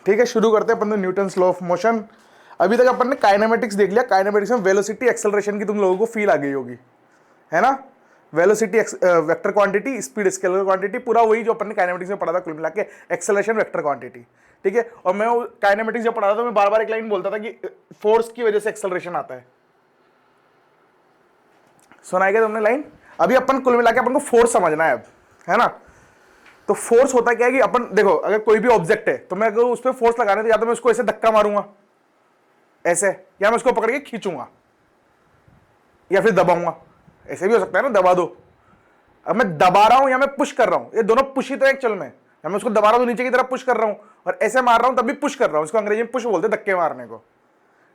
ठीक है, शुरू करते हैं अपन न्यूटन्स लॉ ऑफ मोशन। अभी तक अपन ने काइनेमेटिक्स देख लिया। काइनेमेटिक्स में वेलोसिटी एक्सेलरेशन की तुम लोगों को फील आ गई होगी, है ना। Velocity vector quantity, speed scalar quantity, पूरा वही जो अपन ने काइनेमेटिक्स में पढ़ा था कुल मिला के, एक्सेलरेशन वेक्टर क्वांटिटी। ठीक है, और मैं काइनेमेटिक्स जब पढ़ा था तो मैं बार बार एक लाइन बोलता था कि फोर्स की वजह से एक्सेलरेशन आता है। सुनाई क्या तुमने लाइन? अभी अपन कुल मिला के अपन को फोर्स समझना है अब, है ना। तो फोर्स होता क्या है कि अपन देखो, अगर कोई भी ऑब्जेक्ट है तो मैं अगर उस पर फोर्स लगाने तो या तो मैं उसको ऐसे धक्का मारूंगा ऐसे, या मैं उसको पकड़ के खींचूंगा, या फिर दबाऊंगा। ऐसे भी हो सकता है ना, दबा दो। अब मैं दबा रहा हूं या मैं पुश कर रहा हूं, ये दोनों पुश ही तो एक चल में। या मैं उसको दबा रहा हूं तो नीचे की तरफ पुश कर रहा हूं, और ऐसे मार रहा हूं तब भी पुश कर रहा हूं। इसको अंग्रेजी में पुश बोलते हैं, धक्के मारने को,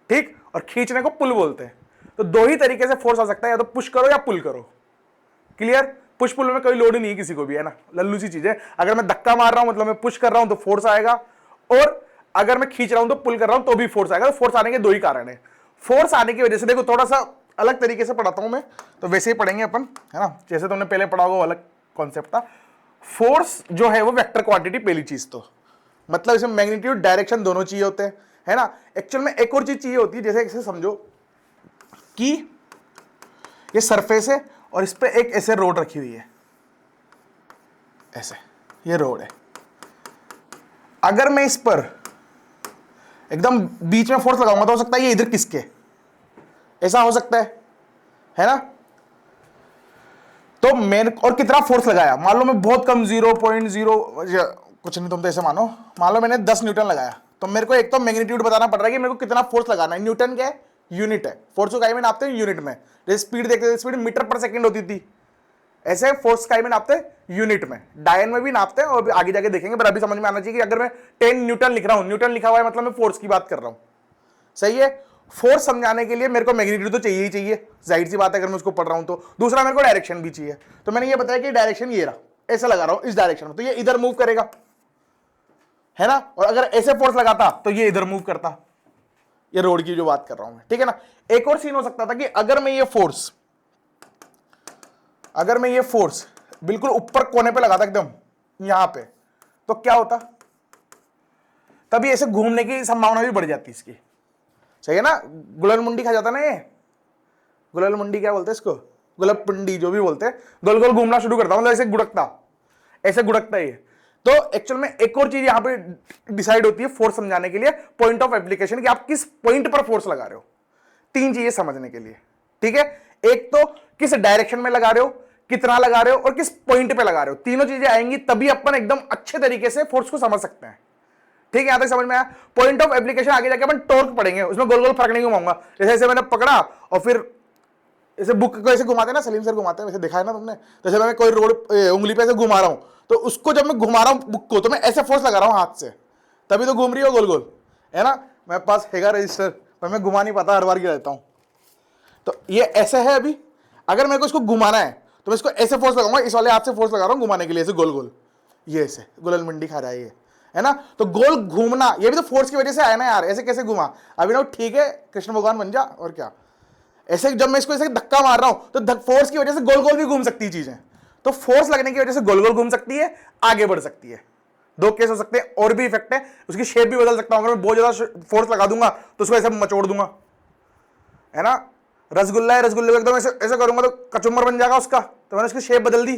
ठीक। और खींचने को पुल बोलते हैं। तो दो ही तरीके से फोर्स आ सकता है, या तो पुश करो या पुल करो। क्लियर? पुश पुल में कोई लोड नहीं है किसी को भी, है ना, लल्लू सी चीज है। अगर मैं धक्का मार रहा हूं मतलब मैं पुश कर रहा हूं तो फोर्स आएगा, और अगर मैं खींच रहा हूं तो पुल कर रहा हूं तो भी फोर्स आएगा। तो फोर्स आने के दो ही कारण है। फोर्स आने की वजह से देखो, थोड़ा सा अलग तरीके से पढ़ाता हूं मैं, तो वैसे ही पढ़ेंगे अपन, है ना। जैसे तुमने पहले पढ़ा होगा वो अलग कॉन्सेप्ट था। फोर्स जो है वो वेक्टर क्वांटिटी, पहली चीज तो मतलब इसमें मैग्नीट्यूड डायरेक्शन दोनों चाहिए होते हैं, है ना। एक्चुअल में एक और चीज चाहिए होती है, जैसे ऐसे समझो कि ये सरफेस है और इस पे एक ऐसे रोड रखी हुई है, ऐसे ये रोड है। अगर मैं इस पर एकदम बीच में फोर्स लगाऊंगा तो हो सकता है ये इधर खिसके, ऐसा हो सकता है ना। तो मैंने और कितना फोर्स लगाया, मान लो मैं बहुत कम 0.0 कुछ नहीं, तुम तो ऐसे मानो, मान लो मैंने 10 न्यूटन लगाया, तो मेरे को एक तो मैग्नीट्यूड बताना पड़ रहा है कि मेरे को कितना फोर्स लगाना है। न्यूटन क्या है? यूनिट है। फोर्स को काई में नापते हैं? यूनिट में। जैसे स्पीड देखते थे, स्पीड मीटर पर सेकंड होती थी, ऐसे फोर्स काई में नापते हैं? यूनिट में। डायन में भी नापते हैं, और आगे जाके देखेंगे, पर अभी समझ में आना चाहिए कि अगर मैं 10 न्यूटन लिख रहा हूं, न्यूटन लिखा हुआ है मतलब मैं फोर्स की बात कर रहा हूं, सही है। फोर्स समझाने के लिए मेरे को मैग्नीट्यूड तो चाहिए ही चाहिए, जाहिर सी बात है, अगर मैं उसको पढ़ रहा हूं तो। दूसरा मेरे को डायरेक्शन भी चाहिए। तो मैंने ये बताया कि डायरेक्शन ये रहा, ऐसा लगा रहा हूं इस डायरेक्शन में, तो ये इधर मूव करेगा, है ना। और अगर ऐसे फोर्स लगाता तो ये इधर मूव करता। ये रोड की जो बात कर रहा हूं मैं, ठीक है ना। एक और सीन हो सकता था कि अगर मैं ये फोर्स बिल्कुल ऊपर कोने पे लगाता एकदम यहां पे, तो क्या होता? तभी ऐसे घूमने की संभावना भी बढ़ जाती इसकी, सही है ना। गुलल मुंडी खा जाता ना ये, गुलल मुंडी क्या बोलते हैं इसको, गुलब पिंडी जो भी बोलते हैं, गोल गोल घूमना शुरू करता, मतलब ऐसे गुड़कता ये। तो एक्चुअल में एक और चीज यहां पे डिसाइड होती है फोर्स समझाने के लिए, पॉइंट ऑफ एप्लीकेशन, कि आप किस पॉइंट पर फोर्स लगा रहे हो। तीन चीजें समझने के लिए, ठीक है। एक तो किस डायरेक्शन में लगा रहे हो, कितना लगा रहे हो, और किस पॉइंट पे लगा रहे हो। तीनों चीजें आएंगी तभी अपन एकदम अच्छे तरीके से फोर्स को समझ सकते हैं, ठीक है। यहां तक समझ में आया। पॉइंट ऑफ एप्लीकेशन आगे जाके अपन टॉर्क पढ़ेंगे, उसमें गोल गोल फर्क नहीं घुमाऊंगा। जैसे ऐसे मैंने पकड़ा और फिर ऐसे बुक को ऐसे घुमाते ना, सलीम सर घुमाते हैं, वैसे देखा है ना तुमने। जैसे मैं कोई रोड उंगली पे ऐसे घुमा रहा हूं, तो उसको जब मैं घुमा रहा हूं बुक को, तो मैं ऐसे फोर्स लगा रहा हूं हाथ से, तभी तो घूम रही हो गोल गोल, है ना। मेरे पास हैगा रजिस्टर, पर मैं घुमा नहीं पाता, हर बार गिरा देता हूं। तो ये ऐसे है। अभी अगर मेरे को इसको घुमाना है तो मैं इसको ऐसे फोर्स लगाऊंगा, इस वाले हाथ से फोर्स लगा रहा हूं घुमाने के लिए, ऐसे गोल गोल, ये ऐसे गुलल मंडी खा रहा है ये, है ना। तो गोल घूमना ये भी तो फोर्स की वजह से आया ना यार। ऐसे कैसे घुमा? अभी ना ठीक है, कृष्ण भगवान बन जा, और क्या। ऐसे जब मैं इसको ऐसे धक्का मार रहा हूं तो फोर्स की वजह से गोल गोल भी घूम सकती है चीजें। तो फोर्स लगने की वजह से गोल गोल घूम सकती है, आगे बढ़ सकती है। दो केस हो सकते हैं, और भी इफेक्ट है, उसकी शेप भी बदल सकता हूं। अगर मैं बहुत ज्यादा फोर्स लगा दूंगा तो उसको ऐसे मचोड़ दूंगा, है ना। रसगुल्ला है, रसगुल्ले को एकदम ऐसे ऐसे करूंगा तो कचुम्बर बन जाएगा उसका, तो मैंने उसकी शेप बदल दी,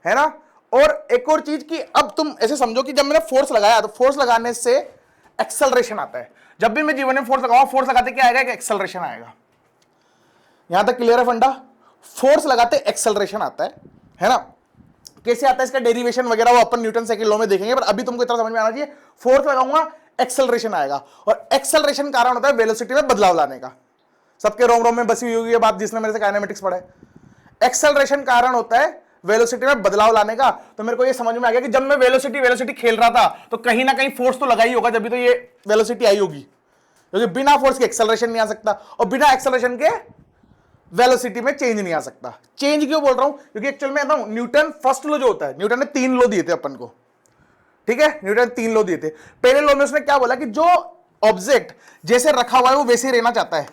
है ना। और एक और चीज कि अब तुम ऐसे समझो कि जब मैंने फोर्स लगाया तो फोर्स लगाने से एक्सेलरेशन आता है। जब भी मैं जीवन में फोर्स लगाऊंगा, फोर्स लगाते क्या आएगा? एक एक्सेलरेशन आएगा। यहां तक क्लियर है फंडा? फोर्स लगाते एक्सेलरेशन आता है ना। कैसे आता है इसका डेरिवेशन वगैरह वो अपन न्यूटन सेकंड लॉ में देखेंगे, पर अभी तुमको इतना समझ में आना चाहिए, फोर्स लगाऊंगा एक्सेलरेशन आएगा, और एक्सेलरेशन कारण होता है वेलोसिटी में बदलाव लाने का। सबके रोम रोम में बसी हुई होगी ये बात, जिसने मेरे से काइनेमेटिक्स पढ़ा है। एक्सेलरेशन कारण होता है वेलोसिटी में बदलाव लाने का। तो मेरे को ये समझ में आ गया कि जब मैं वेलोसिटी खेल रहा था तो कहीं ना कहीं फोर्स तो लगा ही होगा, जब भी तो ये वेलोसिटी आई होगी, क्योंकि बिना फोर्स के एक्सेलरेशन नहीं आ सकता, और बिना एक्सेलरेशन के वेलोसिटी में चेंज नहीं आ सकता। चेंज क्यों बोल रहा हूं? क्योंकि एक्चुअल में न्यूटन फर्स्ट लॉ जो होता है, न्यूटन ने 3 लॉ दिए थे अपन को, ठीक है। न्यूटन 3 लॉ दिए थे। पहले लॉ में उसने क्या बोला कि जो ऑब्जेक्ट जैसे रखा हुआ है वो वैसे ही रहना चाहता है।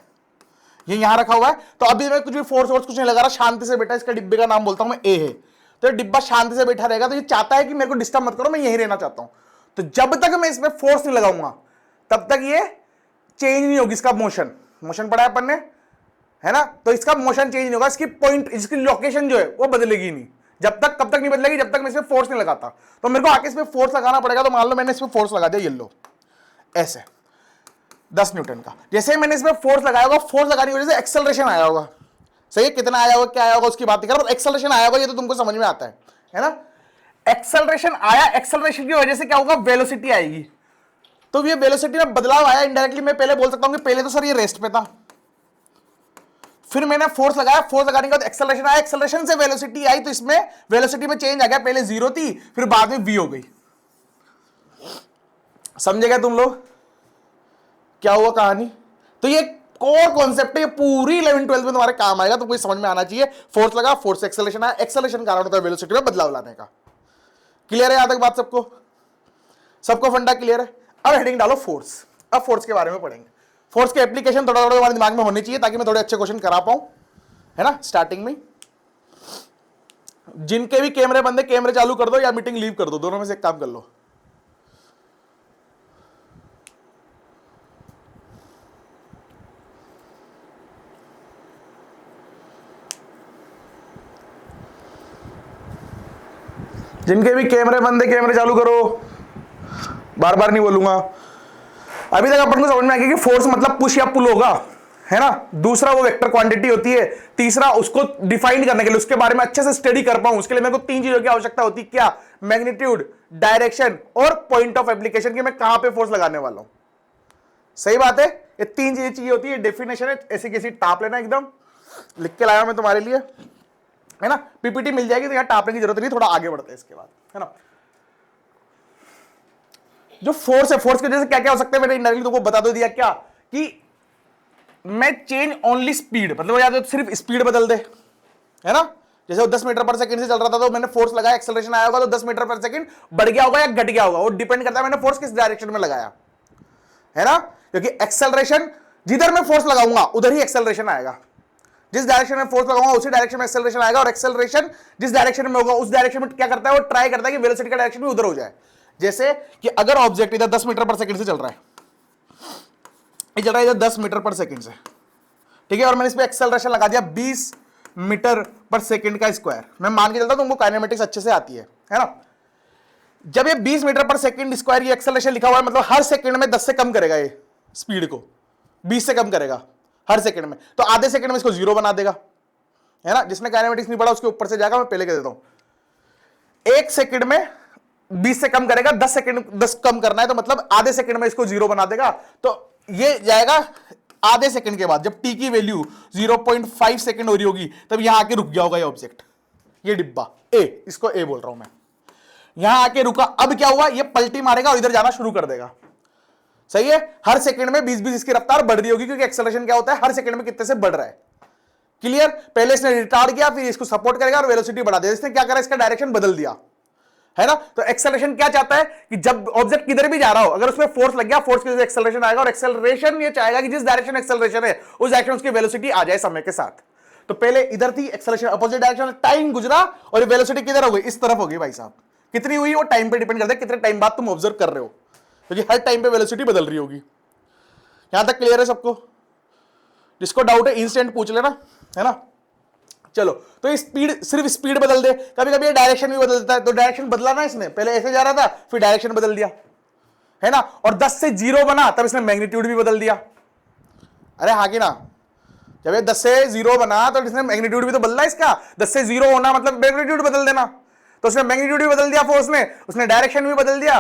ये यहां रखा हुआ है, तो अभी मैं कुछ भी फोर्स कुछ नहीं लगा रहा, शांति से बैठा, इसका डिब्बे का नाम बोलता हूं मैं ए है, तो ये डिब्बा शांति से बैठा रहेगा, तो ये चाहता है कि मेरे को डिस्टर्ब मत करो, मैं यहीं रहना चाहता हूं। तो जब तक मैं इसमें फोर्स नहीं लगाऊंगा तब तक ये चेंज नहीं होगी, इसका मोशन पढ़ा है अपन ने, है ना। तो इसका मोशन चेंज नहीं होगा, इसकी पॉइंट, इसकी लोकेशन जो है वो बदलेगी नहीं। जब तक, कब तक नहीं बदलेगी, जब तक मैं इसमें फोर्स नहीं लगाता। तो मेरे को आके इसमें फोर्स लगाना पड़ेगा। तो मान लो मैंने इसमें फोर्स लगा दिया, ये लो ऐसे 10 न्यूटन का। जैसे मैंने इसमें फोर्स लगाया होगा, फोर्स लगाने की वजह से एक्सेलरेशन आया होगा, सही है। कितना आया होगा, क्या आया होगा उसकी बात नहीं कर रहा, एक्सेलरेशन आया होगा, ये तो तुमको समझ में आता है ना। एक्सेलरेशन आया, एक्सेलरेशन की वजह से क्या होगा, वेलोसिटी आएगी। तो ये वेलोसिटी में बदलाव आया इनडायरेक्टली। मैं पहले बोल सकता हूं कि पहले तो सर ये रेस्ट पे था, फिर मैंने फोर्स लगाया, फोर्स लगाने के बाद एक्सेलरेशन आया, एक्सेलरेशन से वेलोसिटी आई, तो इसमें वेलोसिटी में चेंज आ गया। पहले 0 थी, फिर बाद में v हो गई। समझे गए तुम लोग क्या हुआ कहानी। तो ये कोर कॉन्सेप्ट है, ये पूरी 11 12 में तुम्हारे काम आएगा। तो कोई समझ में आना चाहिए। फोर्स लगा, फोर्स से एक्सेलरेशन आया, एक्सेलरेशन कारण होता है वेलोसिटी में बदलाव लाने का। क्लियर है यहां तक बात सबको फंडा क्लियर है। अब हेडिंग डालो फोर्स। अब फोर्स के बारे में पढ़ेंगे। फोर्स के एप्लीकेशन थोड़ा थोड़ा हमारे दिमाग में होनी चाहिए ताकि मैं थोड़े अच्छे क्वेश्चन करा पाऊं, है ना। स्टार्टिंग में जिनके भी कैमरे बंद है, कैमरे चालू कर दो या मीटिंग लीव कर दो, दोनों में से एक काम कर लो। जिनके भी कैमरे बंद है, कैमरे चालू करो। बार बार नहीं बोलूंगा। अभी तक अपन को समझ में आ गया कि फोर्स मतलब पुश या पुल होगा, है ना। दूसरा वो वेक्टर क्वांटिटी होती है। तीसरा उसको डिफाइन करने के लिए, उसके बारे में अच्छे से स्टडी कर पाऊं, उसके लिए मेरे को 3 चीजों की आवश्यकता होती है। क्या, मैग्नीट्यूड, डायरेक्शन और पॉइंट ऑफ एप्लीकेशन की मैं कहां पे फोर्स लगाने वाला हूं। सही बात है। ये 3 चीजें चाहिए होती है। डेफिनेशन है, ऐसी कैसी टाप लेना, एकदम लिख के लाया मैं तुम्हारे लिए, है ना। पीपीटी मिल जाएगी तो यहां टापने की जरूरत नहीं, थोड़ा आगे बढ़ते हैं इसके बाद, है ना। जो फोर्स है, फोर्स की वजह से क्या क्या हो सकता है मैंने इंडायरेक्टली तुमको बता दो दिया। क्या कि मैं चेंज ओनली स्पीड, मतलब या तो सिर्फ स्पीड बदल दे, है ना। जैसे वो 10 मीटर पर सेकंड से चल रहा था तो मैंने फोर्स लगाया, एक्सेलरेशन आया होगा तो 10 मीटर पर सेकंड बढ़ गया होगा या घट गया होगा, वो डिपेंड करता है मैंने फोर्स किस डायरेक्शन में लगाया, है ना। क्योंकि एक्सेलरेशन जिधर मैं फोर्स लगाऊंगा उधर ही एक्सेलरेशन आएगा। जिस डायरेक्शन में फोर्स लगाऊंगा उसी डायरेक्शन में एक्सेलरेशन आएगा। और एक्सेलरेशन जिस डायरेक्शन में होगा उस डायरेक्शन में क्या करता है, वो ट्राई करता है कि वेलोसिटी का डायरेक्शन भी उधर हो जाए। जैसे कि अगर ऑब्जेक्ट इधर 10 मीटर पर सेकंड से चल रहा है, ये चल रहा है इधर 10 मीटर पर सेकंड से, ठीक है, और मैंने इस पे एक्सेलरेशन लगा दिया 20 मीटर पर सेकंड का स्क्वायर। मैं मान के चलता हूं तुमको काइनेमेटिक्स अच्छे से आती है ना। जब ये 20 मीटर पर सेकंड स्क्वायर ये एक्सेलरेशन लिखा हुआ है, मतलब हर सेकंड में 10 से कम करेगा, ये स्पीड को 20 से कम करेगा हर सेकंड में, तो आधे सेकंड में इसको 0 बना देगा, है ना। जिसने काइनेमेटिक्स नहीं पढ़ा उसके ऊपर से जाएगा, मैं पहले कह देता हूं। 1 सेकंड में 20 से कम करेगा, 10 सेकंड 10 कम करना है तो मतलब आधे सेकंड में इसको 0 बना देगा। तो ये जाएगा आधे सेकंड के बाद, जब टी की वैल्यू 0.5 सेकंड हो रही होगी तब यहां आके रुक गया होगा ये ऑब्जेक्ट, ये डिब्बा ए, इसको ए बोल रहा हूं मैं, यहां आके रुका। अब क्या हुआ, ये पलटी मारेगा और इधर जाना शुरू कर देगा, सही है। हर सेकंड में 20-20 इसकी रफ्तार बढ़ रही होगी, क्योंकि एक्सेलरेशन क्या होता है, हर सेकंड में कितने से बढ़ रहा है। क्लियर। पहले इसने रिटार्ड किया, फिर इसको सपोर्ट करेगा और वेलोसिटी बढ़ा दिया। इसने क्या करा, इसका डायरेक्शन बदल दिया, है ना। तो एक्सेलरेशन क्या चाहता है कि जब ऑब्जेक्ट किधर भी जा रहा हो, अगर उसमें फोर्स लग गया, फोर्स की वजह से एक्सेलरेशन आएगा, और एक्सेलरेशन ये चाहेगा कि जिस डायरेक्शन एक्सेलरेशन है उस डायरेक्शन उसकी वेलोसिटी आ जाए समय के साथ। तो पहले इधर थी एक्सेलरेशन, अपोजिट डायरेक्शन, टाइम गुजरा और वेलोसिटी किधर हो गई, इस तरफ हो गई। भाई साहब कितनी हुई वो टाइम पे डिपेंड करता है, कितने टाइम बाद तुम ऑब्जर्व कर रहे हो, क्योंकि हर टाइम पे वेलोसिटी बदल रही होगी। यहां तक क्लियर है सबको। जिसको डाउट है इंस्टेंट पूछ लेना, है ना। चलो, तो स्पीड, सिर्फ स्पीड बदल दे, कभी कभी डायरेक्शन भी बदल देता है। तो डायरेक्शन बदला ना इसने, पहले ऐसे जा रहा था फिर डायरेक्शन बदल दिया, है ना। और 10 से 0 बना तब इसने मैग्नीट्यूड भी बदल दिया। अरे हाँ कि ना, जब ये 10 से 0 बना तो इसने मैग्नीट्यूड भी तो बदला इसका। 10 से 0 होना मतलब मैग्नीट्यूड बदल देना, तो उसने मैग्नीट्यूड भी बदल दिया फोर्स ने, उसने डायरेक्शन भी बदल दिया,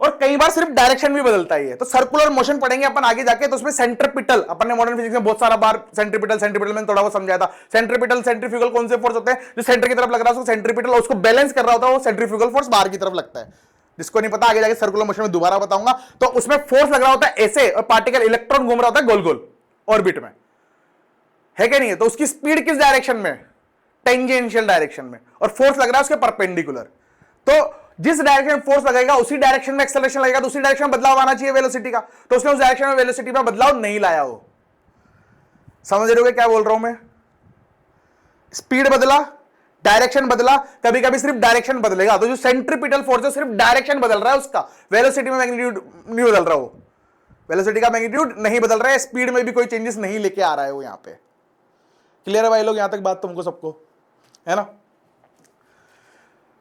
और कई बार सिर्फ डायरेक्शन भी बदलता है। तो सर्कुलर मोशन पढ़ेंगे अपन आगे जाके, तो उसमें सेंट्रीपिटल, अपन ने मॉडर्न फिजिक्स में बहुत सारा बार सेंट्रीपिटल में थोड़ा बहुत समझाया था। सेंट्रीपिटल, सेंट्रीफ्यूगल कौन से फोर्स होते हैं, जो सेंटर की तरफ लग रहा है उसको सेंट्रीपिटल, उसको बैलेंस कर रहा होता है वो सेंट्रीफ्यूगल फोर्स बाहर की तरफ लगता है। जिसको नहीं पता आगे जाके सर्कुलर मोशन में दोबारा बताऊंगा। तो उसमें फोर्स लग रहा होता है ऐसे, और पार्टिकल इलेक्ट्रॉन घूम रहा होता है गोल गोल ऑर्बिट में, है क्या नहीं है। तो उसकी स्पीड किस डायरेक्शन में, टेंजेंशियल डायरेक्शन में, और फोर्स लग रहा है उसके परपेंडिकुलर। तो जिस डायरेक्शन में फोर्स लगेगा उसी डायरेक्शन में एक्सेलरेशन लगेगा, तो उसी डायरेक्शन में बदलाव आना चाहिए वेलोसिटी का। तो उसने उस डायरेक्शन में वेलोसिटी में बदलाव नहीं लाया हो। समझ रहे हो क्या बोल रहा हूं मैं। स्पीड बदला, डायरेक्शन बदला, कभी कभी सिर्फ डायरेक्शन बदलेगा, तो जो सेंट्रीपिटल फोर्स है सिर्फ डायरेक्शन बदल रहा है उसका, वेलोसिटी में मैग्नीट्यूड नहीं बदल रहा, वो वेलोसिटी का मैग्नीट्यूड नहीं बदल रहा है, स्पीड में भी कोई चेंजेस नहीं लेके आ रहा है वो यहां पे। क्लियर है भाई लोग, यहां तक बात तुमको सबको, है ना?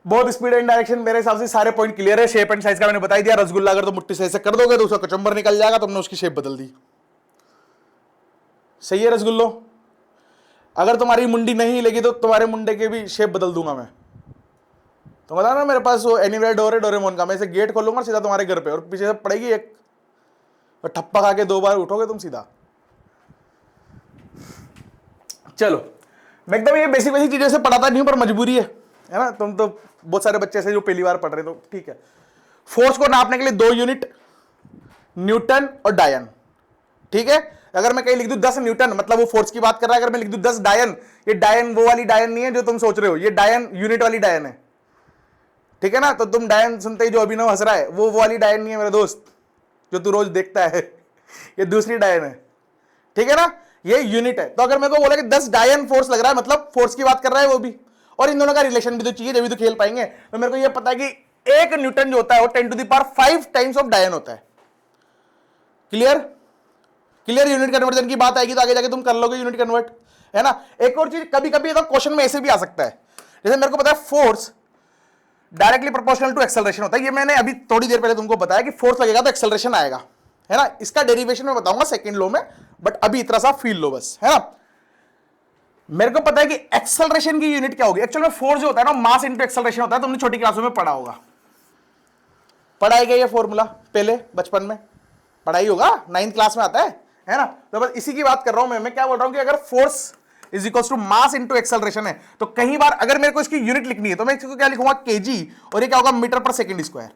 बहुत स्पीड एंड डायरेक्शन मेरे हिसाब से सारे पॉइंट क्लियर है। शेप एंड साइज का मैंने बता दिया। रसगुल्ला अगर तो मुट्ठी से ऐसे कर दोगे तो उसका कचंबर निकल जाएगा, तुमने उसकी शेप बदल दी। सही है रसगुल्लो? अगर तुम्हारी मुंडी नहीं हिलेगी तो तुम्हारे मुंडे के भी शेप बदल दूंगा मैं। तो बता ना, मेरे पास वो एनीवेयर डोर है डोरेमोन का, मैं इसे गेट खोलूंगा सीधा तुम्हारे घर पे, और पीछे से पड़ेगी एक, और ठप्पा खा के 2 बार उठोगे तुम सीधा। चलो, मैं एकदम ये बेसिक बेसिक चीजें से पढ़ाता नहीं हूं, पर मजबूरी है ना? तुम तो बहुत सारे बच्चे ऐसे जो पहली बार पढ़ रहे, तो ठीक है। फोर्स को नापने के लिए 2 यूनिट, न्यूटन और डायन, ठीक है? अगर मैं कहीं लिख दूं 10 न्यूटन, मतलब वो फोर्स की बात कर रहा है। अगर मैं लिख दूं 10 डायन, ये डायन वो वाली डायन नहीं है जो तुम सोच रहे हो, ये डायन यूनिट वाली डायन है, ठीक है ना? तो तुम डायन सुनते ही जो अभिनव हंस रहा है, वो वाली डायन नहीं है मेरे दोस्त, जो तू रोज देखता है। ये दूसरी डायन है, ठीक है ना? ये यूनिट है। तो अगर मेरे को बोला कि 10 डायन फोर्स लग रहा है, मतलब फोर्स की बात कर रहा है वो भी, और इन दोनों का रिलेशन भी तो चाहिए, जब भी तो खेल पाएंगे। तो मेरे को ये पता है कि 1 न्यूटन जो होता है वो 10⁵ टाइम्स ऑफ डायन होता है। क्लियर? क्लियर? यूनिट कन्वर्जन की बात आएगी तो आगे जाके तुम कर लोगे यूनिट कन्वर्ट, है ना? एक और चीज, कभी कभी तो क्वेश्चन में ऐसे भी आ सकता है, जैसे मेरे को पता है force directly proportional to acceleration होता है। ये मैंने अभी थोड़ी देर पहले तुमको बताया कि फोर्स लगेगा तो एक्सेलरेशन आएगा, है ना? इसका डेरिवेशन में बताऊंगा सेकंड लॉ में, बट अभी इतना सा फील लो बस, है ना? मेरे को पता है कि एक्सेलरेशन की यूनिट क्या होगी। एक्चुअल में फोर्स जो होता है ना, मास इनटू एक्सेलरेशन होता है। तुमने छोटी क्लासों में पढ़ा होगा, पढ़ाई गया ये फॉर्मूला पहले बचपन में पढ़ाई होगा, 9th क्लास में आता है ना? तो बस इसी की बात कर रहा हूं मैं क्या बोल रहा हूं कि अगर force is equal to mass into acceleration है, तो कई बार अगर मेरे को इसकी यूनिट लिखनी है तो मैं इसको क्या लिखूंगा, केजी, और ये क्या होगा, मीटर पर सेकंड स्क्वायर।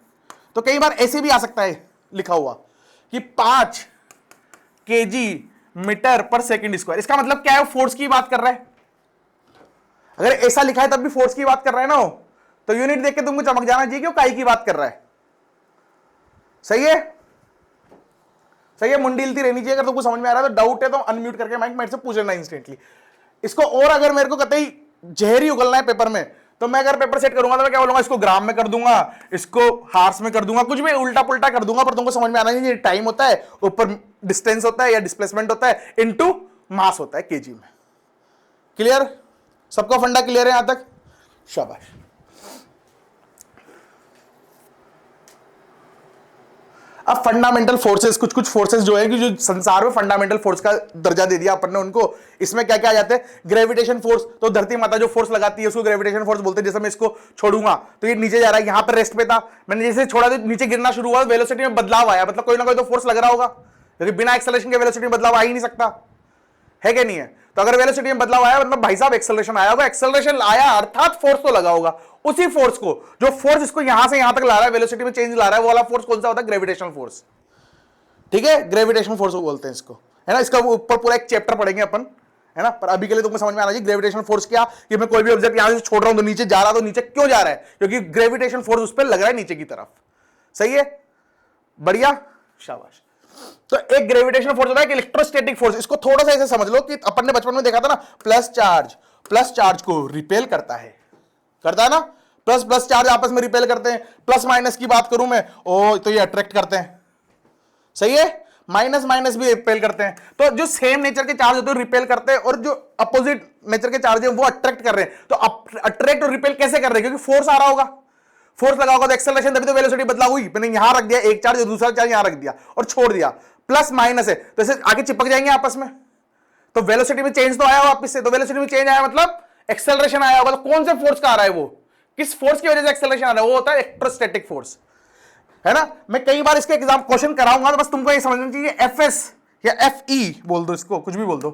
तो कई बार ऐसे भी आ सकता है लिखा हुआ कि 5 केजी मीटर पर सेकंड स्क्वायर। इसका मतलब क्या है, फोर्स की बात कर रहा है। अगर ऐसा लिखा है तब भी फोर्स की बात कर रहा है ना वो, तो यूनिट देख के तुमको चमक जाना चाहिए कि वो काई की बात कर रहा है। सही है? सही है? मुंडी हिलती रहनी चाहिए। अगर तुमको समझ में आ रहा है तो डाउट है तो अनम्यूट करके माइक मेरे से पूछ लेना इंस्टेंटली इसको। और अगर मेरे को कतई जहरी उगलना है पेपर में, तो मैं अगर पेपर सेट करूंगा तो मैं क्या बोलूंगा, इसको ग्राम में कर दूंगा, इसको हार्स में कर दूंगा, कुछ भी उल्टा पुल्टा कर दूंगा, पर तुमको समझ में आना चाहिए टाइम होता है, ऊपर डिस्टेंस होता है या डिस्प्लेसमेंट होता है, इनटू मास होता है केजी में। क्लियर? सबका फंडा क्लियर है यहां तक? शाबाश। अब फंडामेंटल फोर्सेस, कुछ कुछ फोर्सेस जो है कि जो संसार में फंडामेंटल फोर्स का दर्जा दे दिया अपन ने उनको। इसमें क्या क्या आ जाते हैं, ग्रेविटेशन फोर्स, तो धरती माता जो फोर्स लगाती है उसको ग्रेविटेशन फोर्स बोलते हैं। जैसे मैं इसको छोड़ूंगा तो ये नीचे जा रहा है, यहां पर रेस्ट पे था, मैंने जैसे छोड़ा तो नीचे गिरना शुरू हुआ, वेलोसिटी में बदलाव आया, मतलब कोई ना कोई तो फोर्स लग रहा होगा, क्योंकि बिना एक्सेलरेशन के वेलोसिटी में बदलाव आ ही नहीं सकता, है क्या नहीं है? तो अगर वेलोसिटी में बदलाव आया मतलब भाई साहब एक्सेलरेशन आया होगा, एक्सेलरेशन आया अर्थात फोर्स तो लगा होगा। उसी फोर्स को, जो फोर्स इसको यहां से यहां तक ला रहा है, वेलोसिटी में चेंज ला रहा है, वो वाला फोर्स कौन सा होता है, ग्रेविटेशनल फोर्स। ठीक है? ग्रेविटेशनल फोर्स बोलते हैं इसको, है ना? इसका ऊपर पूरा एक चैप्टर पढ़ेंगे अपन, है ना? पर अभी के लिए तुमको समझ में आना चाहिए ग्रेविटेशनल फोर्स क्या, कि मैं कोई भी ऑब्जेक्ट यहां से छोड़ रहा हूं तो नीचे जा रहा, तो नीचे क्यों जा रहा है, क्योंकि ग्रेविटेशनल फोर्स उस पर लग रहा है नीचे की तरफ। सही है? बढ़िया, शाबाश। तो एक ग्रेविटेशनल फोर्स होता है, एक इलेक्ट्रोस्टैटिक फोर्स। इसको थोड़ा सा ऐसे समझ लो कि अपन ने बचपन में देखा था ना, प्लस चार्ज को रिपेल करता है ना, प्लस चार्ज आपस में रिपेल करते हैं। प्लस माइनस की बात करूं मैं, ओ तो ये अट्रैक्ट करते हैं। सही है? माइनस भी रिपेल करते हैं। तो जो सेम नेचर के चार्ज होते हैं रिपेल करते हैं, और जो अपोजिट नेचर के चार्ज है वो अट्रैक्ट कर रहे हैं। तो अट्रैक्ट और रिपेल कैसे कर रहे हैं, क्योंकि फोर्स आ रहा होगा, फोर्स लगा होगा तो एक्सेलरेशन, तभी तो वेलोसिटी बदलाव हुई। मैंने यहां रख दिया एक चार्ज, दूसरा चार्ज यहां रख दिया और छोड़ दिया, प्लस माइनस है तो इसे आगे चिपक जाएंगे आपस में, तो वेलोसिटी में चेंज तो आया वापस से। तो वेलोसिटी में चेंज आया मतलब एक्सेलरेशन आया होगा। तो कौन से फोर्स का आ रहा है, वो किस फोर्स की वजह से एक्सेलरेशन आ रहा है, वो होता है इलेक्ट्रोस्टैटिक फोर्स, है ना? मैं कई बार इसके एग्जाम क्वेश्चन कराऊंगा, तो बस तुमको ये समझना चाहिए एफएस या एफई बोल दो, इसको कुछ भी बोल दो।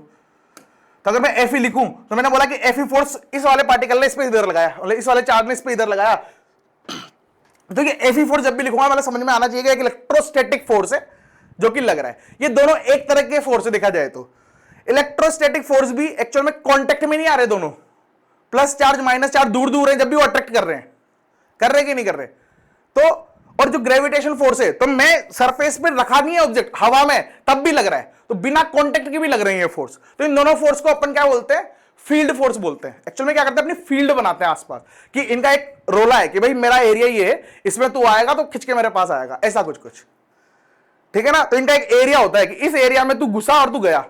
तो अगर मैं एफई लिखूं तो मैंने बोला कि एफई फोर्स इस वाले पार्टिकल ने इस पे इधर लगाया, मतलब इस वाले चार्ज ने इस पे इधर लगाया, तो ये एफई फोर्स जब भी लिखूंगा मतलब समझ में आना चाहिए कि एक इलेक्ट्रोस्टैटिक फोर्स है जो कि लग रहा है। ये दोनों एक तरह के फोर्स है देखा जाए तो। इलेक्ट्रोस्टैटिक फोर्स भी एक्चुअल में कांटेक्ट में नहीं आ रहे दोनों, प्लस चार्ज माइनस चार्ज दूर दूर है, जब भी वो अट्रैक्ट कर रहे हैं कि नहीं कर रहे। तो और जो ग्रेविटेशन फोर्स है, तो मैं सरफेस पे रखा नहीं है ऑब्जेक्ट, हवा में, तब भी लग रहा है, तो बिना कांटेक्ट के भी लग रहे हैं ये फोर्स। तो इन दोनों फोर्स को अपन क्या बोलते हैं, फील्ड फोर्स बोलते हैं। एक्चुअल में क्या करते हैं, अपनी फील्ड बनाते हैं आसपास, कि इनका एक रोला है कि भाई मेरा एरिया ये है, इसमें तू आएगा तो खिंच के मेरे पास आएगा, ऐसा कुछ कुछ, ठीक है ना। तो इनका एक एरिया होता है कि इस एरिया में तू घुसा और तू गया,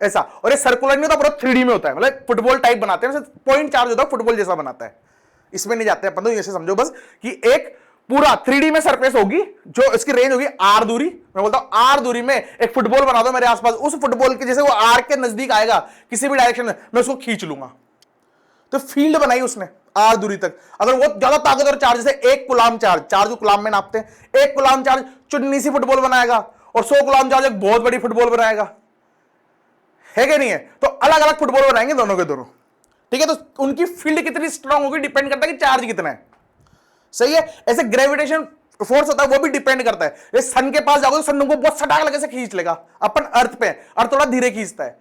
ऐसा। और ये सर्कुलर नहीं होता, पूरा 3D में होता है, मतलब फुटबॉल टाइप बनाते हैं, पॉइंट चार्ज होता है, फुटबॉल जैसा बनाता है। इसमें नहीं जाते अपन, तो ऐसे समझो बस कि एक पूरा 3D में सरफेस होगी, जो इसकी रेंज होगी R दूरी, मैं बोलता हूं R दूरी में एक फुटबॉल बना दो मेरे आसपास, उस फुटबॉल के जैसे वो R के नजदीक आएगा किसी भी डायरेक्शन में, मैं उसको खींच लूंगा। तो फील्ड बनाई उसने R दूरी तक। अगर वो ज्यादा ताकतवर चार्ज, जैसे 1 कूलाम चार्ज, चार्ज को कूलाम में नापते हैं, 1 कूलाम चार्ज चुन्नी सी फुटबॉल बनाएगा, और 100 कूलाम चार्ज एक बहुत बड़ी फुटबॉल बनाएगा, है कि नहीं है। तो अलग अलग फुटबॉल बनाएंगे दोनों के दोनों, ठीक है। तो उनकी फील्ड कितनी स्ट्रांग होगी डिपेंड करता है कि चार्ज कितना है, सही है। ऐसे ग्रेविटेशन फोर्स होता है, वो भी डिपेंड करता है। ये सन के पास जाओगे तो सन तुमको बहुत सटाक लगे से खींच लेगा, अपन अर्थ पे, अर्थ थोड़ा धीरे खींचता है,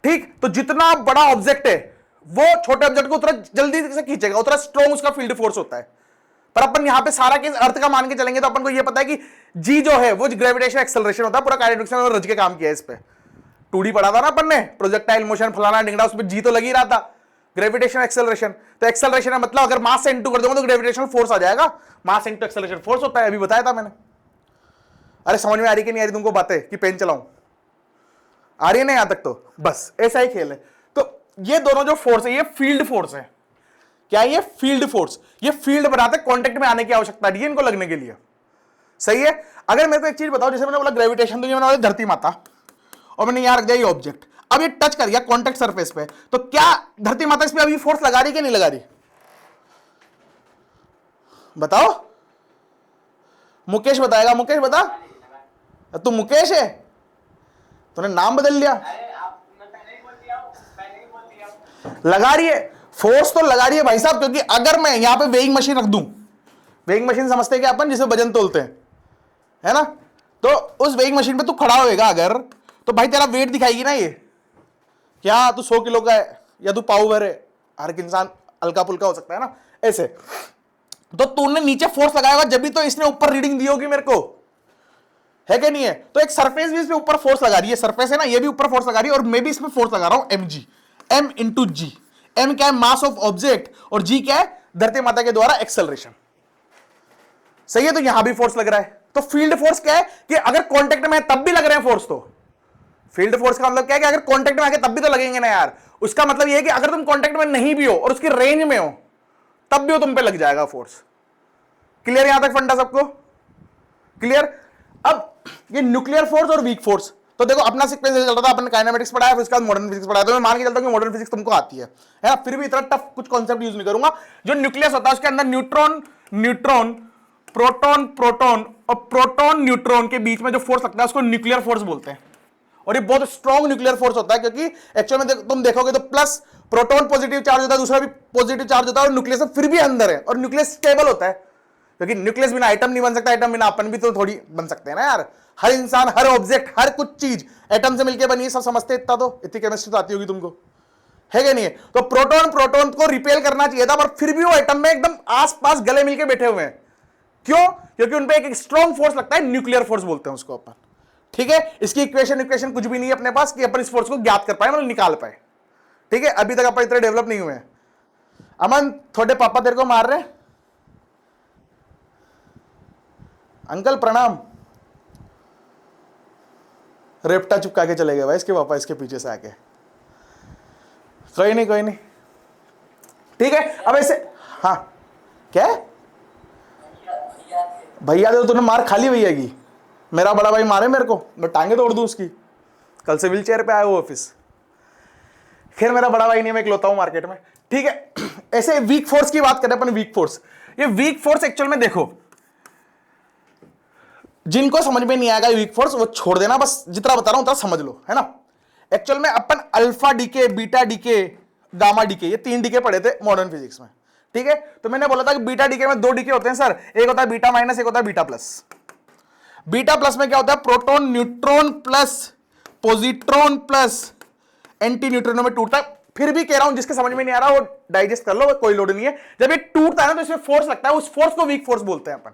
ठीक। तो जितना बड़ा ऑब्जेक्ट है वो छोटे ऑब्जेक्ट को उतना जल्दी से खींचेगा, उतना स्ट्रॉन्ग उसका फील्ड फोर्स होता है। पर अपन यहां पे सारा केस अर्थ का मान के चलेंगे तो अपन को ये पता है कि जी जो है वो ग्रेविटेशन एक्सेलरेशन होता है, पूरा काइनेटिक्स में रच के काम किया है इस पे। 2D पढ़ा था ना अपन ने, प्रोजेक्टाइल मोशन फलाना डिंगड़ा, उसमें जी तो लग ही रहा था, ग्रेविटेशन एक्सेलरेशन। तो एक्सेलरेशन है मतलब अगर मास से इनटू कर दूंगा तो ग्रेविटेशनल फोर्स आ जाएगा, मास इनटू एक्सेलरेशन फोर्स होता है, अभी बताया था मैंने। अरे समझ में आ रही कि नहीं आ रही तुमको बातें, कि पेन चलाऊं, आ रही है ना यहां तक? तो बस ऐसा ही खेल है। तो ये दोनों जो फोर्स है ये फील्ड फोर्स है। क्या ये फील्ड फोर्स, ये फील्ड बनाते कांटेक्ट में आने की आवश्यकता नहीं है इनको लगने के लिए, सही है। अगर मेरे को एक चीज बताओ, जैसे मैंने बोला ग्रेविटेशन, तो ये मैंने बोला धरती माता, और मैंने यहां रख दिया ये ऑब्जेक्ट, अब ये टच कर गया कांटेक्ट सरफेस पे, तो क्या धरती माता इस पे अभी फोर्स लगा रही कि नहीं लगा रही? बताओ, मुकेश बताएगा। मुकेश बता, तू मुकेश है, तूने नाम बदल लिया। लगा रही है फोर्स, तो लगा रही है भाई साहब, क्योंकि अगर मैं यहां पे वेइंग मशीन रख दूं, वेइंग मशीन समझते हैं क्या अपन, जिसे वजन तोलते हैं, है ना। तो उस वेइंग मशीन पे तू खड़ा होएगा अगर, तो भाई तेरा वेट दिखाएगी ना ये, क्या तू 100 किलो का है या तू पाव भर है, हर एक इंसान हल्का फुल्का हो सकता है ना, ऐसे। तो तूने नीचे फोर्स लगाया होगा, जब भी तो इसने ऊपर रीडिंग दी होगी मेरे को, है कि नहीं है। तो एक सरफेस भी इसमें ऊपर फोर्स लगा रही है, सरफेस है ना, ये भी ऊपर फोर्स लगा रही है, और मैं भी इसमें फोर्स लगा रहा हूं mg, m इंटू जी। m क्या है, मास ऑफ ऑब्जेक्ट, और g क्या है, धरती माता के द्वारा एक्सेलरेशन, सही है। तो यहां भी फोर्स लग रहा है। तो फील्ड फोर्स क्या है कि अगर कांटेक्ट में है तब भी लग रहे हैं फोर्स। तो फील्ड फोर्स का मतलब क्या है कि अगर कांटेक्ट में आके तब भी तो लगेंगे ना यार। उसका मतलब यह है कि अगर तुम कांटेक्ट में नहीं भी हो और उसकी रेंज में हो तब भी वो तुम पे लग जाएगा फोर्स। क्लियर यहां तक फंडा सबको? क्लियर। अब ये न्यूक्लियर फोर्स और वीक फोर्स, तो देखो अपना सीक्वेंस चल रहा था, अपन काइनेमेटिक्स पढ़ाया, फिर उसके बाद मॉडर्न फिजिक्स पढ़ाया। तो मैं मान के चलता हूं कि मॉडर्न फिजिक्स तुमको आती है ना, फिर भी इतना टफ कुछ कॉन्सेप्ट यूज नहीं करूंगा। जो न्यूक्लियस होता है उसके अंदर न्यूट्रॉन, न्यूट्रॉन, प्रोटॉन, प्रोटॉन और प्रोटॉन न्यूट्रॉन के बीच में जो फोर्स लगता है उसको न्यूक्लियर फोर्स बोलते हैं। और ये बहुत स्ट्रॉन्ग न्यूक्लियर फोर्स होता है, क्योंकि एक्चुअल में तुम देखोगे तो प्लस प्रोटॉन पॉजिटिव चार्ज होता है, दूसरा भी पॉजिटिव चार्ज होता है, और न्यूक्लियस फिर भी अंदर है, और न्यूक्लियस स्टेबल होता है, क्योंकि न्यूक्लियस बिना आइटम नहीं बन सकता, आइटम बिना अपन भी तो थोड़ी बन सकते हैं ना यार। हर इंसान, हर ऑब्जेक्ट, हर कुछ चीज एटम से मिलकर बनी है, सब समझते इतना तो, इतनी केमिस्ट्री तो आती होगी तुमको, है कि नहीं है। तो प्रोटॉन प्रोटॉन को रिपेल करना चाहिए था, पर फिर भी वो एटम में एकदम आसपास गले मिलके बैठे हुए हैं। क्यों? क्योंकि उन पे एक स्ट्रॉन्ग फोर्स लगता है, न्यूक्लियर फोर्स बोलते हैं उसको अपन, ठीक है। इसकी इक्वेशन कुछ भी नहीं है अपने पास कि अपन इस फोर्स को ज्ञात कर पाए, मतलब निकाल पाए, ठीक है। अभी तक अपन इतने डेवलप नहीं हुए हैं। अमन, थोड़े पापा तेरे को मार रहे हैं? अंकल प्रणाम। रेपटा चिपका के चले गए भाई इसके पापा, इसके पीछे से आके। कोई नहीं कोई नहीं, ठीक है। अब ऐसे, हाँ क्या है भैया, तो तूने मार खा ली भैया की। मेरा बड़ा भाई मारे मेरे को, मैं टांगे तोड़ दूं उसकी। कल से व्हील चेयर पे आया वो ऑफिस। खैर मेरा बड़ा भाई नहीं, मैं इकलौता हूं मार्केट में, ठीक है। ऐसे वीक फोर्स की बात करें अपन, वीक फोर्स, ये वीक फोर्स एक्चुअल में देखो, जिनको समझ में नहीं आएगा वीक फोर्स वो छोड़ देना, बस जितना बता रहा हूं उतना समझ लो, है ना। एक्चुअल में अपन alpha DK, beta DK, gamma DK, ये 3 डीके पढ़े थे मॉडर्न फिजिक्स में, ठीक है। तो मैंने बोला था कि बीटा डीके में 2 डीके होते हैं सर, एक होता है बीटा माइनस, एक होता है बीटा प्लस। बीटा प्लस में क्या होता है, proton neutron plus positron plus anti neutrino में टूटता है। फिर भी कह रहा हूं जिसके समझ में नहीं आ रहा वो डाइजेस्ट कर लो, कोई लोड नहीं है। जब ये टूटता है ना तो इसमें फोर्स लगता है, उस फोर्स को वीक फोर्स बोलते हैं अपन,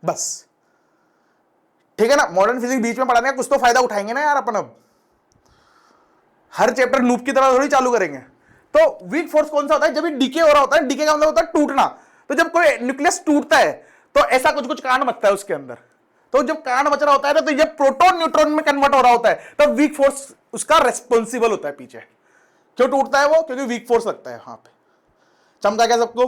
बस, ठीक है ना। मॉडर्न फिजिक्स बीच में पढ़ाने का कुछ तो फायदा उठाएंगे ना यार अपन अब। हर चैप्टर नूब की तरह थोड़ी चालू करेंगे। तो वीक फोर्स कौन सा होता है? जब ये डीके हो रहा होता है, डीके का मतलब होता है टूटना। तो जब कोई न्यूक्लियस टूटता है तो ऐसा कुछ कुछ कांड बचता है उसके अंदर। तो जब कांड बच रहा होता है ना, तो जब प्रोटॉन न्यूट्रॉन में कन्वर्ट हो रहा होता है, तब वीक फोर्स उसका रेस्पॉन्सिबल होता है पीछे। क्यों टूटता है वो? क्योंकि वीक फोर्स लगता है वहां पे। चमका क्या सबको?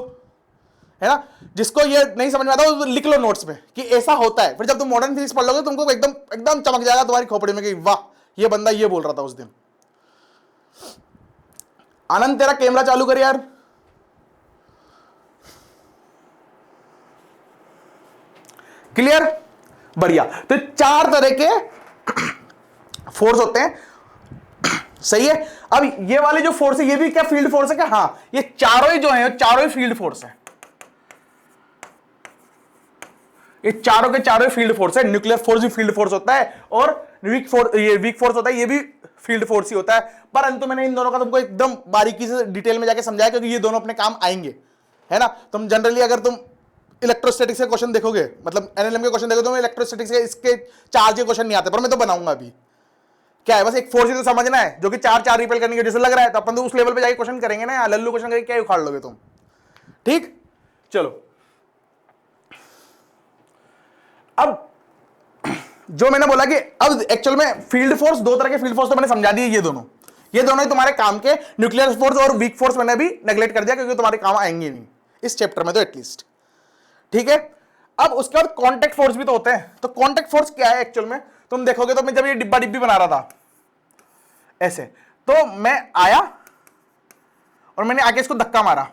है ना? जिसको ये नहीं समझ में आता वो लिख लो नोट्स में कि ऐसा होता है। फिर जब तुम मॉडर्न फिजिक्स पढ़ लोगे तुमको एकदम एकदम चमक जाएगा तुम्हारी खोपड़ी में कि वाह, ये बंदा ये बोल रहा था उस दिन। आनंद तेरा कैमरा चालू कर यार। क्लियर? बढ़िया। तो 4 तरह के फोर्स होते हैं, सही है। अब ये वाली जो फोर्स है ये भी क्या फील्ड फोर्स है क्या? हाँ, ये चारों ही जो है चारों ही फील्ड फोर्स है। ये चारों के चारों फील्ड फोर्स है। न्यूक्लियर फोर्स भी फील्ड फोर्स होता है और वीक फोर्स होता है, ये भी फील्ड फोर्स ही होता है। परंतु मैंने इन दोनों का तुमको एकदम बारीकी से डिटेल में जाके समझाया क्योंकि ये दोनों अपने काम आएंगे, है ना। तुम जनरली अगर तुम इलेक्ट्रोस्टैटिक्स के क्वेश्चन देखोगे, मतलब एनएलएम के क्वेश्चन देखोगे, तो इलेक्ट्रोस्टैटिक्स के इसके चार्ज के क्वेश्चन नहीं आते, पर मैं तो बनाऊंगा अभी। क्या है, बस एक फोर्स ही तो समझना है जो कि चार रिपेल करने के जैसे लग रहा है, तो अपन तो उस लेवल पे जाके क्वेश्चन करेंगे ना। लल्लू क्वेश्चन करके क्या उखाड़ लोगे तुम? ठीक, चलो। अब जो मैंने बोला कि अब एक्चुअल में फील्ड फोर्स, 2 तरह के फील्ड फोर्स तो मैंने समझा दिए। ये दोनों ही तुम्हारे काम के, न्यूक्लियर फोर्स और वीक फोर्स मैंने भी नेग्लेक्ट कर दिया क्योंकि तुम्हारे काम आएंगे नहीं इस चैप्टर में तो एटलीस्ट। ठीक है। अब उसके बाद कॉन्टेक्ट फोर्स भी तो होते हैं। तो कॉन्टेक्ट फोर्स क्या है एक्चुअल में? तुम देखोगे तो मैं जब ये डिब्बा डिब्बी बना रहा था ऐसे, तो मैं आया और मैंने आके इसको धक्का मारा,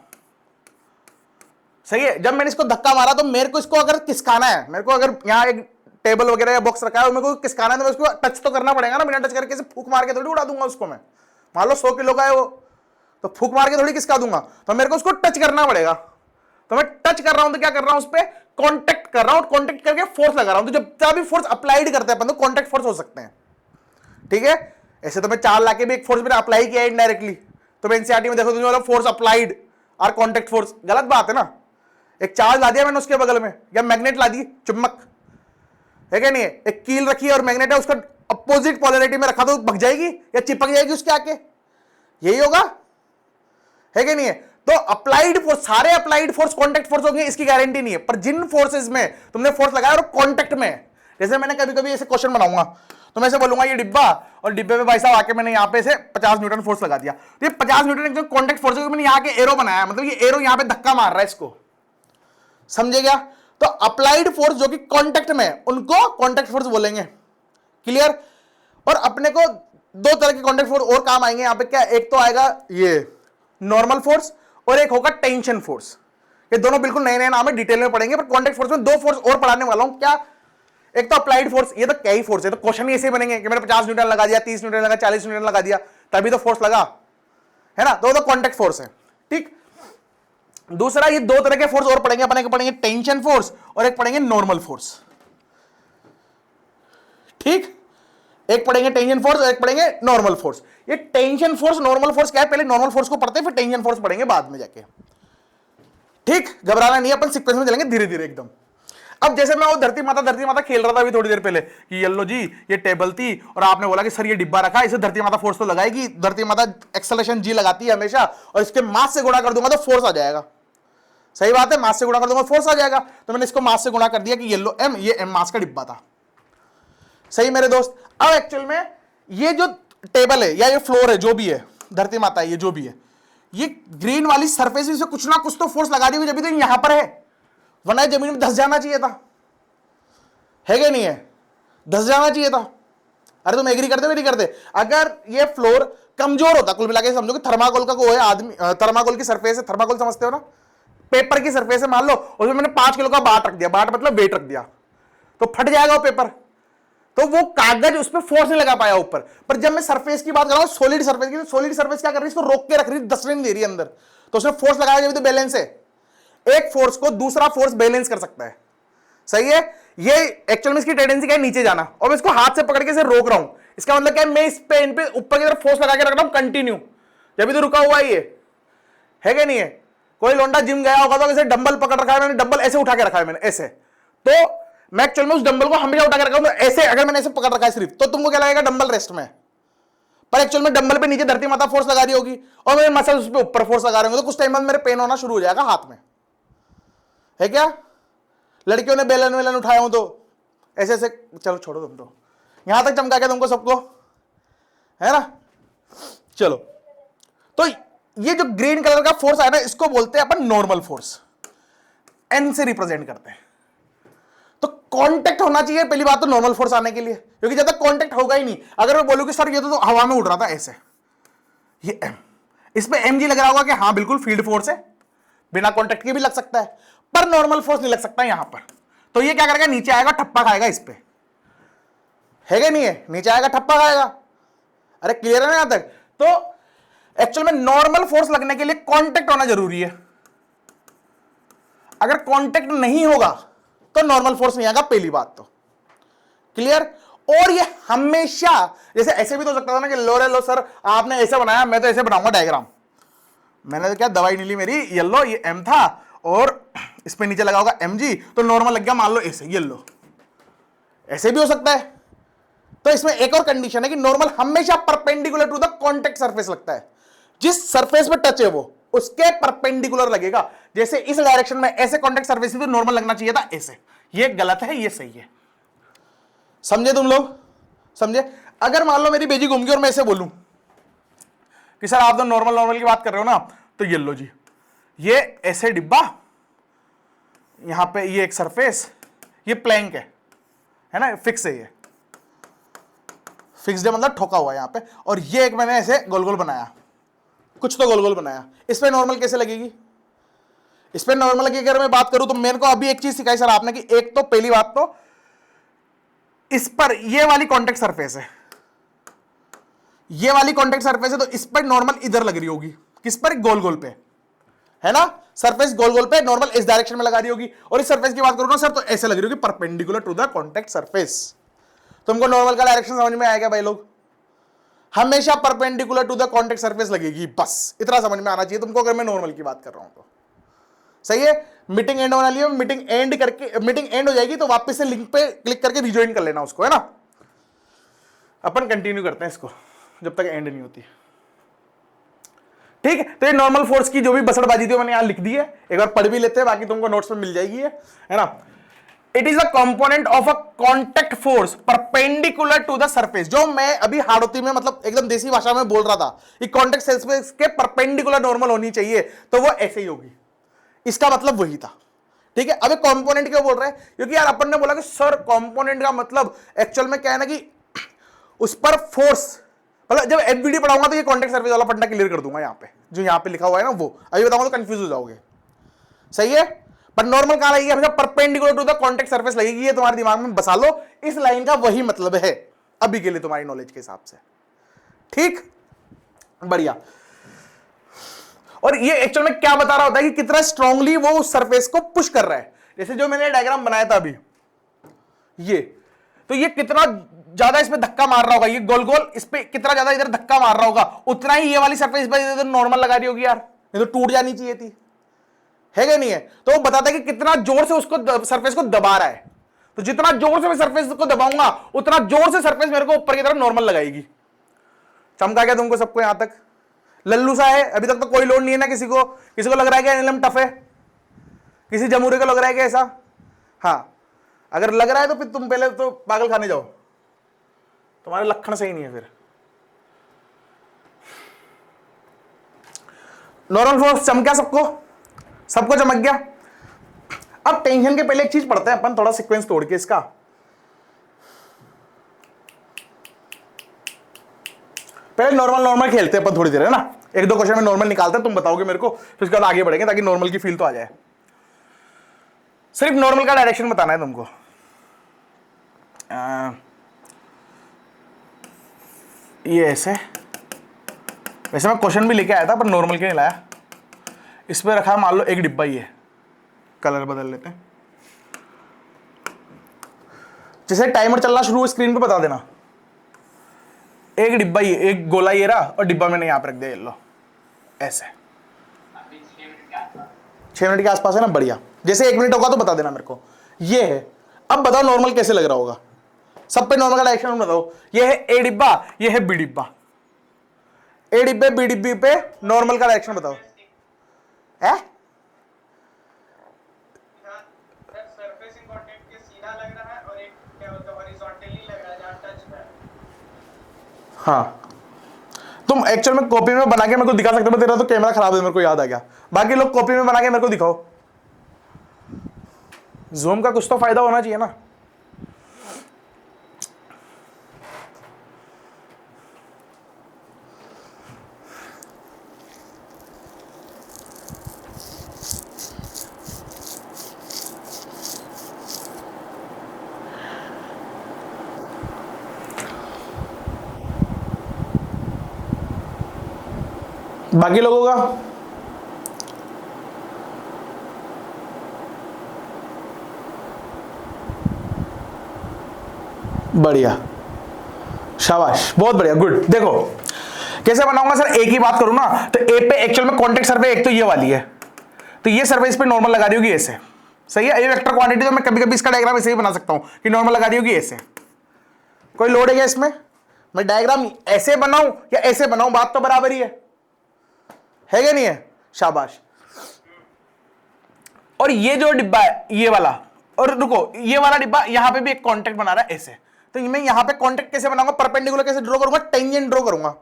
सही है। जब मैंने इसको धक्का मारा तो मेरे को इसको अगर किसकाना है, मेरे को अगर यहाँ एक टेबल वगैरह या बॉक्स रखा है और मेरे को किसकाना है तो मैं उसको टच तो करना पड़ेगा ना। बिना टच करके फूक मार के थोड़ी उड़ा दूंगा उसको मैं। मान लो 100 किलो का है वो, तो फूक मार के थोड़ी किसका दूंगा, तो मेरे को उसको टच करना पड़ेगा। तो मैं टच कर रहा हूं तो क्या कर रहा हूं, उस पर कॉन्टेक्ट कर रहा हूं, कॉन्टेक्ट करके फोर्स लगा रहा हूं। तो जब भी फोर्स अप्लाइड करते हैं अपन तो कॉन्टेक्ट फोर्स हो सकते हैं। ठीक है। ऐसे तो मैं 4 लाके भी एक फोर्स मैंने अप्लाई किया इनडायरेक्टली, तो मैं एनसीईआरटी में देखो तो फोर्स अप्लाइड और कॉन्टेक्ट फोर्स, गलत बात है ना। एक चार्ज ला दिया मैंने उसके बगल में, या मैग्नेट ला दी, चुम्बक है क्या नहीं है, एक कील रखी है और मैग्नेट है, उसका अपोजिट पोलैरिटी में रखा तो भग जाएगी या चिपक जाएगी उसके आके, यही होगा, है क्या नहीं है। तो अप्लाइड फोर्स, सारे अप्लाइड फोर्स कॉन्टेक्ट फोर्स होंगे इसकी गारंटी नहीं है, पर जिन फोर्सेस में तुमने फोर्स लगाया और कॉन्टेक्ट में, जैसे मैंने कभी कभी ऐसे क्वेश्चन बनाऊंगा तो मैं ऐसे बोलूंगा ये डिब्बा, और डिब्बे में भाई साहब आके मैंने यहाँ पे से 50 न्यूटन फोर्स लगा दिया, तो ये 50 न्यूटन जो कॉन्टेक्ट फोर्स है, मैंने यहाँ के एरो बनाया, मतलब ये एरो यहाँ पे धक्का मार रहा है इसको, समझे क्या। तो अप्लाइड फोर्स जो कि कांटेक्ट में, उनको कांटेक्ट फोर्स बोलेंगे। क्लियर। और अपने को 2 तरह के कांटेक्ट फोर्स और काम आएंगे यहाँ पे, क्या, एक तो आएगा ये नॉर्मल फोर्स और एक होगा टेंशन फोर्स। ये दोनों बिल्कुल नए नए नाम है, डिटेल में पढ़ेंगे, पर कांटेक्ट फोर्स में 2 फोर्स और पढ़ाने वाला हूं। क्या, एक तो अप्लाइड फोर्स, ये तो क्या ही फोर्स है, तो क्वेश्चन ऐसे बनेंगे कि मैंने 50 न्यूटन लगा दिया, 30 न्यूटन लगा, 40 न्यूटन लगा दिया, तभी तो फोर्स लगा, है ना। तो कांटेक्ट फोर्स है। ठीक। दूसरा, ये 2 तरह के फोर्स और पढ़ेंगे अपने, पढ़ेंगे टेंशन फोर्स और एक पढ़ेंगे नॉर्मल फोर्स। ठीक। एक पढ़ेंगे टेंशन फोर्स और एक पढ़ेंगे नॉर्मल फोर्स। ये टेंशन फोर्स नॉर्मल फोर्स क्या है, पहले नॉर्मल फोर्स को पढ़ते हैं, फिर टेंशन फोर्स पढ़ेंगे बाद में जाके। ठीक, घबराना नहीं, अपन सीक्वेंस में चलेंगे धीरे धीरे एकदम। अब जैसे मैं वो धरती माता खेल रहा था अभी थोड़ी देर पहले कि येलो जी ये टेबल थी और आपने बोला कि सर ये डिब्बा रखा है, इसे धरती माता फोर्स तो लगाएगी, धरती माता एक्सेलरेशन जी लगाती है हमेशा, और इसके मास से गुणा कर दूंगा तो फोर्स आ जाएगा। सही बात है, मास से गुणा कर दूंगा फोर्स आ जाएगा। तो मैंने इसको मास से गुणा कर दिया कि येलो एम, ये एम मास का डिब्बा था। सही मेरे दोस्त। अब एक्चुअल में ये जो टेबल है या ये फ्लोर है, जो भी है, धरती माता है, ये जो भी है, ये ग्रीन वाली सरफेस से कुछ ना कुछ तो फोर्स लगा दी हुई, जब भी तो यहां पर है, वरना जमीन में धस जाना चाहिए था, है क्या नहीं है, धस जाना चाहिए था। अरे तुम एग्री करते हो नहीं करते? अगर ये फ्लोर कमजोर होता, कुल मिला के समझो कि थर्माकोल का वो है आदमी, थर्माकोल की सरफेस है, थर्माकोल समझते हो ना, पेपर की सरफेस है, मान लो उसमें मैंने 5 किलो का बाट रख दिया, बाट मतलब वेट रख दिया, तो फट जाएगा वो पेपर, तो वो कागज उस पर फोर्स नहीं लगा पाया ऊपर। पर जब मैं सरफेस की बात कर रहा हूं, सॉलिड सरफेस की, तो सॉलिड सरफेस क्या कर रही है, इसको रोक के रख रही है, धसने नहीं दे रही है अंदर, तो उसने फोर्स लगाया, जब तो बैलेंस है। एक फोर्स को दूसरा फोर्स बैलेंस कर सकता है, सही है। ये एक्चुअल में इसकी टेंडेंसी क्या है, नीचे जाना, और मैं इसको हाथ से पकड़ के इसे रोक रहा हूं, इसका मतलब क्या है, मैं इस पे इन पे ऊपर की तरफ फोर्स लगा के रख रहा हूं कंटिन्यू, जब भी तो रुका हुआ है क्या नहीं है। कोई लौंडा जिम गया होगा तो ऐसे डंबल पकड़ रखा है, मैंने डंबल ऐसे उठा के रखा है मैंने ऐसे, तो मैं एक्चुअल में उस डंबल को हमेशा उठा के रखा हूं ऐसे, अगर मैंने ऐसे पकड़ रखा है सिर्फ, तो तुमको क्या लगेगा, डंबल रेस्ट में। पर एक्चुअल में डंबल पे नीचे धरती माता फोर्स लगा रही होगी और मेरे मसल्स उस पे ऊपर फोर्स लगा रहे होंगे, तो कुछ टाइम बाद मेरे पेन होना शुरू हो जाएगा हाथ में, है क्या? लड़कियों ने बेलन वेलन उठाए हो तो ऐसे ऐसे, चलो छोड़ो तुम, तो यहां तक चमका के तुमको सबको, है ना? चलो, तो ये जो ग्रीन कलर का फोर्स है ना, इसको बोलते हैं अपन नॉर्मल फोर्स, एन से रिप्रेजेंट करते हैं। तो कांटेक्ट होना चाहिए पहली बात तो नॉर्मल फोर्स आने के लिए, क्योंकि जब तक कांटेक्ट होगा ही नहीं, अगर मैं बोलूं कि सर ये तो हवा में उड़ रहा था ऐसे, ये एम, इस पे एम जी लग रहा होगा कि हाँ बिल्कुल फील्ड फोर्स है, बिना कांटेक्ट के भी लग सकता है, पर नॉर्मल फोर्स नहीं लग सकता यहां पर। तो ये क्या करेगा, नीचे आएगा ठप्पा खाएगा, इस पे है क्या नहीं है, नीचे आएगा ठप्पा खाएगा। अरे क्लियर है ना यहां तक? तो एक्चुअल में नॉर्मल फोर्स लगने के लिए कांटेक्ट होना जरूरी है, अगर कांटेक्ट नहीं होगा तो नॉर्मल फोर्स नहीं आएगा, पहली बात तो क्लियर। और ये हमेशा, जैसे ऐसे भी तो हो सकता था ना कि लो सर आपने ऐसे बनाया, मैं तो ऐसे बनाऊंगा डायग्राम, मैंने तो क्या दवाई नहीं ली मेरी, येलो ये एम था और इस पे नीचे लगा होगा एम जी, तो नॉर्मल लग गया मान लो ऐसे येलो, ऐसे भी हो सकता है। तो इसमें एक और कंडीशन है कि नॉर्मल हमेशा perpendicular to the contact surface लगता है, जिस सरफेस पे टच है वो उसके परपेंडिकुलर लगेगा। जैसे इस डायरेक्शन में ऐसे कॉन्टेक्ट सरफेस तो नॉर्मल लगना चाहिए था ऐसे, ये गलत है, ये सही है। समझे तुम लोग? समझे? अगर मान लो मेरी बेजी घूम गई और मैं ऐसे बोलूं कि सर आप तो नॉर्मल की बात कर रहे हो ना, तो ये लो जी, ये ऐसे डिब्बा, यहां पे ये एक सरफेस, ये प्लैंक है ना, फिक्स है, ये फिक्स्ड है मतलब ठोका हुआ है यहां पे, और ये एक मैंने ऐसे गोल गोल बनाया, कुछ तो गोल गोल बनाया, इस पे नॉर्मल कैसे लगेगी? इस पे नॉर्मल की अगर मैं बात करूं तो मेरे को अभी एक चीज सिखाई सर आपने कि एक तो पहली बात तो इस पर ये वाली कॉन्टेक्ट सरफेस है, ये वाली कॉन्टेक्ट सरफेस है, तो इस पर नॉर्मल इधर लग रही होगी, किस पर? गोल गोल पे, है ना? सरफेस गोल गोल पे नॉर्मल इस डायरेक्शन में लगा रही होगी, और इस सरफेस की बात करूं ना सर तो ऐसे लग रही होगी perpendicular to the contact surface. तुमको नॉर्मल का डायरेक्शन समझ में आएगा भाई लोग? हमेशा perpendicular to the contact surface लगेगी, बस इतना समझ में आना चाहिए तुमको अगर मैं नॉर्मल की बात कर रहा हूं तो। सही है? मीटिंग एंड होने वाली है, मीटिंग एंड करके, मीटिंग एंड हो जाएगी तो वापस से लिंक पे क्लिक करके रिज्वाइन कर लेना उसको, है ना? अपन कंटिन्यू करते हैं इसको जब तक एंड नहीं होती, ठीक है? तो ये नॉर्मल फोर्स की जो भी बसड़बाजी थी मैंने यहां लिख दी है, एक बार पढ़ भी लेते हैं, बाकी तुमको नोट्स में मिल जाएगी, है ना? It is a component of a contact force perpendicular to the surface. जो मैं अभी हाड़ोती में मतलब एकदम देसी भाषा में बोल रहा था कि कॉन्टेक्ट सरफेस के परपेंडिकुलर नॉर्मल होनी चाहिए, तो वो ऐसे ही होगी, इसका मतलब वही था, ठीक है? अबे कंपोनेंट क्यों बोल रहे हैं? क्योंकि यार अपन ने बोला कि सर कंपोनेंट का मतलब एक्चुअल में क्या है ना कि उस पर फोर्स, मतलब जब एफबीडी पढ़ाऊंगा तो ये कॉन्टेक्ट सरफेस वाला फंडा क्लियर कर दूंगा, यहां पे जो यहां पे लिखा हुआ है ना वो अभी बताऊंगा तो कंफ्यूज हो जाओगे। सही है? पर नॉर्मल कहां लगेगी? हमेशा perpendicular to the contact surface लगेगी, ये तुम्हारे दिमाग में बसा लो, इस लाइन का वही मतलब है अभी के लिए तुम्हारी नॉलेज के हिसाब से, ठीक? बढ़िया। और ये एक्चुअल में क्या बता रहा होता है कि कितना स्ट्रांगली वो उस सरफेस को पुश कर रहा है। जैसे जो मैंने डायग्राम बनाया था अभी, ये तो ये कितना ज्यादा इसमें धक्का मार रहा होगा, ये गोल गोल इस पे कितना ज्यादा इधर धक्का मार रहा होगा, उतना ही ये वाली सरफेस पर इधर नॉर्मल लगा रही होगी यार, ये तो टूट जानी चाहिए थी, है क्या नहीं है? तो वो बताता है कि कितना जोर से उसको सरफेस को दबा रहा है, तो जितना जोर से मैं सरफेस को दबाऊंगा उतना जोर से सरफेस मेरे को ऊपर की तरफ नॉर्मल लगाएगी। चमका क्या तुमको सबको यहां तक? लल्लू सा है अभी तक तो कोई लोड नहीं है ना किसी को लग रहा है कि एनएलएम टफ है, किसी जमूरे को लग रहा है कि ऐसा? हाँ, अगर लग रहा है तो फिर तुम पहले तो पागल खाने जाओ, तुम्हारे लक्षण सही नहीं है फिर। नॉर्मल फोर्स चमका सबको चमक गया। अब टेंशन के पहले एक चीज पढ़ते हैं अपन, थोड़ा सीक्वेंस तोड़ के इसका। पहले नॉर्मल खेलते हैं अपन थोड़ी देर, है ना? एक दो क्वेश्चन में नॉर्मल निकालते हैं, तुम बताओगे मेरे को, फिर उसके बाद आगे बढ़ेंगे ताकि नॉर्मल की फील तो आ जाए। सिर्फ नॉर्मल का डायरेक्शन बताना है तुमको। ये ऐसे, वैसे मैं क्वेश्चन भी लेके आया था पर नॉर्मल के नहीं लाया। इस पे रखा मान लो एक डिब्बा ही है, कलर बदल लेते हैं। जैसे टाइमर चलना शुरू हो स्क्रीन पे बता देना। एक डिब्बा ही, एक गोला ये रहा और डिब्बा मैंने यहां पे रख दिया, ये लो ऐसे। 6 मिनट के आसपास है ना? बढ़िया। जैसे 1 मिनट होगा तो बता देना मेरे को। ये है, अब बताओ नॉर्मल कैसे लग रहा होगा? सब पे नॉर्मल का डायरेक्शन बताओ। ये है ए डिब्बा, ये है बी डिब्बा, ए डिब्बे बी डिब्बे पे नॉर्मल का डायरेक्शन बताओ। है हाँ, तुम एक्चुअल में कॉपी में बना के मेरे को दिखा सकते हो, तेरा तो कैमरा खराब है मेरे को याद आ गया। बाकी लोग कॉपी में बना के मेरे को दिखाओ। जूम का कुछ तो फायदा होना चाहिए ना। बाकी लोगों का बढ़िया, शाबाश, बहुत बढ़िया, गुड। देखो कैसे बनाऊंगा सर, एक ही बात करूं ना, तो ए पे एक्चुअल में कॉन्टेक्ट सरफेस एक तो ये वाली है, तो ये सरफेस पे नॉर्मल लगा रही होगी ऐसे, सही है। ये वेक्टर क्वांटिटी तो मैं कभी कभी इसका डायग्राम ऐसे ही बना सकता हूं कि नॉर्मल लगा रही होगी ऐसे। कोई लोड है क्या इसमें? मैं डायग्राम ऐसे बनाऊं या ऐसे बनाऊं, बात तो बराबर ही है क्या नहीं है? शाबाश। और ये जो डिब्बा है ये वाला, और रुको ये वाला डिब्बा यहां पे भी एक कॉन्टेक्ट बना रहा है ऐसे, तो मैं यहां पे कॉन्टेक्ट कैसे बनाऊंगा, परपेंडिकुलर कैसे ड्रॉ करूंगा, टेंजेंट ड्रॉ करूंगा,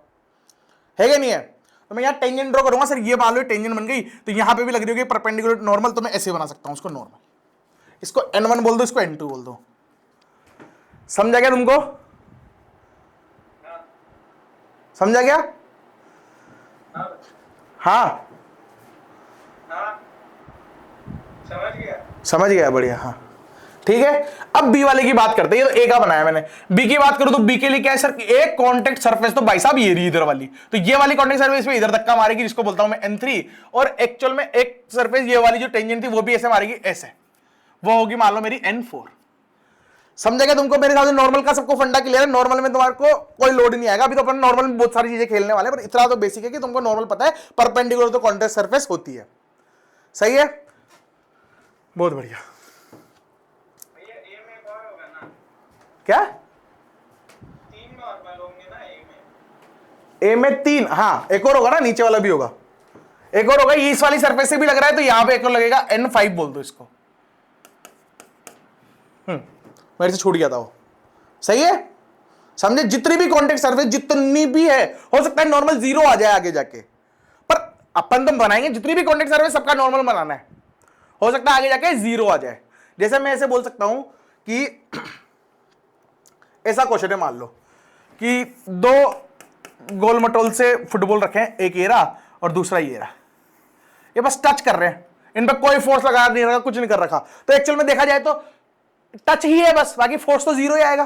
है क्या नहीं है? तो मैं यहां टेंजेंट ड्रॉ करूंगा सर, ये मान लो टेंजेंट बन गई, तो यहां पे भी लग रही होगी परपेंडिकुलर नॉर्मल, तो मैं ऐसे बना सकता हूं उसको नॉर्मल। इसको n1 बोल दो, इसको n2 बोल दो। समझा क्या तुमको? समझा क्या? हाँ समझ गया, बढ़िया। हाँ ठीक है, अब बी वाले की बात करते हैं। ये तो ए का बनाया मैंने, बी की बात करूं तो बी के लिए क्या है सर, एक कॉन्टेक्ट सरफेस तो भाई साहब ये रही इधर वाली, तो ये वाली कॉन्टेक्ट सरफेस पे इधर धक्का मारेगी, जिसको बोलता हूं मैं n3, और एक्चुअल में एक सरफेस ये वाली जो टेंजेंट थी वो भी ऐसे मारेगी ऐसे, वो होगी मान लो मेरी n4। समझेगा तुमको? मेरे हिसाब से नॉर्मल का सबको फंडा क्लियर है। नॉर्मल में तुम्हारे को कोई लोड नहीं आएगा, अभी तो अपन नॉर्मल में बहुत सारी चीजें खेलने वाले हैं, पर इतना तो बेसिक है कि तुमको नॉर्मल पता है परपेंडिकुलर तो कॉन्टेक्ट सरफेस होती है, सही है, बहुत बढ़िया। क्या ए में 3? हाँ एक और होगा ना, नीचे वाला भी होगा, एक और होगा, ये इस वाली सरफेस से भी लग रहा है, तो यहां पे एक और लगेगा, n5 बोल दो इसको। मेरे से छूट गया था वो, सही है। समझे? जितनी भी कॉन्टेक्ट सरफेस जितनी भी है, हो सकता है नॉर्मल 0 आ जाए आगे जाके, पर अपन तो बनाएंगे जितनी भी कॉन्टेक्ट सरफेस सबका नॉर्मल बनाना है, हो सकता है आगे जाके 0 आ जाए। जैसे मैं ऐसे बोल सकता हूं कि ऐसा क्वेश्चन है, मान लो कि दो गोल मटोल से फुटबॉल रखे हैं, एक ये रहा और दूसरा ये रहा, ये बस टच कर रहे हैं, इन पर कोई फोर्स लगा नहीं रखा, कुछ नहीं कर रखा, तो एक्चुअल में देखा जाए तो टच ही है बस, बाकी फोर्स तो 0 ही आएगा।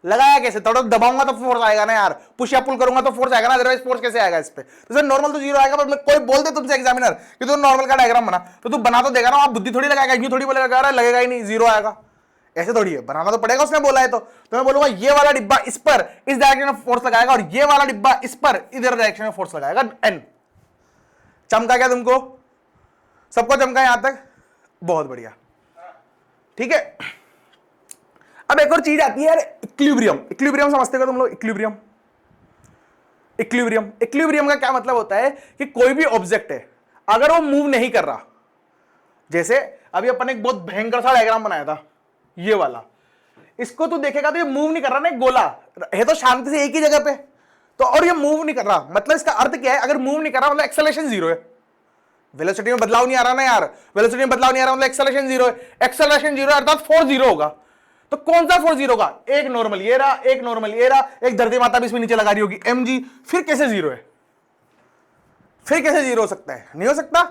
लगाया कैसे? थोड़ा दबाऊंगा तो फोर्स आएगा ना यार, पुश या पुल करूंगा तो फोर्स आएगा ना, अदरवाइज फोर्स कैसे आएगा इस पे? तो सर नॉर्मल तो 0 आएगा, पर कोई बोल दे तुमसे एग्जामिनर कि तू नॉर्मल का डायग्राम बना, तो तू बना तो देगा ना, आप बुद्धि थोड़ी लगाएगा, यूं थोड़ी बोलेगा लगेगा ही नहीं, 0 आएगा, ऐसे थोड़ी है, बनाना तो पड़ेगा उसने बोला है तो मैं बोलूंगा ये वाला डिब्बा इस पर इस डायरेक्शन में फोर्स लगाएगा, और ये वाला डिब्बा इस पर इधर डायरेक्शन में फोर्स लगाएगा, n। चमका क्या तुमको? सबको चमका यहां तक? बहुत बढ़िया, ठीक है। अब एक और चीज आती है यार, इक्विलिब्रियम। इक्विलिब्रियम समझते हो तुम लोग? इक्विलिब्रियम, इक्विलिब्रियम, इक्विलिब्रियम का क्या मतलब होता है कि कोई भी ऑब्जेक्ट है अगर वो मूव नहीं कर रहा, जैसे अभी अपन एक बहुत भयंकर सा डायग्राम बनाया था ये वाला, इसको तू देखेगा तो ये मूव नहीं कर रहा ना, एक गोला है तो शांति से एक ही जगह पे, तो और ये मूव नहीं कर रहा, मतलब इसका अर्थ क्या है? अगर मूव नहीं कर रहा मतलब एक्सेलरेशन 0 है, वेलोसिटी में बदलाव नहीं आ रहा ना यार, वेलोसिटी में बदलाव नहीं आ रहा मतलब एक्सेलरेशन 0 है, एक्सेलरेशन 0 है अर्थात फोर्स 0 होगा। तो कौन सा फोर्स 0 होगा? एक नॉर्मल ये रहा, एक नॉर्मल ये रहा, एक धरती माता भी इसमें नीचे लगा रही होगी mg, फिर कैसे 0 है? फिर कैसे 0 हो सकता है? नहीं हो सकता।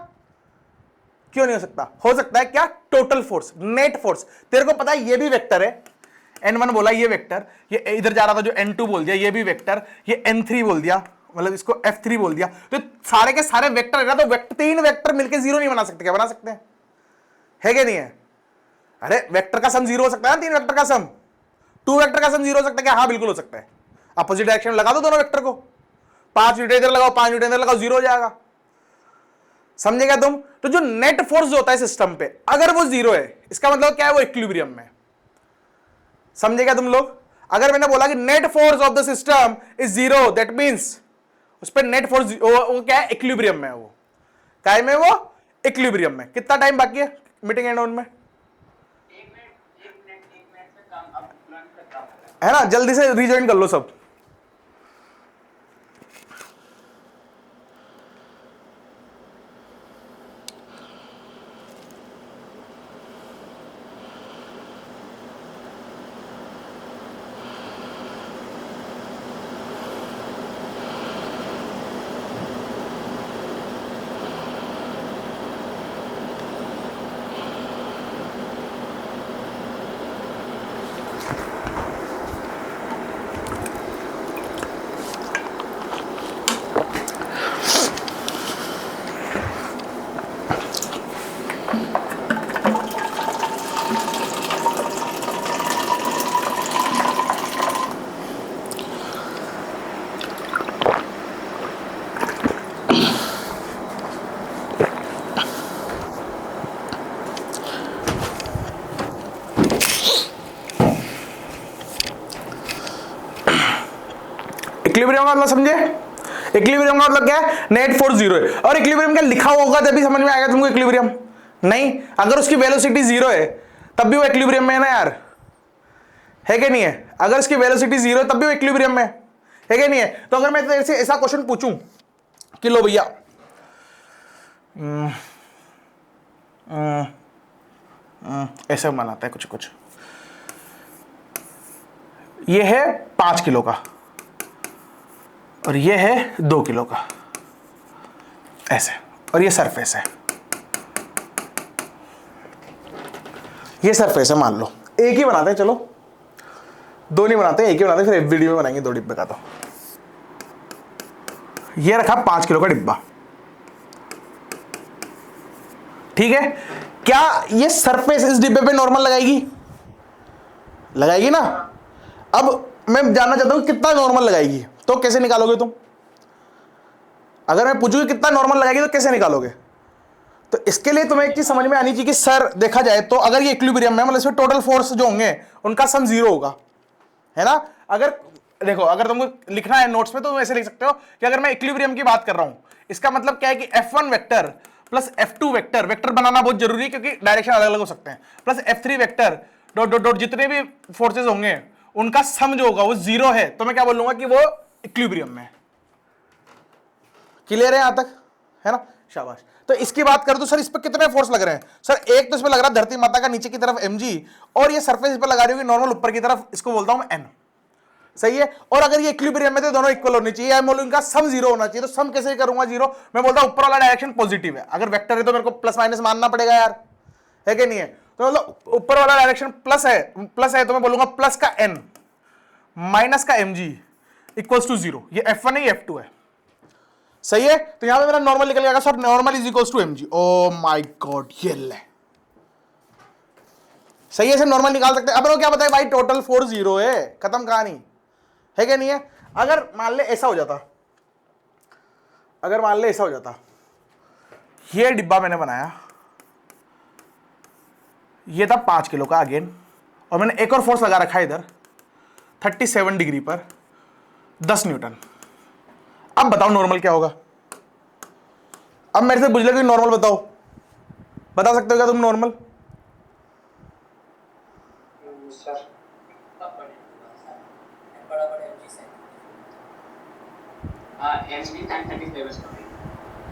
क्यों नहीं हो सकता? हो सकता है क्या? Total force, net force. तेरे को पता है ये भी वेक्टर है, n1 बोला ये वेक्टर, ये इधर जा रहा था जो n2 बोल दिया, ये भी वेक्टर, ये n3 बोल दिया, मतलब इसको f3 बोल दिया, तो सारे के सारे वेक्टर है ना, तो वेक्टर 3 वेक्टर मिलके 0 नहीं बना सकते क्या? बना सकते हैं, है क्या नहीं है? अरे वेक्टर का सम 0 हो सकता है ना, 3 वेक्टर का सम, 2 वेक्टर का सम 0 हो सकता है क्या? हाँ बिल्कुल हो सकता है। अपोजिट डायरेक्शन में लगा दो दोनों वेक्टर को, 5 यूनिट इधर लगाओ 5 यूनिट इधर लगाओ, 0 हो जाएगा। समझेगा तुम? तो जो नेट फोर्स जो होता है सिस्टम पे, अगर वो 0 है, इसका मतलब क्या है? वो इक्विलिब्रियम में। समझेगा तुम लोग? अगर मैंने बोला कि net force of the system is 0, that means उस पर नेट फोर्स वो क्या है, इक्विलिब्रियम में है वो, काय में वो इक्विलिब्रियम में। कितना टाइम बाकी है मीटिंग एंड ऑन में? है ना, जल्दी से रिज्वाइन कर लो सब। इक्विलिब्रियम का मतलब समझे? इक्विलिब्रियम का मतलब क्या है, नेट फोर्स जीरो है। और इक्विलिब्रियम क्या लिखा होगा तभी समझ में आएगा तुमको इक्विलिब्रियम। नहीं, अगर उसकी वेलोसिटी जीरो है तब भी वो इक्विलिब्रियम में है ना यार, है कि नहीं है? अगर उसकी वेलोसिटी जीरो है तब भी वो इक्विलिब्रियम में है कि नहीं है? तो अगर मैं तेरे से ऐसा क्वेश्चन पूछूं कि लो भैया ऐसे बनाता है कुछ कुछ, ये है 5 किलो का और ये है 2 किलो का, ऐसे, और ये सरफेस है, ये सरफेस है मान लो। एक ही बनाते हैं, चलो दो नहीं बनाते, एक ही बनाते, फिर एक वीडियो में बनाएंगे 2 डिब्बे का। तो ये रखा 5 किलो का डिब्बा, ठीक है। क्या ये सरफेस इस डिब्बे पे नॉर्मल लगाएगी? लगाएगी ना। अब मैं जानना चाहता हूं कितना नॉर्मल लगाएगी, तो कैसे निकालोगे तुम? अगर मैं पूछूंगी कितना नॉर्मल लगाएगी तो कैसे निकालोगे? तो इसके लिए तुम्हें एक चीज समझ में आनी चाहिए कि सर देखा जाए तो अगर ये इक्विलिब्रियम में, मतलब इसमें टोटल फोर्स जो होंगे उनका सम जीरो होगा, है ना। अगर देखो, अगर तुमको लिखना है नोट्स में तो तुम ऐसे लिख सकते हो कि अगर मैं इक्विलिब्रियम की बात कर रहा हूं, इसका मतलब क्या है कि F1 vector plus F2 vector, vector बनाना बहुत जरूरी है क्योंकि डायरेक्शन अलग अलग हो सकते हैं, plus F3 vector dot dot dot, जितने भी फोर्सेज होंगे उनका सम जो होगा वो जीरो है, तो मैं क्या बोलूंगा कि वो इक्विलिब्रियम में है। क्लियर है यहां तक? है ना, शाबाश। तो इसकी बात करूं तो सर इस पर कितने फोर्स लग रहे हैं? सर एक तो इस पर लग रहा है धरती माता का नीचे की तरफ mg, और ये सरफेस पर लगा रही होगी नॉर्मल ऊपर की तरफ, इसको बोलता हूं मैं n। सही है। और अगर ये इक्विलिब्रियम में तो दोनों इक्वल होनी चाहिए, मैं बोलूं इनका सम जीरो होना चाहिए। तो सम कैसे करूंगा जीरो? मैं बोलता हूं ऊपर वाला डायरेक्शन पॉजिटिव है, अगर वेक्टर है तो मेरे को प्लस माइनस मानना पड़ेगा यार, है कि नहीं है? तो मतलब ऊपर वाला डायरेक्शन प्लस है तो मैं बोलूंगा प्लस का n माइनस का mg इक्वल्स टू जीरो। ये F1 है, ये F2 है। सही है। तो यहां पे मेरा नॉर्मल निकल जाएगा sir, normal is equals to mg। Oh my god, ये ले सही है, सर नॉर्मल निकाल सकते हैं। अब क्या बताए भाई, टोटल फोर्स जीरो है, खत्म कहानी, है क्या नहीं है? अगर मान ले ऐसा हो जाता, अगर मान ले ऐसा हो जाता, ये डिब्बा मैंने बनाया, ये था 5 किलो का अगेन, और मैंने एक और फोर्स लगा रखा है इधर 37 डिग्री पर 10 न्यूटन। अब बताओ नॉर्मल क्या होगा? अब मेरे से पूछ लो कि नॉर्मल बताओ, बता सकते हो क्या तुम नॉर्मल?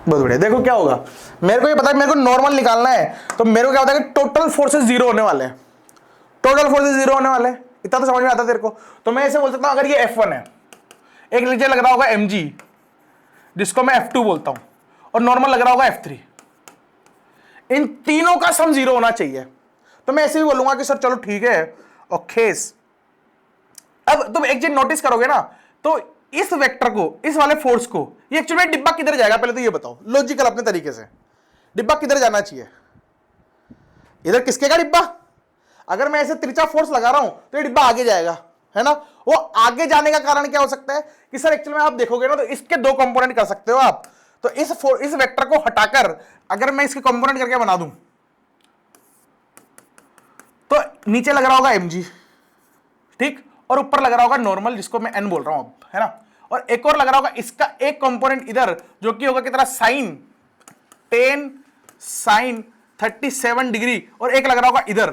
बहुत बढ़िया। देखो क्या होगा, मेरे को ये पता है, मेरे को नॉर्मल निकालना है, तो मेरे को क्या होता है कि टोटल फोर्सेस जीरो होने वाले हैं, टोटल फोर्सेस जीरो होने वाले हैं। इतना तो समझ में आता है तेरे को? तो मैं ऐसे बोल सकता हूं, अगर ये F1 है, एक नीचे लग रहा होगा mg जिसको मैं F2 बोलता हूं, और नॉर्मल लग रहा होगा F3, इन तीनों का सम जीरो होना चाहिए। तो मैं ऐसे भी बोलूंगा कि सर चलो ठीक है, ओके। अब तुम एक चीज नोटिस करोगे ना, तो इस वेक्टर को, इस वाले फोर्स को, ये एक्चुअली डिब्बा किधर जाएगा पहले तो ये बताओ लॉजिकल अपने तरीके से, डिब्बा किधर जाना चाहिए? इधर किसके का डिब्बा? अगर मैं ऐसे तिरछा फोर्स लगा रहा हूं तो ये डिब्बा आगे जाएगा, है ना। वो आगे जाने का कारण क्या हो सकता है कि सर एक्चुअली में आप देखोगे ना तो इसके दो कंपोनेंट कर सकते हो आप। तो इस वेक्टर को हटाकर अगर मैं इसके कंपोनेंट करके बना दूं तो नीचे लग रहा होगा mg, ठीक, और ऊपर लग रहा होगा नॉर्मल जिसको मैं n बोल रहा हूं अब, है ना। और एक और लग रहा होगा इसका एक कंपोनेंट इधर, जो कि होगा कितना साइन 10 साइन 37 डिग्री, और एक लग रहा होगा इधर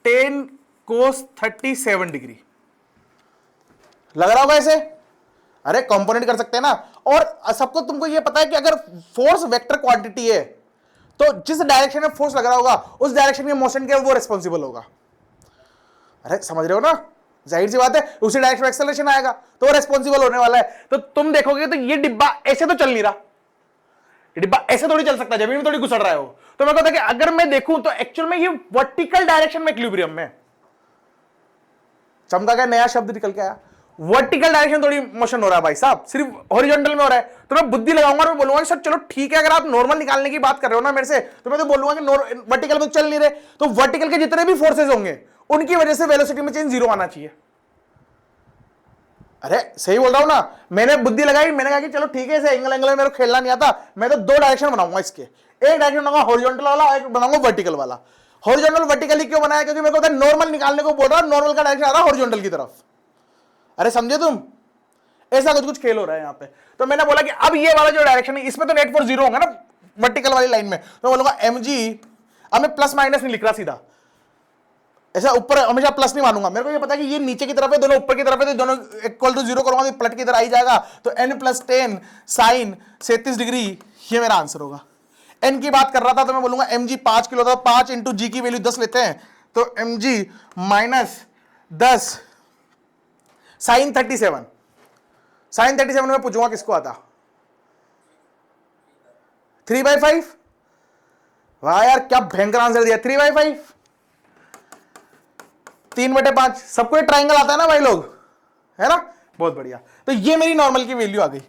10 कोस 37 डिग्री। लग रहा होगा ऐसे? अरे कंपोनेंट कर सकते हैं ना। और सबको तुमको ये पता है कि अगर फोर्स वेक्टर क्वांटिटी है तो जिस डायरेक्शन में फोर्स लग रहा होगा उस डायरेक्शन के मोशन के वो रिस्पॉन्सिबल होगा। अरे समझ रहे हो ना, जाहिर सी बात है उसी डायरेक्शन में एक्सेलरेशन आएगा तो वो रिस्पॉन्सिबल होने वाला है। तो तुम देखोगे तो ये डिब्बा ऐसे तो चल नहीं रहा, ये डिब्बा ऐसे थोड़ी चल सकता है, जमीन में थोड़ी घुसड़ रहा है वो। तो मैं कहता कि अगर मैं देखूं तो एक्चुअल में ये वर्टिकल डायरेक्शन में इक्विलिब्रियम में, चमका का नया शब्द निकल के आया, वर्टिकल डायरेक्शन थोड़ी मोशन हो रहा है भाई साहब, सिर्फ हॉरिजॉन्टल में हो रहा है। तो मैं बुद्धि लगाऊंगा और मैं बोलूंगा सर चलो ठीक है, अगर आप नॉर्मल निकालने की बात कर रहे हो ना मेरे से, तो मैं तो बोलूंगा कि वर्टिकल में चल नहीं रहे, तो वर्टिकल के जितने भी फोर्सेज होंगे उनकी वजह से वेलोसिटी में चेंज जीरो आना चाहिए। अरे सही बोल रहा हूं ना, मैंने बुद्धि लगाई, मैंने कहा कि चलो ठीक है, इसे एंगल एंगल में मेरे को खेलना नहीं आता, मैं तो दो डायरेक्शन बनाऊंगा इसके, एक डायरेक्शन बनाऊंगा हॉरिजॉन्टल वाला, एक बनाऊंगा वर्टिकल वाला। हॉरिजॉन्टल वर्टिकली क्यों बनाया? क्योंकि मेरे को नॉर्मल निकालने को बोल रहा है, नॉर्मल का डायरेक्शन आ रहा है हॉरिजॉन्टल की तरफ। अरे समझे तुम, ऐसा कुछ खेल हो रहा है यहाँ पे। तो मैंने बोला कि अब ये वाला जो डायरेक्शन है इसमें तो नेट फोर्स जीरो होगा ना वर्टिकल वाली लाइन में, तो बोलूंगा mg, अब मैं प्लस माइनस नहीं लिख रहा सीधा, ऐसा ऊपर हमेशा प्लस नहीं मानूंगा, मेरे को ये पता है कि ये नीचे की तरफ है, दोनों ऊपर की तरफ है, तो दोनों इक्वल टू जीरो करूंगा तो पलट की तरह आई जाएगा, तो n प्लस 10 साइन 37 डिग्री, ये मेरा आंसर होगा। n की बात कर रहा था तो मैं बोलूंगा mg 5 किलो था, 5 इंटू जी की वैल्यू 10 लेते हैं, तो mg माइनस 10 साइन 37, साइन 37 में पूछूंगा किसको आता, 3/5। वाह यार क्या भयंकर आंसर दिया, 3/5, 3/5। सबको ये ट्राइंगल आता है ना भाई लोग, है ना, बहुत बढ़िया। तो ये मेरी नॉर्मल की वैल्यू आ गई,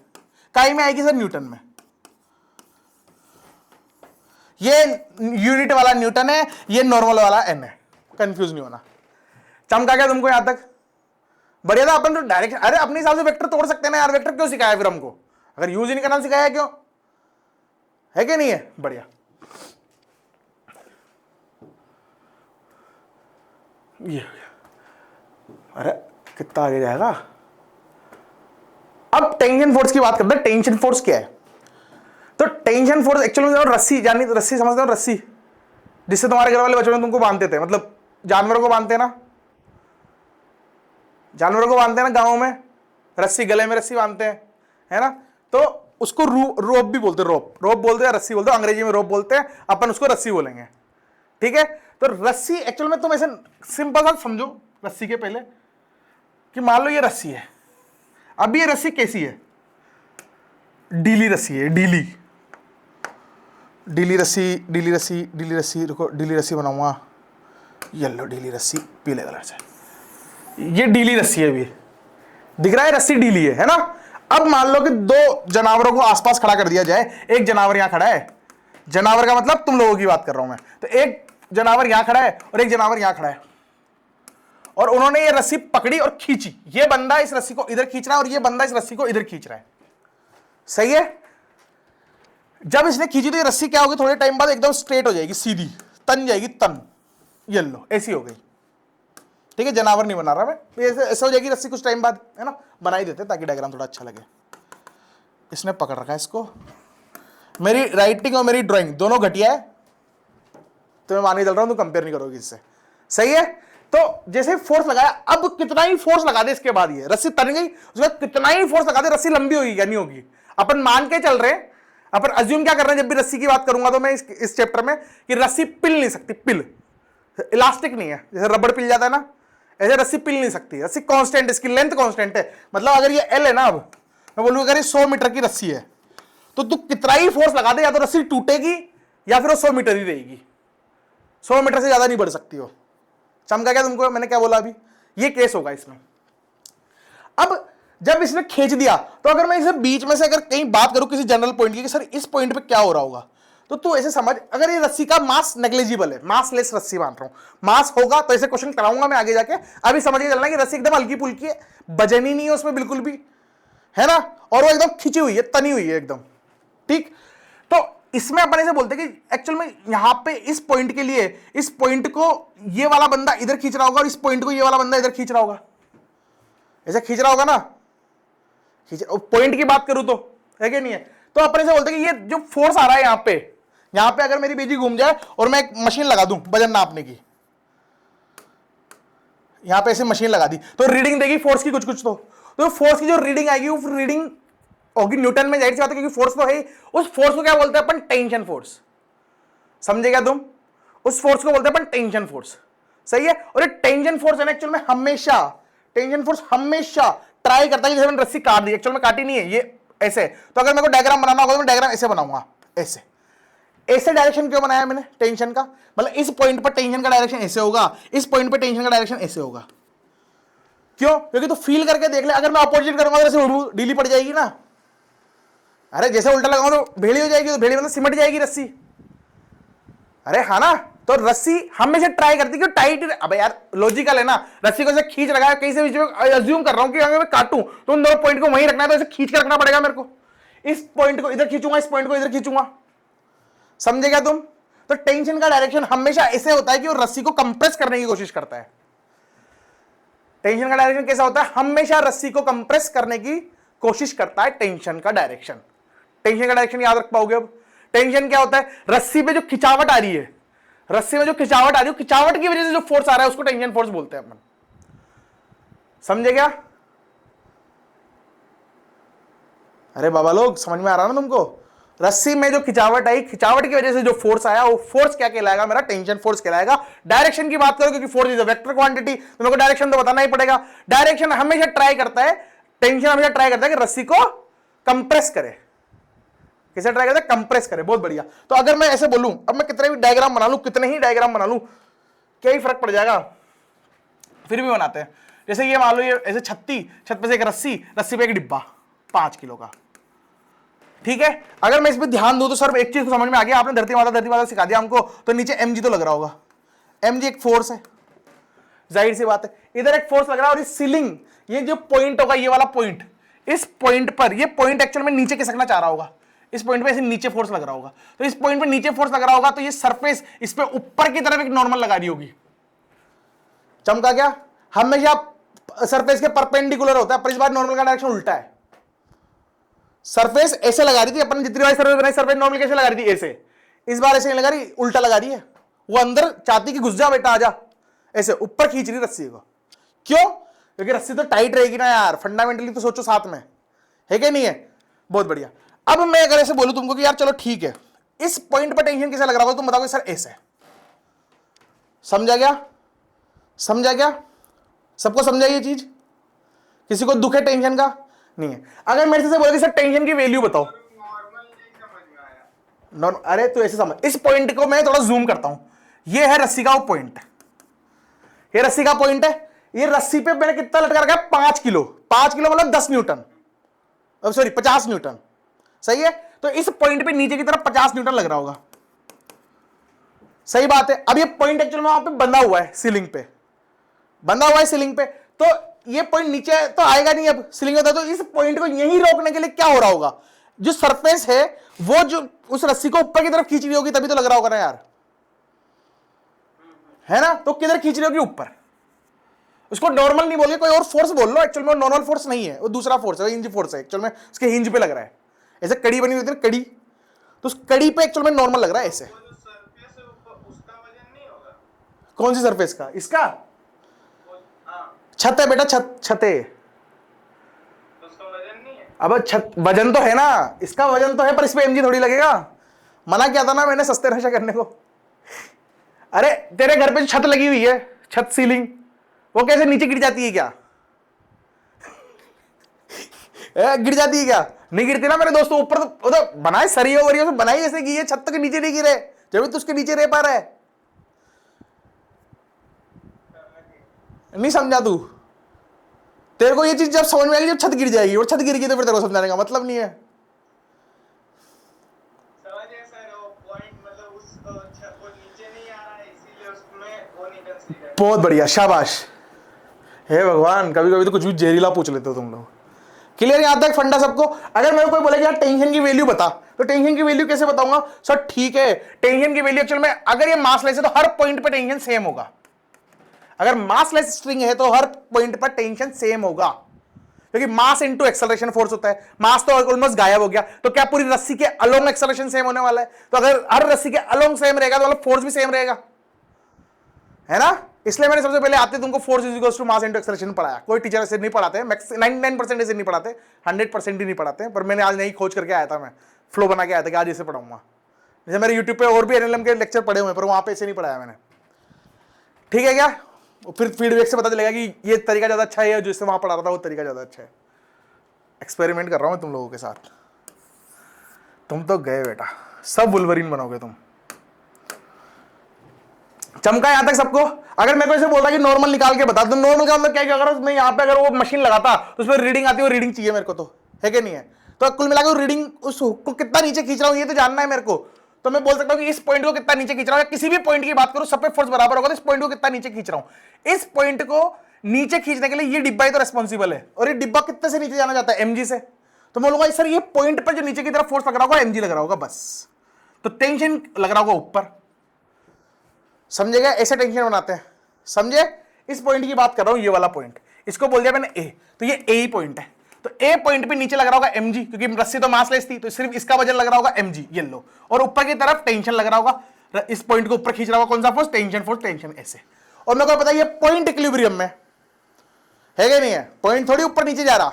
काई में आएगी सर न्यूटन में, ये यूनिट वाला न्यूटन है, ये नॉर्मल वाला एन है, कंफ्यूज नहीं होना। चमका क्या तुमको यहां तक? बढ़िया था। अपन तो डायरेक्शन, अरे अपने हिसाब से वेक्टर तोड़ सकते हैं ना यार, वेक्टर क्यों सिखाया फिर हमको, अगर यूज ही नहीं करना सिखाया क्यों, है कि नहीं है? बढ़िया। ये अरे कितना आगे जाएगा। अब टेंशन फोर्स की बात करते हैं। टेंशन फोर्स क्या है? तो टेंशन फोर्स एक्चुअली में रस्सी, जानी रस्सी समझते हो, रस्सी जिससे तुम्हारे घर वाले बचपन में तुमको बांधते थे, मतलब जानवरों को बांधते हैं ना, जानवरों को बांधते हैं ना गांवों में, रस्सी गले में रस्सी बांधते हैं, है ना, तो उसको रोप भी बोलते हैं, रोप बोलते हैं, रस्सी बोलते हैं, अंग्रेजी में रोप बोलते हैं, अपन उसको रस्सी बोलेंगे, ठीक है। तो रस्सी एक्चुअल में तुम ऐसे सिंपल सा समझो रस्सी के पहले कि मान लो ये रस्सी है, अब ये रस्सी कैसी है, डीली रस्सी है, डीली रस्सी, रुको डीली रस्सी बनाऊंगा, येलो डीली रस्सी पीले कलर से, ये डीली रस्सी है, अभी दिख रहा है रस्सी डीली है ना। अब मान लो कि दो जानवरों को आसपास खड़ा कर दिया जाए, एक जानवर यहां खड़ा है, जानवर का मतलब तुम लोगों की बात कर रहा हूं मैं, तो एक जानवर यहां खड़ा है और एक जानवर यहां खड़ा है, और उन्होंने ये रस्सी पकड़ी और खींची, ये बंदा इस रस्सी को इधर खींच रहा है और ये बंदा इस रस्सी को इधर खींच रहा है, सही है। जब इसने खींची तो ये रस्सी क्या होगी, थोड़े टाइम बाद एकदम स्ट्रेट हो जाएगी, सीधी तन जाएगी, तन येलो ऐसी हो गई, ठीक है। जानवर नहीं बना रहा मैं, ऐसे हो जाएगी रस्सी कुछ टाइम बाद, है ना, बना ही देते ताकि डायग्राम थोड़ा अच्छा लगे। इसने पकड़ रखा है इसको, मेरी राइटिंग और मेरी ड्राइंग दोनों घटिया है, तो मैं मान के चल रहा हूं, तुम कंपेयर नहीं करोगे इससे, सही है। तो जैसे फोर्स लगाया, अब कितना ही फोर्स लगा दे इसके बाद ये रस्सी तन गई, उसके बाद कितना ही फोर्स लगा दे रस्सी लंबी होगी या नहीं होगी, अपन मान के चल रहे हैं, अपन अज्यूम क्या कर रहे हैं, जब भी रस्सी की बात करूंगा तो मैं इस चैप्टर में कि रस्सी पिल नहीं सकती, पिल इलास्टिक नहीं है, जैसे रबड़ पिल जाता है ना, ऐसे रस्सी पिल नहीं सकती, रस्सी कांस्टेंट, इसकी लेंथ कांस्टेंट है। मतलब अगर ये एल है ना, अब मैं बोलूँ अगर ये 100 मीटर की रस्सी है तो तू कितना ही फोर्स लगा दे, या तो रस्सी टूटेगी या फिर वो 100 मीटर ही रहेगी, 100 मीटर से ज्यादा नहीं बढ़ सकती हो। चमका क्या तुमको, मैंने क्या बोला अभी, ये केस होगा इसमें। अब जब इसने खींच दिया, तो अगर मैं इसे बीच में से अगर कहीं बात करूं किसी जनरल पॉइंट की कि सर इस पॉइंट पे क्या हो रहा होगा, तो तू ऐसे समझ, अगर ये रस्सी का मास नेग्लिजिबल है, मास लेस रस्सी मान रहा हूं, मास होगा तो ऐसे क्वेश्चन कराऊंगा मैं आगे जाके, अभी समझ के चलना कि रस्सी एकदम हल्की फुल्की है, वजन ही नहीं है उसमें बिल्कुल भी, है ना, और वो एकदम खिंची हुई है, तनी हुई है एकदम, ठीक। तो इसमें अपन ऐसे बोलते हैं कि एक्चुअल में यहां पे इस पॉइंट के लिए, इस पॉइंट को ये वाला बंदा इधर खींच रहा होगा और इस पॉइंट को ये वाला बंदा इधर खींच रहा होगा, ऐसे खींच रहा होगा ना, पॉइंट की बात करूं तो है कि नहीं है, तो अपने से बोलते हैं कि ये जो फोर्स आ रहा है यहां पे अगर मेरी बीजी घूम जाए और मैं एक मशीन लगा दूं वजन नापने की, यहां पे ऐसे मशीन लगा दी तो रीडिंग देगी फोर्स की कुछ तो फोर्स की जो रीडिंग आएगी वो रीडिंग होगी न्यूटन में, जाहिर सी बात है क्योंकि फोर्स तो है। उस फोर्स को क्या बोलते हैं अपन? Tension force. समझे क्या तुम? उस फोर्स को बोलते हैं अपन टेंशन फोर्स। सही है। और ये टेंशन फोर्स है ना एक्चुअल में हमेशा, टेंशन फोर्स हमेशा ट्राई करता है कि जैसे मैंने रस्सी काट दी, एक्चुअल में काटी नहीं है ये ऐसे, तो अगर मेरे को डायग्राम बनाना होगा तो मैं डायग्राम ऐसे बनाऊंगा, ऐसे डायरेक्शन क्यों बनाया मैंने टेंशन का? मतलब इस पॉइंट पर टेंशन का डायरेक्शन ऐसे होगा, इस पॉइंट पर टेंशन का डायरेक्शन ऐसे होगा। क्यों? क्योंकि तो फील करके देख ले, अगर मैं अपोजिट करूंगा तो ऐसे ढीली पड़ जाएगी ना। अरे जैसे उल्टा लगाऊं तो भेड़ी हो जाएगी, तो भेड़ी मतलब सिमट जाएगी रस्सी। अरे हाँ ना, तो रस्सी हमेशा ट्राई करती है कि टाइट, अबे यार लॉजिकल है ना, रस्सी को ऐसे खींच रखा है कहीं से बीच में, अज्यूम कर रहा हूं कि अगर मैं काटूं तो उन दोनों पॉइंट को वहीं रखना है, तो ऐसे खींच के रखना पड़ेगा मेरे को। इस पॉइंट को इधर खींचूंगा, इस पॉइंट को इधर खींचूंगा। समझे क्या तुम? तो टेंशन का डायरेक्शन हमेशा ऐसे होता है कि वो रस्सी को कंप्रेस करने की कोशिश करता है। टेंशन का डायरेक्शन कैसा होता है? हमेशा रस्सी को कंप्रेस करने की कोशिश करता है टेंशन का डायरेक्शन। टेंशन का डायरेक्शन याद रख पाओगे अब? टेंशन क्या होता है? रस्सी पे जो खिंचावट आ रही है, रस्सी में जो खिंचावट आ रही है, खिंचावट की वजह से जो फोर्स आ रहा है उसको टेंशन फोर्स बोलते हैं अपन। समझे क्या? अरे बाबा लोग, समझ में आ रहा ना तुमको? रस्सी में जो खिंचावट आई, खिंचावट की वजह से जो फोर्स आया, वो फोर्स क्या कहलाएगा? मेरा टेंशन फोर्स कहलाएगा। डायरेक्शन की बात करो क्योंकि force is a vector quantity, तो मेरे को डायरेक्शन तो बताना ही पड़ेगा। डायरेक्शन हमेशा ट्राई करता है, टेंशन हमेशा ट्राई करता है कि रस्सी को कंप्रेस करे। कैसे ट्राई करता है? कंप्रेस करे। बहुत बढ़िया। तो अगर मैं ऐसे बोलूं, अब मैं कितने भी डायग्राम बना लूं, कितने ही डायग्राम बना लूं, क्या ही फर्क पड़ जाएगा? फिर भी बनाते हैं। जैसे ये मान लो, ये ऐसे छत पे से एक रस्सी पे एक डिब्बा 5 किलो का, ठीक है। अगर मैं इस पे ध्यान दूं तो सर एक चीज को समझ में आ गया, आपने धरती माता सिखा दिया हमको, तो नीचे mg तो लग रहा होगा। mg एक फोर्स है, जाहिर सी बात है। इधर एक फोर्स लग रहा है, और इस सीलिंग, ये जो पॉइंट होगा, ये वाला पॉइंट, इस पॉइंट पर, ये पॉइंट एक्चुअल में नीचे खिसकना चाह रहा होगा, इस पॉइंट पे ऐसे नीचे फोर्स लग रहा होगा। तो इस पॉइंट पे नीचे फोर्स लग रहा होगा, तो ये सरफेस इस पे ऊपर की तरफ एक नॉर्मल लगा रही होगी। चमका क्या? हमेशा सरफेस के परपेंडिकुलर होता है, पर इस बार नॉर्मल का डायरेक्शन उल्टा है। सरफेस ऐसे लगा रही थी अपन, जितनी बार सरफेस बनाई, सरफेस नॉर्मल कैसे लगा रही थी? ऐसे। इस बार ऐसे नहीं लगा रही, उल्टा लगा रही है। वो अंदर चाहती कि घुस जा बेटा, आजा, ऐसे ऊपर खींच रही रस्सी को। क्यों? क्योंकि रस्सी तो टाइट रहेगी ना यार, फंडामेंटली तो सोचो साथ में, है कि नहीं है? बहुत बढ़िया। अब मैं अगर ऐसे बोलूं तुमको कि यार चलो ठीक है, इस पॉइंट पर टेंशन कैसे लग रहा होगा, तुम बताओगे सर ऐसे। समझा गया? समझा क्या? सबको समझा ये चीज? किसी को दुख है टेंशन का? नहीं है। अगर मेरे से बोलोगे सर टेंशन की वैल्यू बताओ, अरे तो ऐसे समझ, इस पॉइंट को मैं थोड़ा जूम करता हूं, ये है रस्सी का वो पॉइंट, ये रस्सी का पॉइंट है। ये रस्सी पे मैंने कितना लटका रखा है? 5 किलो। 5 किलो मतलब 10 न्यूटन, सॉरी 50 न्यूटन। सही है। तो इस पॉइंट पे नीचे की तरफ 50 न्यूटन लग रहा होगा। सही बात है। अब ये पॉइंट एक्चुअल में वहां पे बंधा हुआ है, सीलिंग पे बंधा हुआ है, सीलिंग पे, तो ये पॉइंट नीचे तो आएगा नहीं, अब सीलिंग होता है। तो इस पॉइंट को यहीं रोकने के लिए क्या हो रहा होगा? जो सरफेस है वो जो उस रस्सी को ऊपर की तरफ खींच रही होगी, तभी तो लग रहा होगा ना यार, है ना? तो किधर खींच रही होगी? ऊपर। उसको नॉर्मल नहीं बोलिए, कोई और फोर्स बोल लो, एक्चुअल में नॉर्मल फोर्स नहीं है, वो दूसरा फोर्स है, हिंज फोर्स है। एक्चुअल में उसके हिंज पे लग रहा है, ऐसे कड़ी बनी हुई थी ना, कड़ी, तो उस कड़ी पे एक्चुअल में नॉर्मल लग रहा है ऐसे। कौन सी सरफेस का? इसका छत है बेटा, छत है। अब छत वजन तो है ना, इसका वजन तो है, पर इस पे एमजी थोड़ी लगेगा। मना किया था ना मैंने सस्ते नशा करने को। अरे तेरे घर पे जो छत लगी हुई है, छत सीलिंग, वो कैसे नीचे गिर जाती है क्या? गिर जाती है क्या? नहीं गिरती ना मेरे दोस्तों। ऊपर तो बनाए सरियों वरियों से बनाई ऐसे की है, छत तक नीचे नहीं गिरे, जब तो उसके नीचे रह पा रहा है। नहीं समझा तू? तेरे को ये चीज जब समझ में आएगी जब छत गिर जाएगी, और छत गिर गई तो फिर तेरे को समझाने का मतलब नहीं है। बहुत बढ़िया, शाबाश। हे भगवान, कभी कभी तो कुछ भी जहरीला पूछ लेते हो तुम लोग। क्लियर यहां तक फंडा सबको? अगर मेरे को कोई बोले यार टेंशन की वैल्यू बता, तो टेंशन की वैल्यू कैसे बताऊंगा? सर ठीक है, टेंशन की वैल्यू एक्चुअल में, अगर ये मासलेस है तो हर पॉइंट पे टेंशन सेम होगा। अगर मासलेस स्ट्रिंग है तो हर पॉइंट पर टेंशन सेम होगा, क्योंकि मास इनटू एक्सेलरेशन फोर्स होता है, मास तो ऑलमोस्ट गायब हो गया, तो क्या पूरी रस्सी के अलोंग एक्सेलरेशन सेम होने वाला है? तो अगर हर रस्सी के अलोंग सेम रहेगा तो मतलब फोर्स भी सेम रहेगा, है ना? इसलिए मैंने सबसे पहले आते तुमको force is equals to mass into acceleration पढ़ाया। कोई टीचर ऐसे नहीं पढ़ाते, 99% ऐसे नहीं पढ़ाते, 100% ही नहीं पढ़ाते, पर मैंने आज नहीं खोज करके आया था, मैं फ्लो बना के आया था कि आज ऐसे पढ़ाऊंगा। जैसे मेरे यूट्यूब पे और भी एनएलएम के लेक्चर पढ़े हुए हैं, पर वहां पे ऐसे नहीं पढ़ाया मैंने, ठीक है क्या? फिर फीडबैक से पता चलेगा कि ये तरीका ज्यादा अच्छा है, जिससे वहां पढ़ा रहा था वो तरीका ज्यादा अच्छा है। एक्सपेरिमेंट कर रहा हूं तुम लोगों के साथ। तुम तो गए बेटा, सब वुल्वरीन बनोगे तुम। चमका यहां तक सबको? अगर मेरे को ऐसे बोलता कि नॉर्मल निकाल के बता, तो नॉर्मल का मतलब क्या? अगर मैं यहाँ पे अगर वो मशीन लगाता तो उसमें रीडिंग आती है, वो रीडिंग चाहिए मेरे को, तो है कि नहीं है? तो कुल मिलाकर रीडिंग उस हुक को कितना नीचे खींच रहा हूं ये तो जानना है मेरे को। तो मैं बोल सकता हूं कि इस पॉइंट को कितना नीचे खींच रहा हूं, किसी भी पॉइंट की बात करूं सब पे फोर्स बराबर होगा, तो इस पॉइंट को कितना नीचे खींच रहा हूं। इस पॉइंट को नीचे खींचने के लिए ये डिब्बा ही तो रेस्पॉन्सिबल है, और ये डिब्बा कितने से नीचे जाना चाहता है? mg से। तो मैं बोलूंगा सर ये पॉइंट पर जो नीचे की तरफ फोर्स लग रहा होगा mg लग रहा होगा बस, तो टेंशन लग रहा होगा ऊपर, समझेगा? ऐसे टेंशन बनाते हैं, समझे? इस पॉइंट की बात कर रहा हूं, ये वाला पॉइंट, इसको बोल दिया मैंने ए, तो ये ए ही पॉइंट है। तो ए पॉइंट पे नीचे लग रहा होगा mg, क्योंकि रस्सी तो मासलेस थी, तो सिर्फ इसका वजन लग रहा होगा mg, ये लो, और ऊपर की तरफ टेंशन लग रहा होगा, इस पॉइंट को ऊपर खींच रहा होगा कौन सा फोर्स? टेंशन फोर्स, टेंशन ऐसे। और मेरे को पता है ये पॉइंट इक्विलिब्रियम में है कि नहीं है? पॉइंट थोड़ी ऊपर नीचे जा रहा,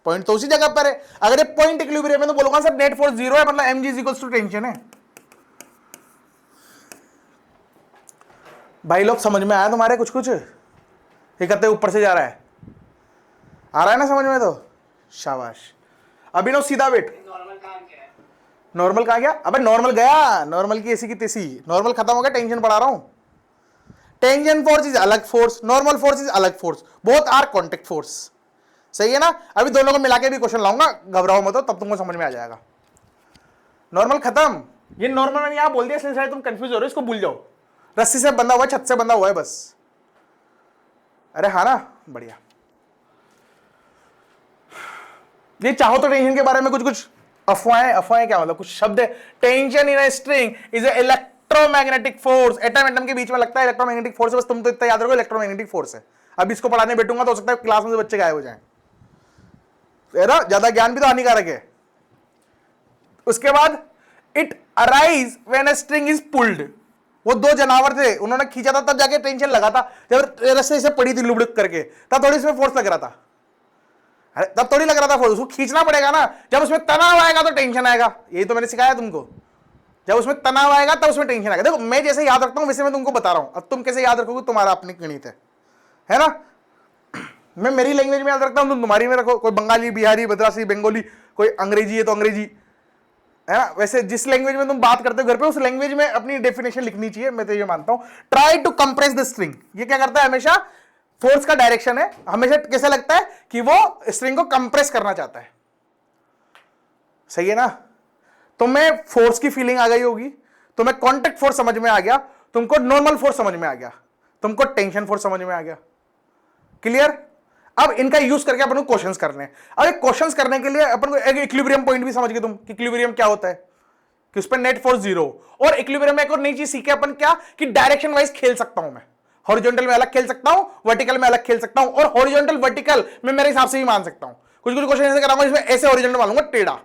पॉइंट तो उसी जगह पर है। अगर ये पॉइंट इक्विलिब्रियम है तो बोलूंगा सर नेट फोर्स 0 है, मतलब mg is equals to tension है। भाई लोग समझ में आया तुम्हारे? कुछ कुछ ये कहते ऊपर से जा रहा है, आ रहा है ना समझ में? तो शाबाश। अभिनव सीधा वेट। नॉर्मल कहाँ गया? अबे नॉर्मल गया, नॉर्मल की ऐसी की तैसी, नॉर्मल खत्म हो गया, टेंशन पढ़ा रहा हूं। टेंशन फोर्स इज अलग फोर्स, नॉर्मल फोर्स इज अलग force, both are contact force, सही है ना? अभी दोनों को मिला के भी क्वेश्चन लाऊंगा, घबराओ मत, तब तुमको समझ में आ जाएगा। नॉर्मल खत्म, ये नॉर्मल मैंने यहां बोल दिया, इसलिए शायद तुम कंफ्यूज हो रहे हो, इसको भूल जाओ। रस्सी से बंधा हुआ है, छत से बंधा हुआ है बस। अरे हाँ ना, बढ़िया। ये चाहो तो टेंशन के बारे में कुछ कुछ अफवाहें, अफवाहें क्या मतलब? कुछ शब्द है। Tension in a string is a electromagnetic force, atom atom के बीच में लगता है इलेक्ट्रोमैग्नेटिक फोर्स है, बस तुम तो इतना याद रखो इलेक्ट्रोमैग्नेटिक फोर्स है। अब इसको पढ़ाने बैठूंगा तो हो सकता है क्लास में से बच्चे गायब हो जाएं, ज्यादा ज्ञान भी तो हानिकारक है। उसके बाद it arise when a string is pulled, वो दो जानवर थे, उन्होंने खींचा था तब जाके टेंशन लगा था, जब रस्से से पड़ी थी लुढ़क करके तब थोड़ी इसमें फोर्स लग रहा था। अरे तब थोड़ी लग रहा था फोर्स, उसको खींचना पड़ेगा ना, जब उसमें तनाव आएगा तो टेंशन आएगा, यही तो मैंने सिखाया तुमको। जब उसमें तनाव आएगा तब उसमें टेंशन आएगा। देखो मैं जैसे याद रखता हूं वैसे मैं तुमको बता रहा हूं, अब तुम कैसे याद रखोगे तुम्हारा अपनी गणित है ना? मैं मेरी लैंग्वेज में याद रखता हूं, तुम तुम्हारी में रखो, कोई बंगाली, बिहारी, मद्रासी, बंगाली, कोई अंग्रेजी है तो अंग्रेजी, है ना? वैसे जिस लैंग्वेज में तुम बात करते हो घर पे, उस लैंग्वेज में अपनी डेफिनेशन लिखनी चाहिए, मैं तो ये मानता हूं। Try to compress the string, ये क्या करता है? हमेशा फोर्स का डायरेक्शन है, हमेशा कैसा लगता है कि वो स्ट्रिंग को कंप्रेस करना चाहता है, सही है ना? तुम्हें फोर्स की फीलिंग आ गई होगी, तुम्हें कांटेक्ट फोर्स समझ में आ गया, तुमको नॉर्मल फोर्स समझ में आ गया, तुमको टेंशन फोर्स समझ में आ गया, क्लियर? अब इनका यूज करके अपन को क्वेश्चंस करने हैं। अब क्वेश्चंस करने के लिए अपन को एक इक्विलिब्रियम पॉइंट भी समझ गए तुम कि इक्विलिब्रियम क्या होता है, कि उस पर नेट फोर्स 0, और इक्विलिब्रियम में एक और नई चीज सीखे अपन, क्या? कि डायरेक्शन वाइज खेल सकता हूं मैं, हॉरिजॉन्टल में अलग खेल सकता हूं, वर्टिकल में अलग खेल सकता हूं, और हॉरिजॉन्टल वर्टिकल मैं मेरे हिसाब से भी मान सकता हूं। कुछ कुछ क्वेश्चन ऐसे कराऊंगा इसमें ऐसे हॉरिजॉन्टल मानूंगा टेढ़ा,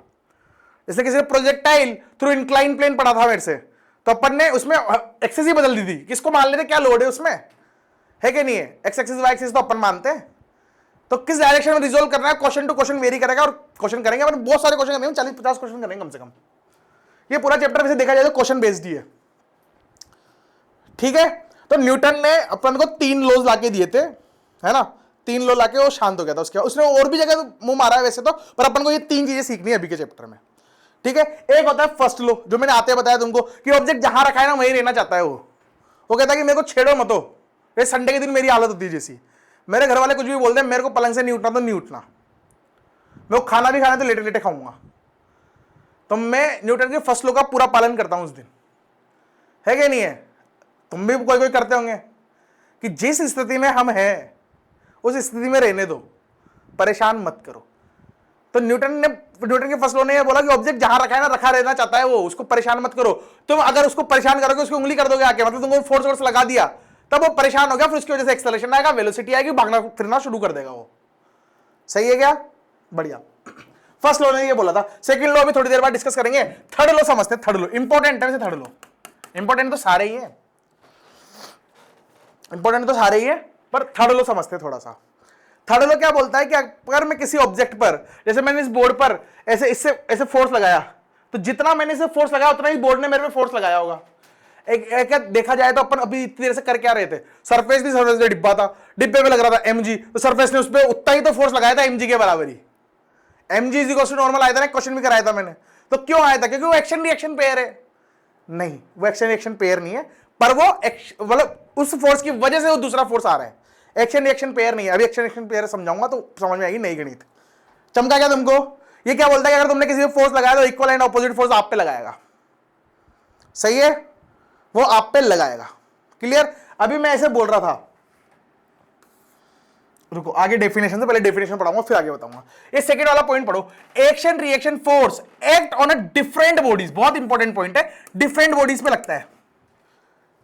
जैसे किसी प्रोजेक्टाइल थ्रू इंक्लाइन प्लेन पढ़ा था मेरे से, तो अपन ने उसमें एक्सिस ही बदल दी थी, किसको मान लेते क्या लोड है उसमें, है कि नहीं है? एक्स एक्सिस वाई एक्सिस तो अपन मानते हैं, तो किस डायरेक्शन में रिजोल्व करना है, क्वेश्चन टू क्वेश्चन वेरी करेगा, और क्वेश्चन करेंगे अपन, बहुत सारे क्वेश्चन करेंगे, 40-50 क्वेश्चन करेंगे कम से कम। ये पूरा चैप्टर वैसे देखा जाए तो क्वेश्चन बेस्ड ही है, ठीक है? तो न्यूटन ने अपन को 3 लॉज लाके दिए थे, है ना? 3 लॉ लाके वो शांत हो गया था। उसके बाद उसने और भी जगह मुंह मारा है वैसे तो, पर अपन को ये 3 चीजें सीखनी है अभी के चैप्टर में, ठीक है? एक होता है फर्स्ट लॉ, जो मैंने आते बताया तुमको, कि ऑब्जेक्ट जहां रखा है ना वहीं रहना चाहता है वो कहता है कि मेरे को छेड़ो मत, ये संडे के दिन मेरी हालत होती है जैसी, मेरे घर वाले कुछ भी बोलते हैं, मेरे को पलंग से नहीं उठना तो नहीं उठना, मैं को खाना भी खाना तो लेटे लेटे खाऊंगा। तो मैं न्यूटन के फर्स्ट लॉ का पूरा पालन करता हूं उस दिन, है कि नहीं है? तुम भी कोई कोई करते होंगे कि जिस स्थिति में हम हैं उस स्थिति में रहने दो, परेशान मत करो। तो न्यूटन के फर्स्ट लॉ ने ये बोला कि ऑब्जेक्ट जहां रखा है ना, रखा रहना चाहता है वो, उसको परेशान मत करो। तुम अगर उसको परेशान करोगे, उसकी उंगली कर दोगे आके, मतलब तुमको फोर्स लगा दिया, तब वो परेशान हो गया, फिर उसकी वजह से एक्सेलरेशन आएगा, वेलोसिटी आएगी, भागना फिरना शुरू कर देगा वो, सही है क्या? बढ़िया। फर्स्ट लॉ ने ये बोला था, सेकंड लॉ भी थोड़ी देर बाद डिस्कस करेंगे। थर्ड लॉ समझते हैं, थर्ड लॉ इंपॉर्टेंट है। थर्ड लॉ इंपॉर्टेंट तो सारे ही है, इंपॉर्टेंट तो सारे ही है, पर थर्ड लॉ समझते हैं थोड़ा सा। थर्ड लॉ क्या बोलता है कि अगर मैं किसी ऑब्जेक्ट पर, जैसे मैंने इस बोर्ड पर ऐसे इससे ऐसे फोर्स लगाया, तो जितना मैंने इसे फोर्स लगाया उतना ही बोर्ड ने मेरे पे फोर्स लगाया होगा। एक देखा जाए तो अपन अभी इतनी देर से कर क्या रहे थे, सरफेस नहीं, सरफेस डिब्बा था, डिब्बे पे लग रहा था mg, तो सरफेस ने उस पर उतना ही तो फोर्स लगाया था mg के बराबर ही। mg is equal to normal आया था ना, क्वेश्चन भी कराया था मैंने। तो क्यों आया था? क्योंकि वो एक्शन रिएक्शन पेयर है। नहीं, वो एक्शन रिएक्शन पेयर नहीं है, पर वो मतलब उस फोर्स की वजह से वो दूसरा फोर्स आ रहा है। एक्शन रिएक्शन पेयर नहीं है। अभी एक्शन रिएक्शन पेयर समझाऊंगा तो समझ में आएगी नई गणित। चमका क्या तुमको? ये क्या बोलता है कि अगर तुमने किसी पे फोर्स लगाया तो इक्वल एंड ऑपोजिट फोर्स आप पे लगाएगा। सही है, वो आप पे लगाएगा। क्लियर? अभी मैं ऐसे बोल रहा था, रुको आगे डेफिनेशन से पहले डेफिनेशन पढ़ाऊंगा फिर आगे बताऊंगा। ये सेकंड वाला पॉइंट पढ़ो, action reaction force act on a different bodies. बहुत इंपॉर्टेंट पॉइंट है, डिफरेंट बॉडीज पे लगता है।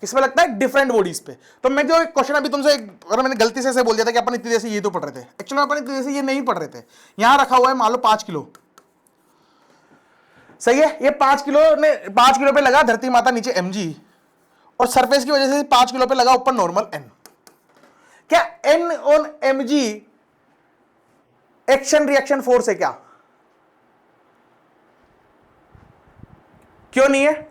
किस पे लगता है? डिफरेंट बॉडीज पे। तो मैं जो क्वेश्चन अभी तुमसे, अगर मैंने गलती से बोल दिया था कि अपन इतनी देर से ये तो पढ़ रहे थे, एक्चुअली अपन इतनी देर से ये नहीं पढ़ रहे थे। यहां रखा हुआ है मान लो 5 किलो, सही है, ये 5 किलो पे लगा धरती माता नीचे mg, और सरफेस की वजह से 5 किलो पे लगा ऊपर नॉर्मल n। क्या n on mg action reaction force है क्या? क्यों नहीं है?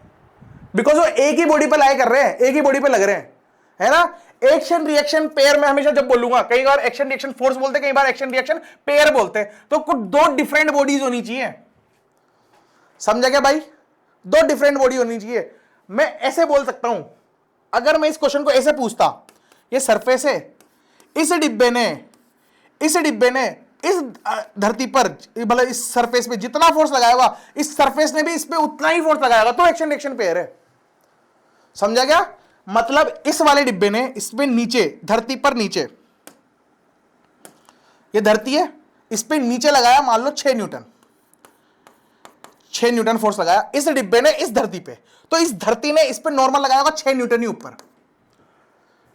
बिकॉज वो एक ही बॉडी पे लाई कर रहे हैं, एक ही बॉडी पे लग रहे हैं, है ना। एक्शन रिएक्शन पेयर में हमेशा जब बोलूंगा, कई बार एक्शन रिएक्शन फोर्स बोलते हैं, कई बार एक्शन रिएक्शन पेयर बोलते हैं, तो कुछ दो डिफरेंट बॉडीज होनी चाहिए। समझा क्या भाई? दो डिफरेंट बॉडी होनी चाहिए। मैं ऐसे बोल सकता हूं, अगर मैं इस क्वेश्चन को ऐसे पूछता, ये सरफेस है, इस डिब्बे ने इस धरती पर, मतलब इस सरफेस पे जितना फोर्स लगाया होगा, इस सरफेस ने भी इस पे उतना ही फोर्स लगाया होगा, तो एक्शन रिएक्शन पेयर है। समझा क्या? मतलब इस वाले डिब्बे ने इस पे नीचे, धरती पर नीचे, ये धरती है, इस पे नीचे लगाया मान लो 6 न्यूटन, 6 न्यूटन फोर्स लगाया इस डिब्बे ने इस धरती पे, तो इस धरती ने इस पे नॉर्मल लगाया होगा 6 न्यूटन ही ऊपर।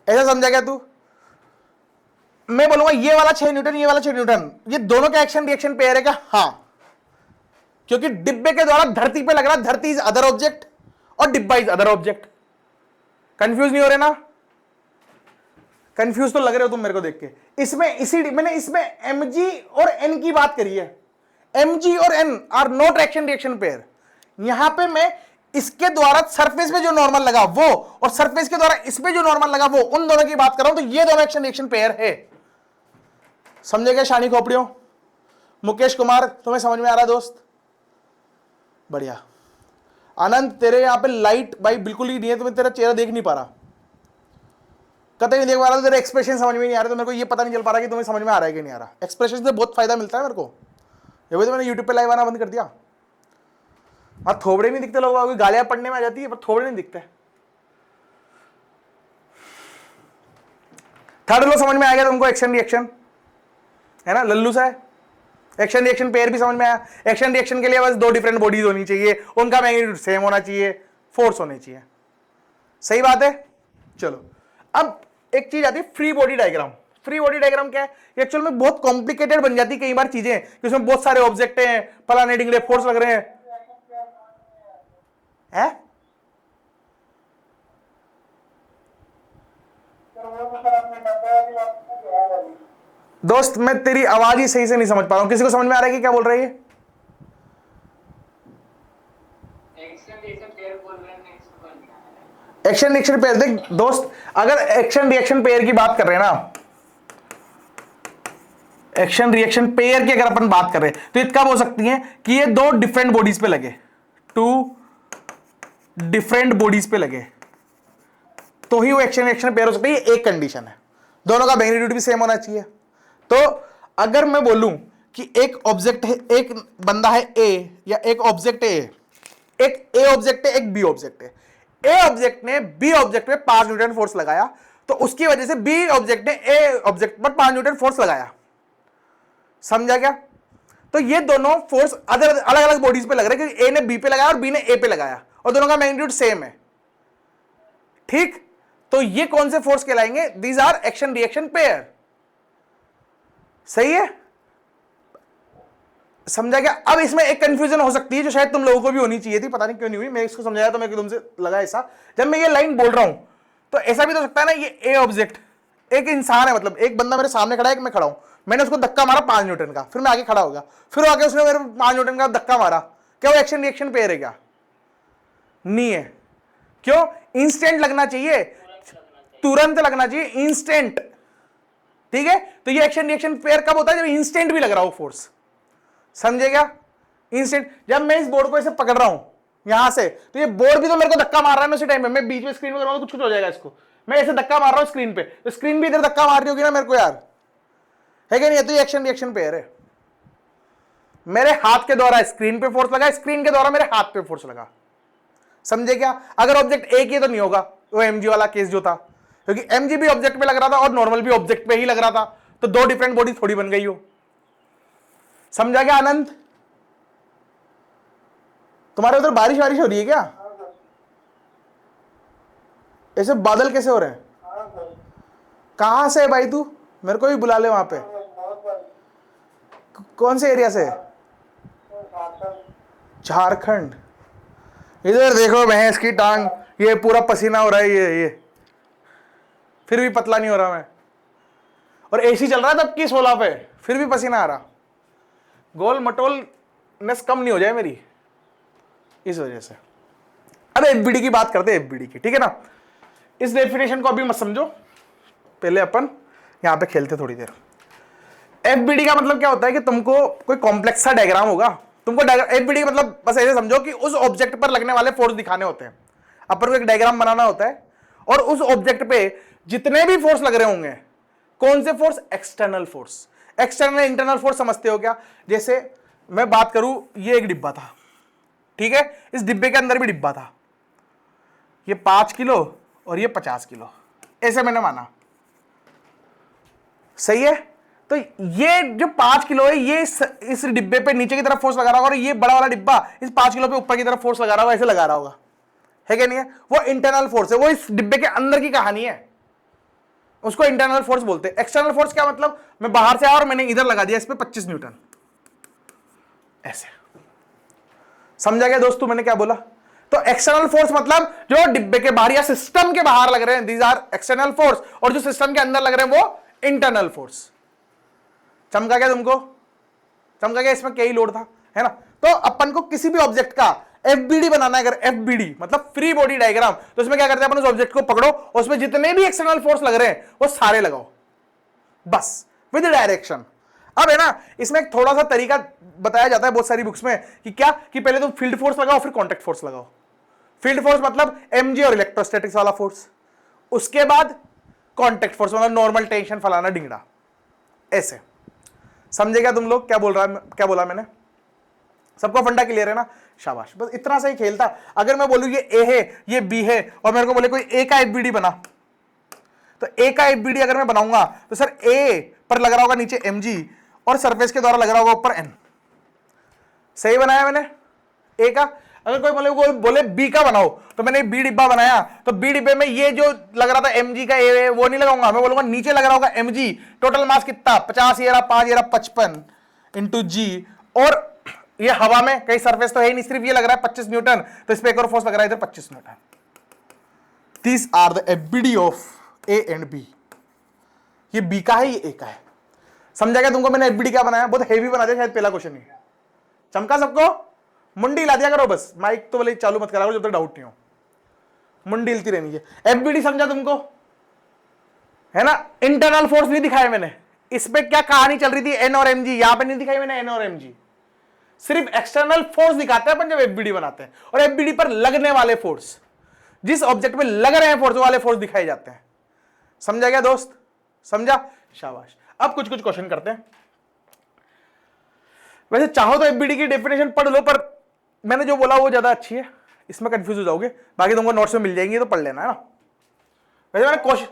ऐसा समझा क्या तू? मैं बोलूंगा ये वाला 6 न्यूटन, ये वाला 6 न्यूटन, ये दोनों का एक्शन रिएक्शन पेयर है क्या? हां, क्योंकि डिब्बे के द्वारा धरती पे लग रहा, धरती इज अदर ऑब्जेक्ट और डिब्बा इज अदर ऑब्जेक्ट। कंफ्यूज नहीं हो रहे ना? कंफ्यूज तो लग रहे हो तुम मेरे को देख के। मैंने इसमें mg और n की बात करी है। mg और n are not action reaction pair. यहां पे मैं इसके द्वारा सरफेस पे जो नॉर्मल लगा वो, और सरफेस के द्वारा इस पे जो नॉर्मल लगा वो, उन दोनों की बात कर रहा हूं, तो ये दोनों एक्शन रिएक्शन पेयर है। समझे क्या शानी खोपड़ियों? मुकेश कुमार, तुम्हें समझ में आ रहा है दोस्त? बढ़िया। आनंद, तेरे यहां पे लाइट भाई बिल्कुल ही नहीं है, तुम्हें तेरा चेहरा देख नहीं पा रहा, कतई नहीं देख पा रहा, तो तेरे एक्सप्रेशन समझ में नहीं आ रहे, तो मेरे को ये पता नहीं चल पा रहा कि तुम्हें समझ में आ रहा है कि नहीं आ रहा। एक्सप्रेशन से बहुत फायदा मिलता है मेरे को, ये वजह तो मैंने यूट्यूब पे लाइव आना बंद कर दिया। हाँ, थोबड़े नहीं दिखते लोगों को, गालियां पढ़ने में आ जाती है पर थोबड़े नहीं दिखते। थर्ड लॉ समझ में आ गया तुमको? एक्शन रिएक्शन है ना, लल्लू सा है। एक्शन रिएक्शन पेयर भी समझ में आया। एक्शन रिएक्शन के लिए बस दो डिफरेंट बॉडीज होनी चाहिए, उनका मैग्नीट्यूड सेम होना चाहिए, फोर्स होनी चाहिए। सही बात है। चलो अब एक चीज आती है free body diagram. Free body diagram क्या है? एक्चुअल में बहुत कॉम्प्लिकेटेड बन जाती है कई बार चीजें, जिसमें बहुत सारे ऑब्जेक्ट हैं, फलाने डिंगले फोर्स लग रहे हैं, है? दोस्त मैं तेरी आवाज ही सही से नहीं समझ पा रहा हूं, किसी को समझ में आ रहा है कि क्या बोल रही है? Action reaction pair. देख दोस्त, अगर एक्शन रिएक्शन पेयर की बात कर रहे हैं ना, एक्शन रिएक्शन पेयर की अगर अपन बात कर रहे हैं, तो ये कब हो सकती है कि ये दो डिफरेंट बॉडीज पे लगे, टू डिफरेंट बॉडीज पे लगे, तो ही वो एक्शन रिएक्शन पेयर हो सकती है। ये एक कंडीशन है, दोनों का मैग्नीट्यूड भी सेम होना चाहिए। तो अगर मैं बोलूं कि एक ऑब्जेक्ट है, एक बंदा है ए, या एक ऑब्जेक्ट है, एक ए ऑब्जेक्ट है, एक बी ऑब्जेक्ट है। ए ऑब्जेक्ट ने बी ऑब्जेक्ट पे 5 न्यूटन फोर्स लगाया, तो उसकी वजह से बी ऑब्जेक्ट ने ए ऑब्जेक्ट पर 5 न्यूटन फोर्स लगाया। समझा क्या? तो ये दोनों फोर्स अलग अलग बॉडीज पे लग रहे हैं, क्योंकि ए ने बी पे लगाया और बी ने ए पे लगाया, और दोनों का मैग्नीट्यूड सेम है। ठीक, तो ये कौन से फोर्स कहलाएंगे? These are action reaction pair. सही है। समझा क्या? अब इसमें एक कंफ्यूजन हो सकती है जो शायद तुम लोगों को भी होनी चाहिए थी, पता नहीं क्यों नहीं हुई, मैं इसको समझाया तो मेरे को तुमसे लगा ऐसा, जब मैं ये लाइन बोल रहा हूं तो ऐसा भी तो सकता है ना, ये ए ऑब्जेक्ट एक इंसान है, मतलब एक बंदा मेरे सामने खड़ा है, एक मैं खड़ा हूं, मैंने उसको धक्का मारा 5 न्यूटन का, फिर मैं आगे खड़ा हो गया, फिर आगे उसने मेरे 5 न्यूटन का धक्का मारा, क्या वो एक्शन रिएक्शन पेयर है क्या? नहीं है। क्यों? इंस्टेंट लगना चाहिए, तुरंत लगना चाहिए, इंस्टेंट। ठीक है, तो ये एक्शन रिएक्शन पेयर कब होता है? जब इंस्टेंट भी लग रहा हो फोर्स। समझे क्या? इंस्टेंट। जब मैं इस बोर्ड को ऐसे पकड़ रहा हूं यहां से, तो ये बोर्ड भी तो मेरे को धक्का मार रहा है ना उसी टाइम में, मैं बीच में स्क्रीन में कर रहा हूं तो कुछ हो जाएगा इसको, मैं ऐसे धक्का मार रहा हूं स्क्रीन पे, तो स्क्रीन भी इधर धक्का मार रही होगी ना मेरे को यार, है कि नहीं? है तो ये एक्शन रिएक्शन पेयर है। मेरे हाथ के द्वारा स्क्रीन पे फोर्स लगा, स्क्रीन के द्वारा मेरे हाथ पे फोर्स लगा। समझे क्या? अगर ऑब्जेक्ट एक ही तो नहीं होगा, वो एमजी वाला केस जो था, क्योंकि एमजी भी ऑब्जेक्ट पे लग रहा था और नॉर्मल भी ऑब्जेक्ट पे ही लग रहा था, तो दो डिफरेंट बॉडी थोड़ी बन गई हो। समझा क्या आनंद? तुम्हारे उधर बारिश वारिश हो रही है क्या? ऐसे बादल कैसे हो रहे हैं? कहां से है भाई तू? मेरे को भी बुला ले वहां पे। कौन से एरिया से? झारखंड। इधर देखो भैंस की टांग, ये पूरा पसीना हो रहा है, ये फिर भी पतला नहीं हो रहा मैं, और एसी चल रहा है तब की 16 पे, फिर भी पसीना आ रहा। गोल मटोल नस कम नहीं हो जाए मेरी इस वजह से। अब एफबीडी की बात करते हैं, एफबीडी की, ठीक है ना? इस डेफिनेशन को अभी मत समझो, पहले अपन यहां पे खेलते थोड़ी देर। एफबीडी का मतलब क्या होता है कि तुमको कोई कॉम्प्लेक्स सा डायग्राम होगा, तुमको एफबीडी मतलब बस ऐसे समझो कि उस ऑब्जेक्ट पर लगने वाले फोर्स दिखाने होते हैं, अपन को एक डायग्राम बनाना होता है, और उस ऑब्जेक्ट पे जितने भी फोर्स लग रहे होंगे, कौन से force? External force. External internal force समझते हो क्या? जैसे मैं बात करूं, ये एक डिब्बा था, ठीक है, इस डिब्बे के अंदर भी डिब्बा था, ये 5 किलो और ये 50 किलो, ऐसे मैंने माना, सही है? तो ये जो 5 किलो है, ये इस डिब्बे पे नीचे की तरफ फोर्स लगा रहा होगा, और ये बड़ा वाला डिब्बा इस 5 किलो पे ऊपर की तरफ फोर्स लगा रहा होगा, ऐसे लगा रहा होगा, है क्या नहीं है? वो इंटरनल फोर्स है, वो इस डिब्बे के अंदर की कहानी है, उसको इंटरनल फोर्स बोलते हैं। एक्सटर्नल फोर्स क्या मतलब? मैं बाहर से आया और मैंने इधर लगा दिया इस पे 25 न्यूटन, ऐसे। समझा गया दोस्तों मैंने क्या बोला? तो एक्सटर्नल फोर्स मतलब जो डिब्बे के बाहर या सिस्टम के बाहर लग रहे हैं, दीज आर एक्सटर्नल फोर्स, और जो सिस्टम के अंदर लग रहे हैं वो इंटरनल फोर्स। चमका क्या तुमको? चमका क्या? इसमें क्या ही लोड था, है ना? तो अपन को किसी भी ऑब्जेक्ट का एफबीडी बनाना है, अगर एफबीडी मतलब फ्री बॉडी डायग्राम, तो इसमें क्या करते हैं अपन? उस ऑब्जेक्ट को पकड़ो और उसमें जितने भी एक्सटर्नल फोर्स लग रहे हैं वो सारे लगाओ, बस विद डायरेक्शन। अब है ना, इसमें एक थोड़ा सा तरीका बताया जाता है बहुत सारी बुक्स में कि क्या, कि पहले तुम फील्ड फोर्स लगाओ फिर कॉन्टैक्ट फोर्स लगाओ। फील्ड फोर्स मतलब एमजी और इलेक्ट्रोस्टैटिक्स वाला फोर्स, उसके बाद कॉन्टैक्ट फोर्स मतलब नॉर्मल टेंशन फलाना डिंगड़ा, ऐसे। समझे क्या तुम लोग? क्या बोल रहा है, क्या बोला मैंने? सबको फंडा क्लियर है ना? शाबाश, बस इतना सा ही खेल था। अगर मैं बोलूं ये ए है, ये बी है, और मेरे को बोले कोई ए का एफबीडी बना, तो ए का एफबीडी अगर मैं बनाऊंगा तो सर ए पर लग रहा होगा नीचे mg, और सरफेस के द्वारा लग रहा होगा ऊपर n। सही बनाया मैंने ए का? अगर कोई बोले बी का बनाओ, तो मैंने बी डिब्बा बनाया, तो बी डिब्बे में ये जो लग रहा था mg का ए वो नहीं लगाऊंगा, मैं बोलूंगा नीचे लग रहा होगा mg, टोटल मास कितना? 50, ये रहा 5, ये रहा 55 इंटू जी, और ये हवा में कहीं सरफेस तो है नहीं, सिर्फ ये लग रहा है 25 न्यूटन, तो इस पे एक और फोर्स लग रहा है इधर 25 Newton. These are the FBD of A and B। ये बी का है, ये ए का है। समझा क्या तुमको? मैंने एफबीडी क्या बनाया? बहुत हेवी बना दिया, शायद पहला क्वेश्चन ही। चमका सबको? मुंडी ला दिया करो बस, माइक तो बोले चालू मत करा करो जब तक डाउट नहीं हो, मुंडी हिलती रहनी है। एफबीडी समझा तुमको, है ना? इंटरनल फोर्स नहीं दिखाया मैंने, इस पे क्या कहानी चल रही थी, एन और एमजी, यहां पे नहीं दिखाई मैंने एन और एमजी, सिर्फ एक्सटर्नल फोर्स दिखाते हैं अपन जब एफबीडी बनाते हैं, और एफबीडी पर लगने वाले फोर्स, जिस ऑब्जेक्ट में लग रहे हैं फोर्स वाले फोर्स दिखाए जाते हैं। समझा गया दोस्त? समझा? शाबाश। अब कुछ कुछ क्वेश्चन करते हैं। वैसे चाहो तो एफबीडी की डेफिनेशन पढ़ लो, पर मैंने जो बोला वो ज्यादा अच्छी है, इसमें कंफ्यूज हो जाओगे, बाकी तुमको नोट्स में मिल जाएंगी तो पढ़ लेना, है ना? वैसे मैंने क्वेश्चन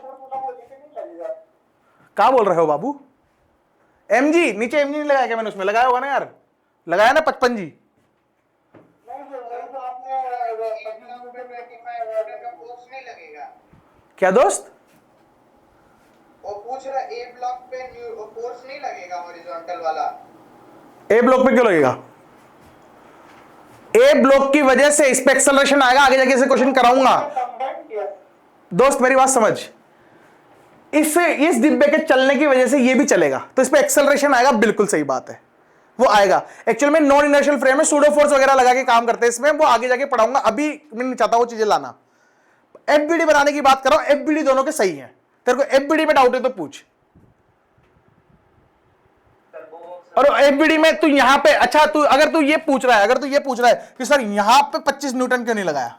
क्या बोल रहे हो बाबू? एमजी नीचे एमजी नहीं लगाया क्या मैंने? उसमें लगाया होगा ना यार, लगाया ना 55 जी। क्या दोस्त? वो पूछ रहा ए ब्लॉक पे फोर्स नहीं लगेगा हॉरिजॉन्टल वाला? ए ब्लॉक पे क्यों लगेगा? ए ब्लॉक की वजह से इस पे एक्सेलरेशन आएगा, आगे जाके इसे क्वेश्चन कराऊंगा। दोस्त मेरी बात समझ, इस डिब्बे के चलने की वजह से ये भी चलेगा, तो इस पे एक्सेलरेशन आएगा, बिल्कुल सही बात है, वो आएगा। एक्चुअल में नॉन इनर्शियल फ्रेम में सूडो फोर्स वगैरह लगा के काम करते हैं इसमें, वो आगे जाके पढ़ाऊंगा, अभी मैं नहीं चाहता वो चीजें लाना। एफबीडी बनाने की बात करो, एफबीडी दोनों के सही है। तेरे को एफबीडी में डाउट है तो पूछ। और एफबीडी में तू यहां पे, अच्छा तू अगर तू ये पूछ रहा है, अगर तू ये पूछ रहा है कि सर यहां पे 25 न्यूटन क्यों नहीं लगाया,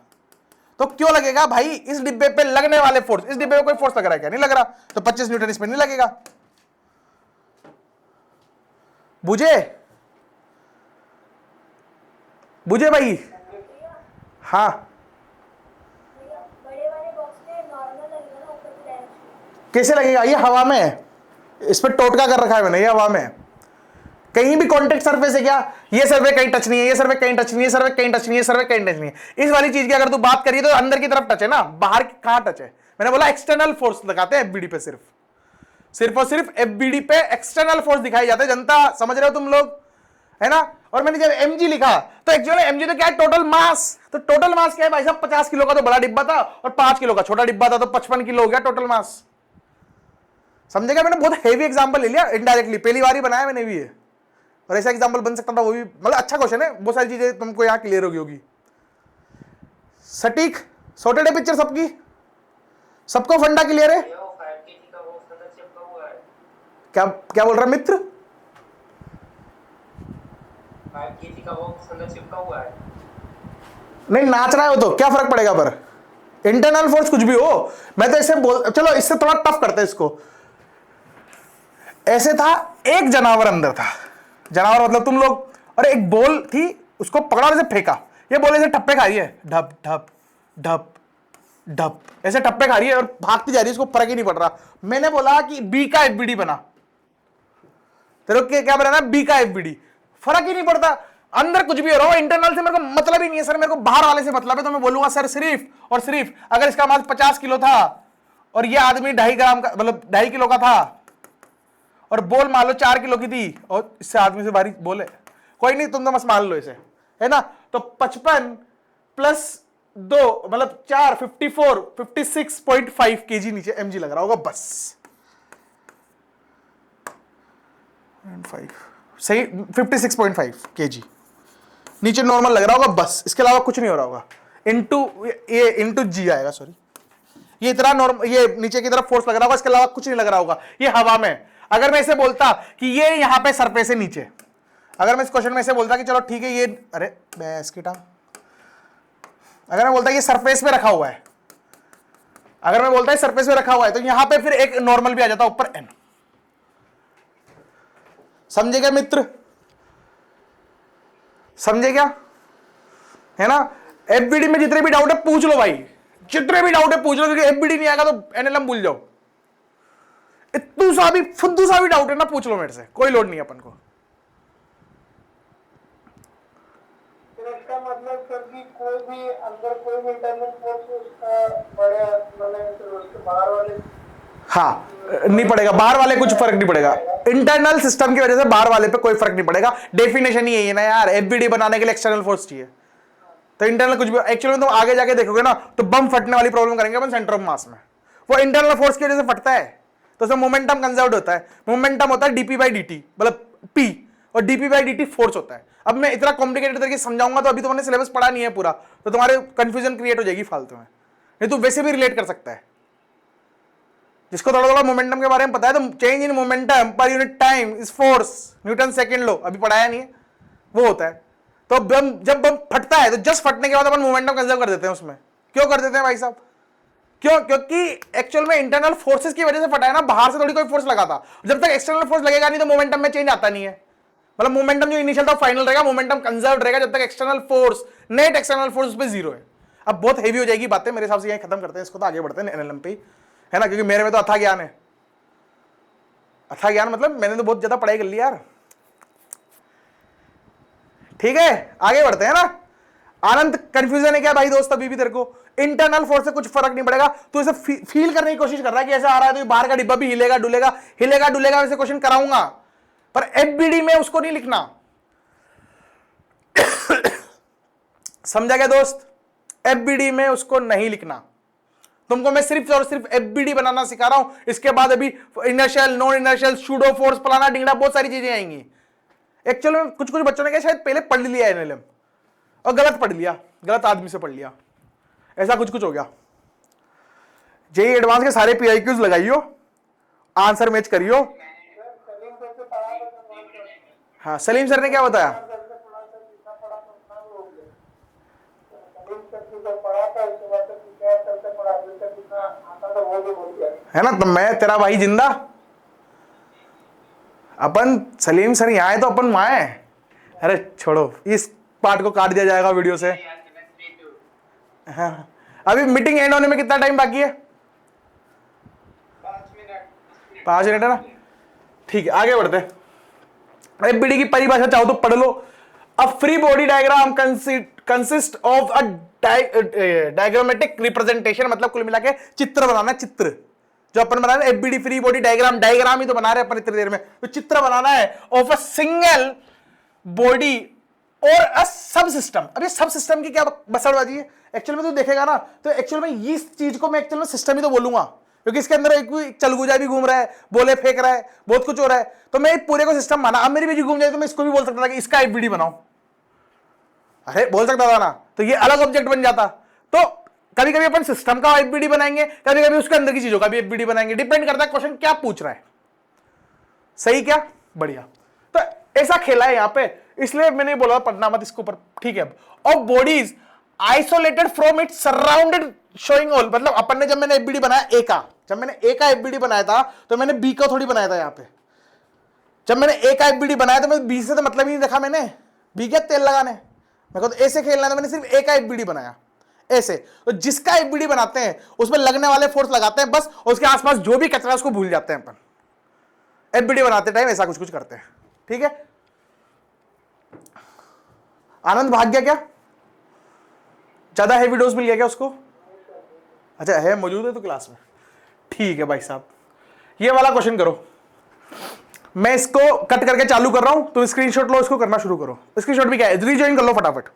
तो क्यों लगेगा भाई? इस डिब्बे पे लगने वाले फोर्स, इस डिब्बे पे कोई फोर्स लग रहा है क्या? नहीं लग रहा, तो 25 न्यूटन इस पे नहीं लगेगा। बुझे? बुझे भाई? हाँ, बड़े वाले बॉक्स में नॉर्मल लगेगा ना ऊपर की डायरेक्शन? कैसे लगेगा? ये हवा में है, इस पे टोटका कर रखा है मैंने, ये हवा में है। कहीं भी कॉन्टेक्ट सरफेस है क्या? ये सर्वे कहीं टच नहीं है, ये सर्वे कहीं टच नहीं है, सर्वे कहीं टच नहीं है, सर्वे कहीं टच नहीं है। इस वाली चीज की अगर तू बात करिए तो अंदर की तरफ टच है ना, बाहर कहां टच है? मैंने बोला एक्सटर्नल फोर्स लगाते हैं एफबीडी पे, सिर्फ और सिर्फ एफबीडी पे एक्सटर्नल फोर्स दिखाई जाते हैं। जनता समझ रहे हो तुम लोग, है ना? और मैंने जब एमजी लिखा तो एक्चुअली एमजी तो क्या है? Total mass. तो टोटल मास क्या है भाई साहब? 50 किलो का तो बड़ा डिब्बा था और 5 किलो का छोटा डिब्बा था, तो 55 किलो हो गया टोटल मास। समझेगा? मैंने बहुत हेवी एग्जांपल ले लिया इनडायरेक्टली, पहली बार ही बनाया मैंने भी ये, और ऐसा एग्जांपल बन सकता था वो भी। मतलब अच्छा क्वेश्चन है, बहुत सारी चीजें तुमको यहाँ क्लियर होगी। सटीक सॉर्टेड है पिक्चर सबकी, सबको फंडा क्लियर है? क्या क्या बोल रहा मित्र? 5 kg का बॉक्स अंदर चिपका हुआ है। नहीं नाच रहा है वो तो क्या फर्क पड़ेगा, पर इंटरनल फोर्स कुछ भी हो। मैं तो इससे बोल, चलो इससे थोड़ा टफ करते हैं इसको। ऐसे था, एक जानवर अंदर था, जानवर मतलब तुम लोग, और एक बॉल थी, उसको पकड़ा और ऐसे फेंका। ये बॉल ऐसे ठप्पे खा रही है, ढप ढप ढप ढप, ऐसे ठप्पे खा रही है और भागती जा रही है, उसको फर्क ही नहीं पड़ रहा। मैंने बोला कि बी का एफबीडी बना, तेरे को क्या बनाना? बी का एफबीडी। फर्क ही नहीं पड़ता अंदर कुछ भी हो रहा हो, इंटरनल से मेरे को मतलब ही नहीं है सर, मेरे को बाहर वाले से मतलब है। तो मैं बोलूंगा सर सिर्फ और सिर्फ अगर इसका मास 50 किलो था और ये आदमी 2.5 ग्राम का, मतलब 2.5 किलो का था, और बोल मान लो 4 किलो की थी, और इससे आदमी से भारी बोले, कोई नहीं तुम तो बस मान लो इसे, है ना? तो 55 प्लस 2 मतलब 4, 54, 56.5 kg नीचे एमजी लग रहा होगा बस। 5 सही, 56.5 kg नीचे नॉर्मल लग रहा होगा बस, इसके अलावा कुछ नहीं हो रहा होगा। इंटू जी आएगा, सॉरी, ये इतना नॉर्मल, ये नीचे की तरफ फोर्स लग रहा होगा, इसके अलावा कुछ नहीं लग रहा होगा, ये हवा में। अगर मैं इसे बोलता कि ये यहां पे सरफेस है नीचे, अगर मैं इस क्वेश्चन में इसे बोलता कि चलो ठीक है ये, अरे मैं इसकी टांग, अगर मैं बोलता ये सरफेस पे रखा हुआ है, अगर मैं बोलता है सरफेस पे रखा हुआ है, तो यहां पे फिर एक नॉर्मल भी आ जाता ऊपर एन। समझे क्या मित्र? समझे क्या? है ना? एफबीडी में जितने भी डाउट है पूछ लो भाई, जितने भी डाउट है पूछ लो, क्योंकि एफबीडी नहीं आएगा तो एनएलएम भूल जाओ। इतू सा भी फुद्दू सा भी डाउट है ना, पूछ लो मेरे से, कोई लोड नहीं है अपन को। इसका मतलब सर कि कोई भी अंदर कोई भी इंटरनल फोर्स उसका बड़े मतलब उसके बाहर वाले, हाँ नहीं पड़ेगा, बाहर वाले कुछ फर्क नहीं पड़ेगा, इंटरनल सिस्टम की वजह से बाहर वाले पे कोई फर्क नहीं पड़ेगा। डेफिनेशन ही यही है ना यार, एफबीडी बनाने के लिए एक्सटर्नल फोर्स चाहिए, तो इंटरनल कुछ भी। एक्चुअली में तुम आगे जाके देखोगे ना तो बम फटने वाली प्रॉब्लम करेंगे अपन सेंटर ऑफ मास में, वो इंटरनल फोर्स की वजह से फटता है, तो उसमें मोमेंटम कंजर्व होता है। मोमेंटम होता है डीपी बाई डी, मतलब पी, और डीपी बाई डी फोर्स होता है। अब मैं इतना कॉम्प्लिकेटेड तरीके से समझाऊंगा तो अभी तुमने सिलेबस पढ़ा नहीं है पूरा, तो तुम्हारे कंफ्यूजन क्रिएट हो जाएगी फालतू में। नहीं तो वैसे भी रिलेट कर सकता है, जिसको थोड़ा थोड़ा मोमेंटम के बारे में पता है, तो change in momentum per unit time is force, Newton second law अभी पढ़ाया नहीं है, वो होता है। तो जब बम फटता है तो जस्ट फटने के बाद अपन मोमेंटम कंजर्व कर देते हैं उसमें। क्यों कर देते हैं भाई साहब? क्यों? क्योंकि एक्चुअल में इंटरनल फोर्सेस की वजह से फटा है ना, बाहर से थोड़ी कोई फोर्स लगा था। जब तक एक्सटर्नल फोर्स लगेगा नहीं तो मोमेंटम में चेंज आता नहीं है, मतलब मोमेंटम जो इनिशियल था फाइनल रहेगा, मोमेंटम कंजर्व रहेगा जब तक external force, net external force उस पे जीरो है। अब बहुत हेवी हो जाएगी बातें मेरे हिसाब से, यहीं खत्म करते हैं इसको, तो आगे बढ़ते हैं एनएलएम पे, है ना? क्योंकि मेरे में तो अथा ज्ञान है, अथा ज्ञान मतलब मैंने तो बहुत ज्यादा पढ़ाई कर ली यार। ठीक है आगे बढ़ते हैं ना। आनंद कंफ्यूजन है क्या भाई दोस्त? अभी भी तेरे को इंटरनल फोर्स से कुछ फर्क नहीं पड़ेगा, तू इसे फील करने की कोशिश कर रहा है कि ऐसा आ रहा है तो बाहर का डिब्बा भी हिलेगा डुलेगा, हिलेगा डुलेगा, वैसे क्वेश्चन कराऊंगा, पर एफबीडी में उसको नहीं लिखना। समझा गया दोस्त? एफबीडी में उसको नहीं लिखना। तुमको मैं सिर्फ और सिर्फ एफबीडी बनाना सिखा रहा हूं। इसके बाद अभी inertial, non inertial, pseudo force, फलाना डिंगड़ा, बहुत सारी चीजें आएंगी। एक्चुअल में कुछ कुछ बच्चों ने क्या शायद पहले पढ़ लिया एनएलएम और गलत पढ़ लिया, गलत आदमी से पढ़ लिया, ऐसा कुछ कुछ हो गया। जेई एडवांस के सारे पीआईक्यूज लगाइयो, आंसर मैच करियो। सलीम सर से पढ़ा था तो मान कर हाँ, सलीम सर ने क्या बताया? सर से पढ़ा था, जितना पढ़ा था उतना भी हो गया। सलीम सर से जब पढ़ा था उसके बाद तो किसी सर से पढ़ा, जितना जितना आता था वो भी बोल गया है ना? तो मैं तेरा भाई जिंदा, अपन सलीम सर यहाँ आए तो अपन वहां है। अरे छोड़ो, इस पार्ट को काट दिया जाएगा वीडियो से। हाँ, अभी मीटिंग एंड होने में कितना टाइम बाकी है? 5 मिनट है ना? ठीक है, आगे बढ़ते हैं। एफबीडी की परिभाषा चाहो तो पढ़ लो। A free body diagram consist of a diagrammatic representation, मतलब कुल मिला के चित्र बनाना। चित्र जो अपन बना रहे FBD free body diagram, diagram ही तो बना रहे अपन इतनी देर में, तो चित्र बनाना है ऑफ अ सिंगल बॉडी और अ सब सिस्टम। अब ये सब सिस्टम की क्या बसड़बाजी है? एक्चुअल में तो देखेगा ना, तो एक्चुअल में इस चीज को मैं एक्चुअल में सिस्टम ही तो बोलूंगा, क्योंकि इसके अंदर एक चलगुजा भी घूम रहा है, बोले फेंक रहा है, बहुत कुछ हो रहा है। तो मैं पूरे को सिस्टम माना। अब मेरी भी घूम जाए तो मैं इसको भी बोल सकता था कि इसका एफबीडी बनाओ, अरे बोल सकता था ना, तो ये अलग ऑब्जेक्ट बन जाता। तो कभी कभी अपन सिस्टम का एफबीडी बनाएंगे, कभी कभी उसके अंदर की चीजों का भी एफबीडी बनाएंगे, डिपेंड करता है क्वेश्चन क्या पूछ रहा है। सही क्या? बढ़िया। तो ऐसा खेला है यहां पे, इसलिए मैंने बोला पढ़ना मत इसके ऊपर, ठीक है। और bodies isolated from it surrounded showing all, मतलब अपन ने जब मैंने एफबीडी बनाया ए का, जब मैंने ए का एफबीडी बनाया था तो मैंने बी का थोड़ी बनाया था। यहां पे जब मैंने ए का एफबीडी बनाया तो मैं बी से तो मतलब ही नहीं रखा मैंने, बी क्या तेल लगाने, मेरे को तो ऐसे खेलना है, तो मैंने सिर्फ ए का एफबीडी बनाया ऐसे। तो जिसका एफबीडी बनाते हैं उसमें लगने वाले फोर्स लगाते हैं बस, और उसके आसपास जो भी कचरा उसको भूल जाते हैं अपन। एफबीडी बनाते टाइम ऐसा कुछ कुछ करते हैं, ठीक है। आनंद भाग गया क्या? ज्यादा हेवी डोज मिल गया क्या उसको? अच्छा है, मौजूद है तो क्लास में, ठीक है भाई साहब। ये वाला क्वेश्चन करो, मैं इसको कट करके चालू कर रहा हूं, तुम स्क्रीनशॉट लो, इसको करना शुरू करो। स्क्रीनशॉट भी क्या है, रीजॉइन कर लो फटाफट।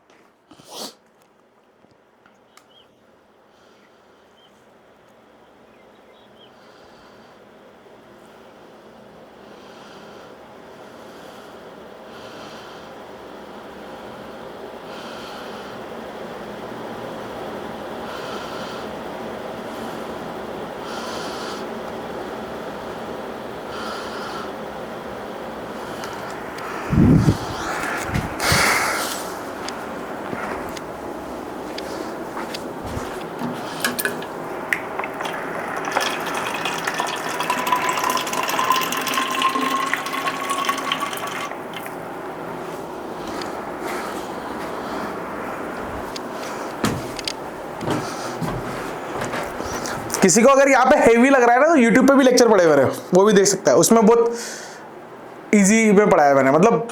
किसी को अगर यहाँ पे हेवी लग रहा है ना, तो यूट्यूब पे भी लेक्चर पड़े हुए हैं, वो भी देख सकता है, उसमें बहुत इजी में पढ़ाया मैंने। मतलब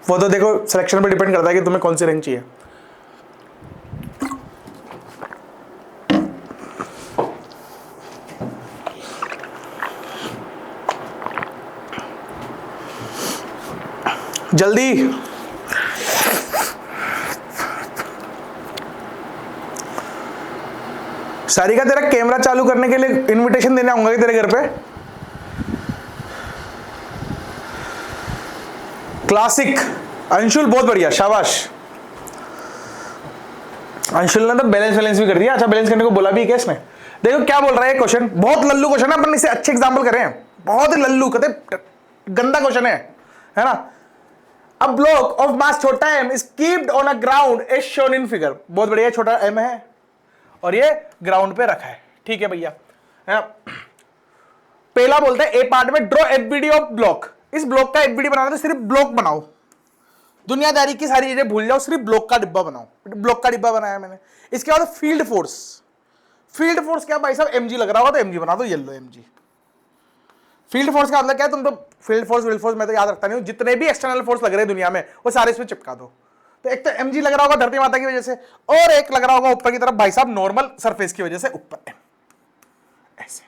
वो तो देखो सिलेक्शन पे डिपेंड करता है कि तुम्हें कौन सी रैंक चाहिए। जल्दी सारिका, तेरा कैमरा चालू करने के लिए इनविटेशन देने आऊंगा कि तेरे घर पे? क्लासिक अंशुल, बहुत बढ़िया, शाबाश। अंशुल ने तो बैलेंस भी कर दिया। अच्छा, बैलेंस करने को बोला भी क्या इसने? देखो क्या बोल रहा है क्वेश्चन, बहुत लल्लू क्वेश्चन है, अपन इसे अच्छे एग्जाम्पल करें। बहुत ही लल्लू, कहते गंदा क्वेश्चन है ना। A block of mass छोटा m is kept on a ground as shown in figure। बहुत बढ़िया, छोटा m है और ये ग्राउंड पे रखा है, ठीक है भैया, है ना। पहला बोलता है ए पार्ट में ड्रॉ एफबीडी ऑफ ब्लॉक। इस ब्लॉक का एफबीडी बनाना तो सिर्फ ब्लॉक बनाओ, दुनियादारी की सारी चीजें भूल जाओ, सिर्फ ब्लॉक का डिब्बा बनाओ। ब्लॉक का डिब्बा बनाया मैंने। इसके बाद फील्ड फोर्स। फील्ड फोर्स क्या भाई साहब, एमजी लग रहा होगा तो एमजी बना दो, येलो एमजी। फील्ड फोर्स का मतलब क्या है, तुम तो फील्ड फोर्स मैं तो याद रखता नहीं हूं, जितने भी एक्सटर्नल फोर्स लग रहे हैं दुनिया में वो सारे इसमें चिपका दो। तो एक तो एमजी लग रहा होगा धरती माता की वजह से, और एक लग रहा होगा ऊपर की तरफ भाई साहब नॉर्मल सरफेस की वजह से ऊपर एम, ऐसे।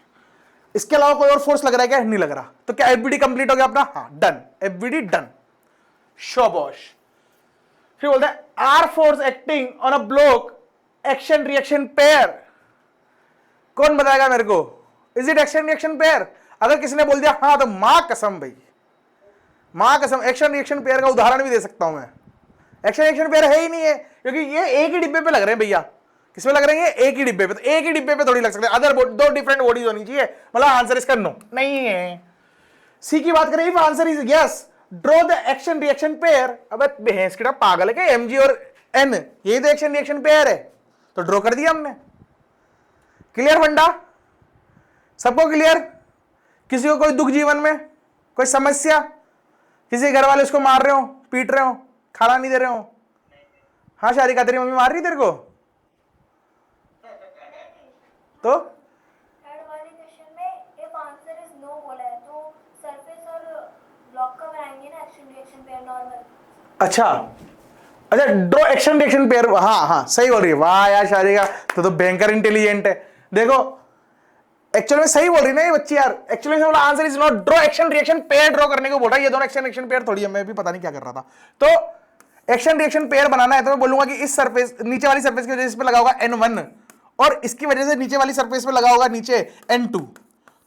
इसके अलावा कोई और फोर्स लग रहा है क्या? नहीं लग रहा। तो क्या एफबीडी कंप्लीट हो गया अपना? हाँ, डन, एफबीडी डन, शाबाश। फिर बोलता है are force acting on a block action reaction pair. कौन बताएगा मेरे को? Is it action reaction pair? अगर किसी ने बोल दिया हाँ तो मां कसम भाई, मां कसम एक्शन रिएक्शन पेयर का उदाहरण भी दे सकता हूं मैं। एक्शन रिएक्शन पेयर है ही नहीं है, क्योंकि ये एक ही डिब्बे पे लग रहे हैं भैया। किसमें लग रहे हैं? एक ही डिब्बे पे। तो एक ही डिब्बे पे थोड़ी लग सकते हैं, अदर दो डिफरेंट बॉडीज होनी चाहिए। मतलब आंसर इसका नो नहीं है। सी की बात करें, answer is yes, draw the action reaction pair. अब भैंस कितना पागल है क्या? एमजी और एन यही तो एक्शन रिएक्शन पेयर है, तो ड्रॉ कर दिया हमने। क्लियर बंडा? सबको क्लियर? किसी को कोई दुख जीवन में, कोई समस्या, किसी घर वाले उसको मार रहे हो, पीट रहे हो, खाना नहीं दे रहे हो? हाँ शारिका, तेरी मम्मी मार रही तेरे को? तो थर्ड वाले क्वेश्चन में इफ आंसर इज नो बोला है तो सरफेस और ब्लॉक का बनाएंगे ना एक्शन रिएक्शन पेयर नॉर्मल। अच्छा अच्छा, ड्रॉ एक्शन रिएक्शन पेयर। हाँ हाँ सही बोल रही है। वाह यार शारिका, तो भयंकर इंटेलिजेंट है। देखो एक्चुअल में सही बोल रही ना ये बच्ची यार। एक्चुअली में बोला answer is not draw action reaction pair, draw करने को बोल रहा है। ये दोनों एक्शन रिएक्शन पेयर थोड़ी है, मैं भी पता नहीं क्या कर रहा था। तो एक्शन रिएक्शन पेयर बनाना है तो मैं बोलूंगा कि इस सरफेस, नीचे वाली सरफेस की वजह से इस पे लगा होगा N1 और इसकी वजह से नीचे वाली सरफेस पे लगा होगा नीचे N2।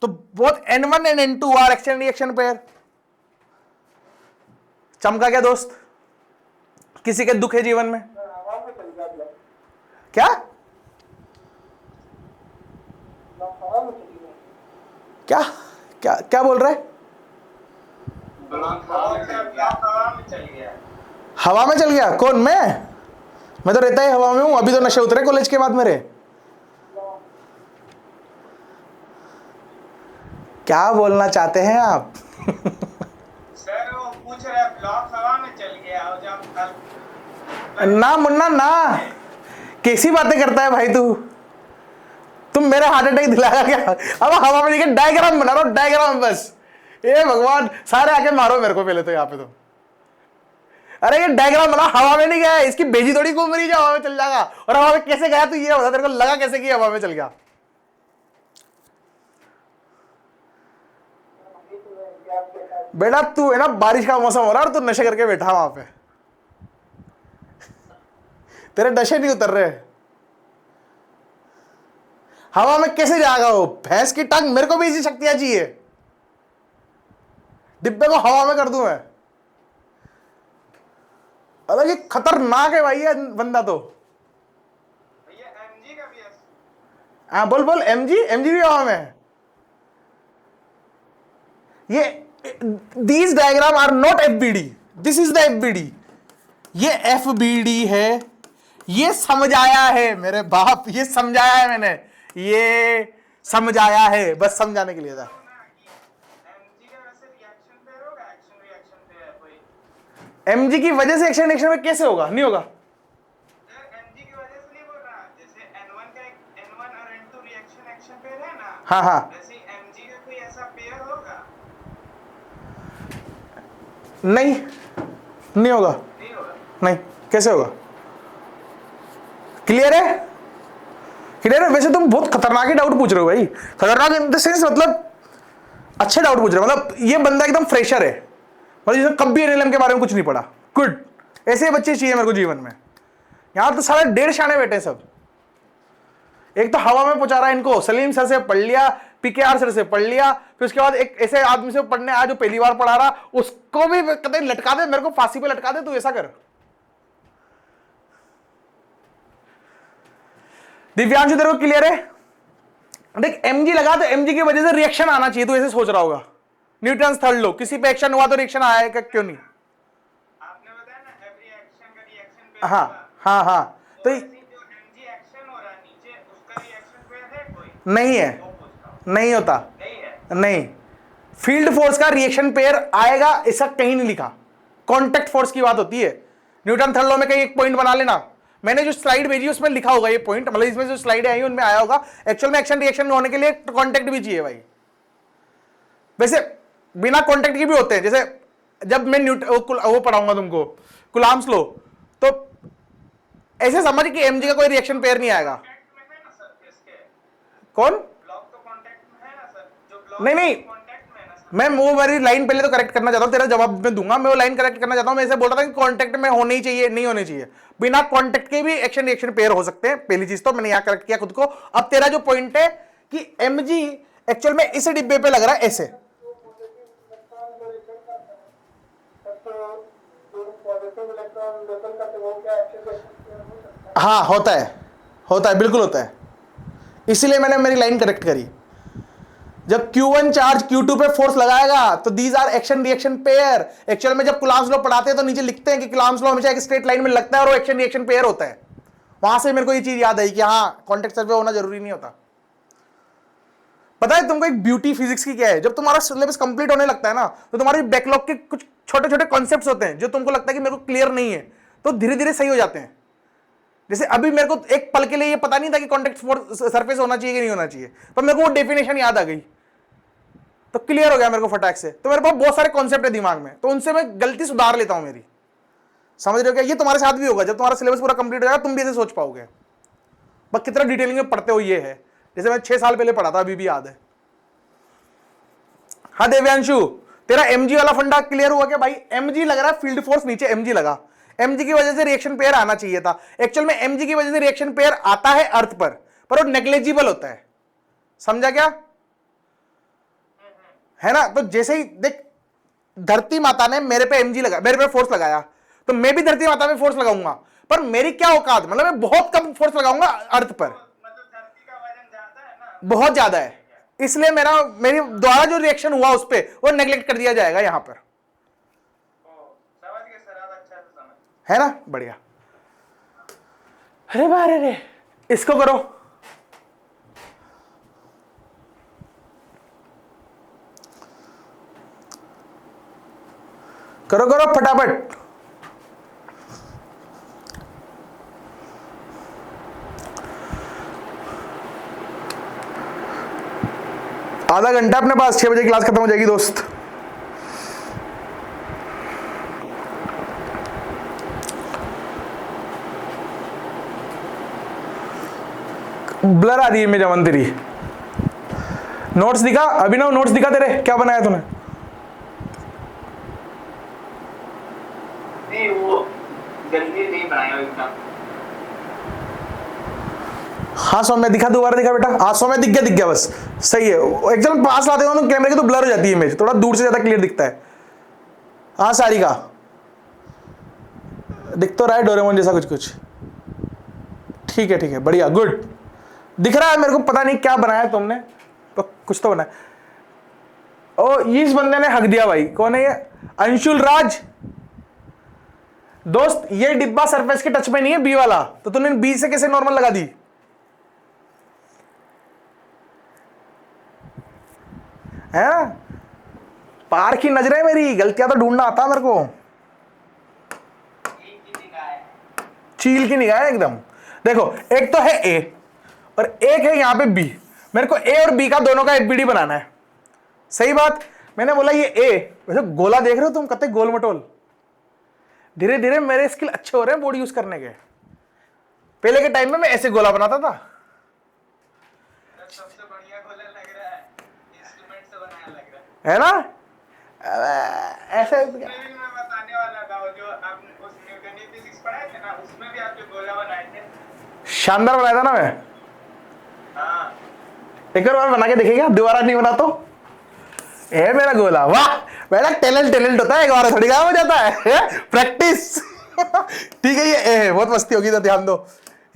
तो both N1 and N2 are action reaction pair. चमका क्या दोस्त? किसी के दुख है जीवन में? हवा में चल गया ब्लॉक, क्या हवा में चली गई। क्या क्या क्या बोल रहा है? ब्लॉक हवा में चल गया। हवा में चल गया? कौन? मैं तो रहता ही हवा में हूं। अभी तो नशे उतरे कॉलेज के बाद मेरे। क्या बोलना चाहते हैं आप? सर वो पूछ रहे ब्लॉक हवा में चल गया और जब ना मुन्ना ना, कैसी बातें करता है भाई तू? तुम मेरे हार्ट अटैक दिलाएगा क्या? अब हवा में लेके डायग्राम बना रहा हूं, डायग्राम बस। ए भगवान, सारे आके मारो मेरे को पहले तो यहाँ पे तो। अरे ये डायग्राम बना, हवा में नहीं गया, इसकी बेजी थोड़ी घूम रही है, हवा में चल जाएगा। और हवा में कैसे गया तू ये बता, तेरे को लगा कैसे कि हवा में चल गया? बेटा तू है ना, बारिश का मौसम हो रहा है और तू नशे करके बैठा वहां पे, तेरे नशे नहीं उतर रहे। हवा में कैसे जाएगा वो? भैंस की टांग, मेरे को भी इसी शक्तियां चाहिए, डिब्बे को हवा में कर दूं मैं। अलग ही खतरनाक है भाई ये बंदा तो। भैया एमजी का भी है। हाँ बोल बोल, एमजी भी हवा में है। ये these diagram are not FBD, this is the FBD. ये एफबीडी है, ये समझ आया है मेरे बाप, ये समझाया है मैंने, ये समझाया है, बस समझाने के लिए था। एमजी का वैसे रिएक्शन पेयर होगा, एक्शन रिएक्शन पेयर कोई? एमजी की वजह से एक्शन रिएक्शन में कैसे होगा? नहीं होगा। सर एमजी की वजह से नहीं बोल रहा, जैसे N1 का N1 और N2 रिएक्शन एक्शन पेयर है ना, हाँ हाँ, वैसे एमजी का कोई ऐसा पेयर होगा? नहीं नहीं होगा, नहीं होगा। नहीं, कैसे होगा? क्लियर है? क्लियर है? वैसे तुम बहुत खतरनाक ही डाउट पूछ रहे हो भाई। खतरनाक इन द सेंस मतलब अच्छे डाउट पूछ रहे हो। मतलब ये बंदा एकदम फ्रेशर है, मतलब जिसने कभी एनएलएम के बारे में कुछ नहीं पढ़ा। गुड, ऐसे बच्चे चाहिए मेरे को जीवन में। यहां तो सारे 1.5 शाने बैठे सब। एक तो हवा में पहुंचा रहा है इनको, सलीम सर से पढ़ लिया, पीकेआर सर से पढ़ लिया, फिर उसके बाद एक ऐसे आदमी से पढ़ने आया जो पहली बार पढ़ा रहा, उसको भी कहते लटका दे, मेरे को फांसी पे लटका दे, तू ऐसा कर। दिव्यांशु तेरे को क्लियर है? देख एमजी लगा तो एमजी की वजह से रिएक्शन आना चाहिए, तू ऐसे सोच रहा होगा। न्यूटन थर्ड लॉ, किसी पे एक्शन हुआ तो रिएक्शन आया क्या? क्यों नहीं? आपने बताया ना एवरी एक्शन का रिएक्शन पेयर हाँ होगा। हाँ हाँ, तो जो एमजी एक्शन हो रहा है नीचे, उसका रिएक्शन पेयर है कोई? नहीं है, वो पूछता हूं। नहीं होता, नहीं है। नहीं। फील्ड फोर्स का रिएक्शन पेयर आएगा ऐसा कहीं नहीं लिखा, कांटेक्ट फोर्स की बात होती है। न्यूटन थर्ड लॉ में कहीं एक पॉइंट बना लेना, मैंने जो स्लाइड भेजी उसमें लिखा होगा ये पॉइंट, मतलब इसमें जो स्लाइड आई उनमें आया होगा। एक्चुअल में एक्शन रिएक्शन होने के लिए कांटेक्ट भी चाहिए भाई। वैसे बिना कांटेक्ट के भी होते हैं, जैसे जब मैं वो पढ़ाऊंगा तुमको कुलाम्स लॉ, तो ऐसे समझ कि एमजी का कोई रिएक्शन पेयर नहीं आएगा। कांटेक्ट में है ना सर इसके? कौन? ब्लॉक तो कांटेक्ट में है ना सर? जो ब्लॉक नहीं नहीं कांटेक्ट में है ना सर? मैं वो वाली लाइन पहले तो करेक्ट करना चाहता हूं, तेरा जवाब मैं दूंगा, मैं वो लाइन करेक्ट करना चाहता हूं। मैं ऐसे बोल रहा था कि कांटेक्ट में होने ही चाहिए, नहीं होने चाहिए, बिना कांटेक्ट के भी एक्शन रिएक्शन पेयर हो सकते हैं। पहली चीज तो मैंने यहां करेक्ट किया खुद को। अब तेरा जो पॉइंट है कि mg एक्चुअल में इस डिब्बे पे लग रहा है ऐसे, हाँ होता है बिल्कुल होता है, इसीलिए मैंने मेरी लाइन करेक्ट करी। जब Q1 चार्ज Q2 पे फोर्स लगाएगा तो these are action reaction pair. Actual में जब कुलाम्स लॉ पढ़ाते हैं तो नीचे लिखते हैं कि कुलाम्स लॉ हमेशा एक स्ट्रेट लाइन में लगता है और वो एक्शन रिएक्शन पेयर होता है। वहां से मेरे को ये चीज याद आई कि हाँ कॉन्टेक्ट सर्वे होना जरूरी नहीं होता। पता है तुमको एक ब्यूटी फिजिक्स की क्या है, जब तुम्हारा सिलेबस कंप्लीट होने लगता है ना तो तुम्हारी बैकलॉग के कुछ छोटे छोटे कॉन्सेप्ट्स होते हैं जो तुमको लगता है कि मेरे को क्लियर नहीं है, तो धीरे धीरे सही हो जाते हैं। जैसे अभी मेरे को एक पल के लिए ये पता नहीं था कि कॉन्टेक्ट सरफेस होना चाहिए कि नहीं होना चाहिए, पर मेरे को वो डेफिनेशन याद आ गई तो क्लियर हो गया मेरे को फटाक से। तो मेरे पास बहुत सारे कॉन्सेप्ट है दिमाग में, तो उनसे मैं गलती सुधार लेता हूं मेरी। समझ रहे हो क्या? ये तुम्हारे साथ भी होगा, जब तुम्हारा सिलेबस पूरा कंप्लीट हो जाएगा तुम भी ऐसे सोच पाओगे। बस कितना डिटेलिंग में पढ़ते हो ये है, जैसे मैं 6 साल पहले पढ़ा था, अभी भी याद है। हाँ देव्यांशु, तेरा mg वाला फंडा क्लियर हुआ क्या भाई? mg लग रहा है फील्ड फोर्स, नीचे mg लगा, mg की वजह से रिएक्शन पेयर आना चाहिए था। एक्चुअल में mg की वजह से रिएक्शन पेयर आता है अर्थ पर वो नेग्लिजिबल होता है। समझा क्या? है ना? तो जैसे ही देख, धरती माता ने मेरे पे mg लगा, मेरे पे फोर्स लगाया, तो मैं भी धरती माता पे फोर्स लगाऊंगा, पर मेरी क्या औकात, मतलब मैं बहुत कम फोर्स लगाऊंगा अर्थ पर, मतलब धरती का वजन ज्यादा है ना, बहुत ज्यादा है, इसलिए मेरी द्वारा जो रिएक्शन हुआ उस पे वो नेग्लेक्ट कर दिया जाएगा यहां पर। समझ गए सर आप, अच्छा से समझ। है ना? बढ़िया। अरे बारे रे, इसको करो। करो करो फटाफट। आधा घंटा अपने पास, 6 बजे क्लास खत्म हो जाएगी दोस्त। ब्लर आ रही है मेरी जवन तेरी। नोट्स दिखा अभिनव, नोट्स दिखा तेरे, क्या बनाया तूने? नहीं वो जल्दी नहीं बनाया इतना। हाँ सौम्य दिखा, दोबारा दिखा बेटा। हाँ सौम्य दिख गया बस, सही है। एकदम पास लाते हो तो कैमरे की तो ब्लर हो जाती है इमेज, थोड़ा दूर से ज्यादा क्लियर दिखता है। हाँ सारिका दिख तो रहा है डोरेमोन जैसा कुछ कुछ। ठीक है बढ़िया, गुड। दिख रहा है मेरे को, पता नहीं क्या बनाया तुमने, तो कुछ तो बनाया। ओ इस बंदे ने हक दिया भाई, कौन है ये? अंशुल राज। दोस्त ये डिब्बा सरफेस के टच में नहीं है बी वाला, तो तूने बी से कैसे नॉर्मल लगा दी? है ना? पार की नजरें मेरी, गलतियां तो ढूंढना आता है मेरे को। चील की निगाह है एकदम। देखो एक तो है ए और एक है यहां पे बी, मेरे को ए और बी का दोनों का एफबीडी बनाना है। सही बात। मैंने बोला ये ए, वैसे गोला देख रहे हो तुम, कते गोल मटोल। धीरे धीरे मेरे स्किल अच्छे हो रहे हैं बोर्ड यूज करने के। पहले के टाइम में मैं ऐसे गोला बनाता था। सबसे बढ़िया गोला लग रहा है, इंस्ट्रूमेंट से बनाया लग रहा है ना? ऐसे है। मैं बताने वाला था, वो जो आपने उस न्यूटन फिजिक्स पढ़ाए थे ना, उसमें भी आप जो गोला बनाए थे, शानदार बनाया था ना मैं। हाँ एक और बार बना के देखेगा, दोबारा नहीं बना तो। ए मेरा गोला, वाह बेटा, टैलेंट होता है, एक बार थोड़ी गायब हो जाता है। प्रैक्टिस। ठीक है, ये ए है, बहुत मस्ती होगी तो ध्यान दो।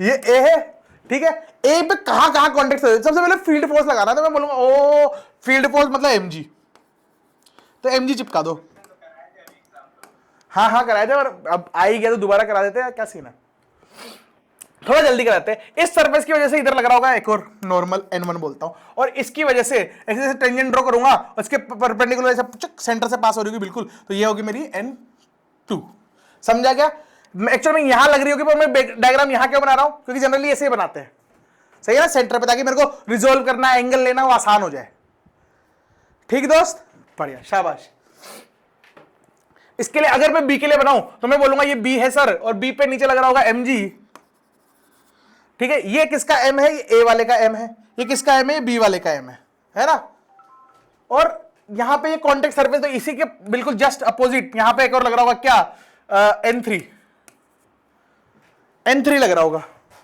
ये ए है, ठीक है। ए पे कहां कॉन्टेक्ट है? सबसे पहले फील्ड फोर्स लगाना है, तो मैं बोलूंगा ओ फील्ड फोर्स मतलब एमजी, तो एमजी चिपका दो। हाँ कराए थे, और अब आ ही गया तो दोबारा करा देते हैं, क्या सीन है? थोड़ा जल्दी कराते हैं। इस सरफेस की वजह से इधर लग रहा होगा एक और नॉर्मल n1 बोलता हूं, और इसकी वजह से ऐसे टेंजेंट ड्रॉ करूंगा, उसके परपेंडिकुलर ऐसे सेंटर से पास हो रही होगी बिल्कुल, तो ये होगी मेरी n2। समझा क्या? एक्चुअल में यहां लग रही होगी, पर मैं डायग्राम यहां क्यों बना रहा हूं? क्योंकि जनरली ऐसे ही बनाते हैं, सही है ना, सेंटर पे, ताकि मेरे को रिजोल्व करना, एंगल लेना वो आसान हो जाए। ठीक दोस्त, बढ़िया, शाबाश। इसके लिए अगर मैं बी के लिए बनाऊं तो मैं बोलूंगा ये बी है सर, और बी पे नीचे लग रहा होगा mg। ठीक है, ये किसका m है? ये a वाले का m है। ये किसका m है? बी वाले का m है ना? और यहां पे ये कॉन्टेक्ट सरफेस, तो इसी के बिल्कुल जस्ट अपोजिट यहां पे एक और लग रहा होगा क्या, N3 लग रहा होगा,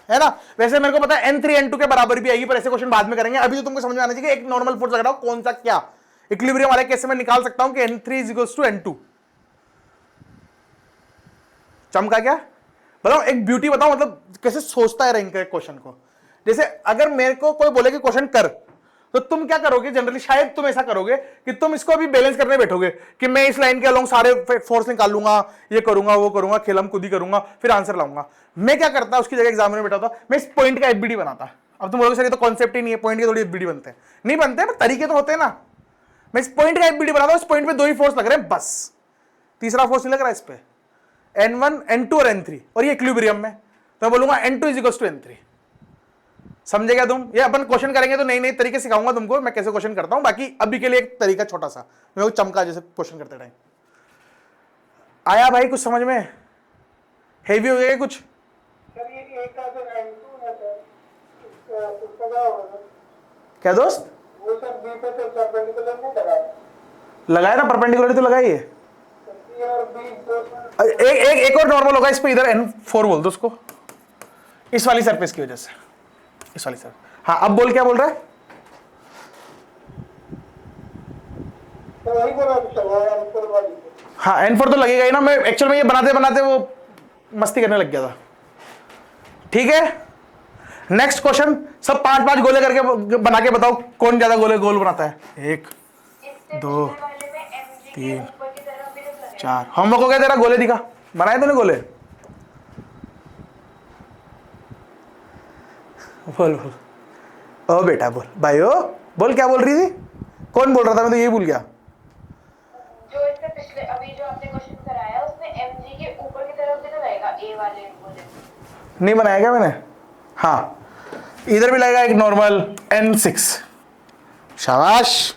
है ना। वैसे मेरे को पता है N3 N2 के बराबर भी आएगी, पर ऐसे क्वेश्चन बाद में करेंगे। अभी तो तुमको समझ में आना चाहिए एक नॉर्मल फोर्स लग रहा हो कौन सा क्या, इक्विलिब्रियम वाले केस में निकाल सकता हूं कि N3 = N2। चमका क्या बताओ, एक ब्यूटी बताओ, मतलब कैसे सोचता है रैंक के क्वेश्चन को। जैसे अगर मेरे को कोई बोले कि क्वेश्चन कर, तो तुम क्या करोगे जनरली, शायद तुम ऐसा करोगे कि तुम इसको अभी बैलेंस करने बैठोगे कि मैं इस लाइन के अलोंग सारे फोर्स निकाल लूंगा, ये करूंगा वो करूंगा, खेलम कूदी करूंगा, फिर आंसर लाऊंगा। मैं क्या करता, उसकी जगह एग्जाम में बैठा था, मैं इस पॉइंट का एफबीडी बनाता। अब तुम बोलोगे सर ये तो कॉन्सेप्ट ही नहीं है, पॉइंट के थोड़ी एफबीडी बनते हैं, नहीं बनते, पर तरीके तो होते हैं ना। मैं इस पॉइंट का एफबीडी बनाता हूं, इस पॉइंट पे 2 ही फोर्स लग रहे हैं बस, तीसरा फोर्स नहीं लग रहा इस पे, N1 N2 और N3, और ये इक्विलिब्रियम में, तो मैं बोलूंगा N2 = N3। समझे क्या तुम, ये अपन क्वेश्चन करेंगे तो नई नई तरीके सिखाऊंगा तुमको मैं कैसे क्वेश्चन करता हूं। बाकी अभी के लिए एक तरीका छोटा सा, मैं वो चमका जैसे क्वेश्चन करते टाइम आया भाई, कुछ समझ में हेवी हो गया कुछ। सर ये एक का जो N2 है सर, उसका क्या होगा? क्या दोस्त, वो सर बी पे तो परपेंडिकुलर नहीं लगाया, लगाया ना परपेंडिकुलर, तो लगाइए। सी और बी दो एक और नॉर्मल होगा इस पे, इधर N4 बोल दो उसको, इस वाली सरफेस की वजह से, इस वाली सरफेस। हाँ अब बोल, क्या बोल रहा है। तो वही बोला N4 वाली। हाँ N4 तो लगेगा ही ना, मैं एक्चुअल में ये बनाते बनाते वो मस्ती करने लग गया था। ठीक है, नेक्स्ट क्वेश्चन, सब 5-5 गोले करके बना के बताओ कौन ज्यादा गोल बनाता है। 1 2 3 4, होमवर्क हो गया तेरा, गोले दिखा, बनाए तूने गोले, बोल बोल, ओ बेटा बोल भाई, ओ बोल, क्या बोल रही थी, कौन बोल रहा था, मैं तो यही भूल गया। जो इससे पिछले अभी जो आपने क्वेश्चन कराया उसमें mg के ऊपर की तरफ भी तो रहेगा a वाले गोले, नहीं बनाया क्या मैंने, हाँ इधर भी लगेगा एक नॉर्मल N6, शाबाश,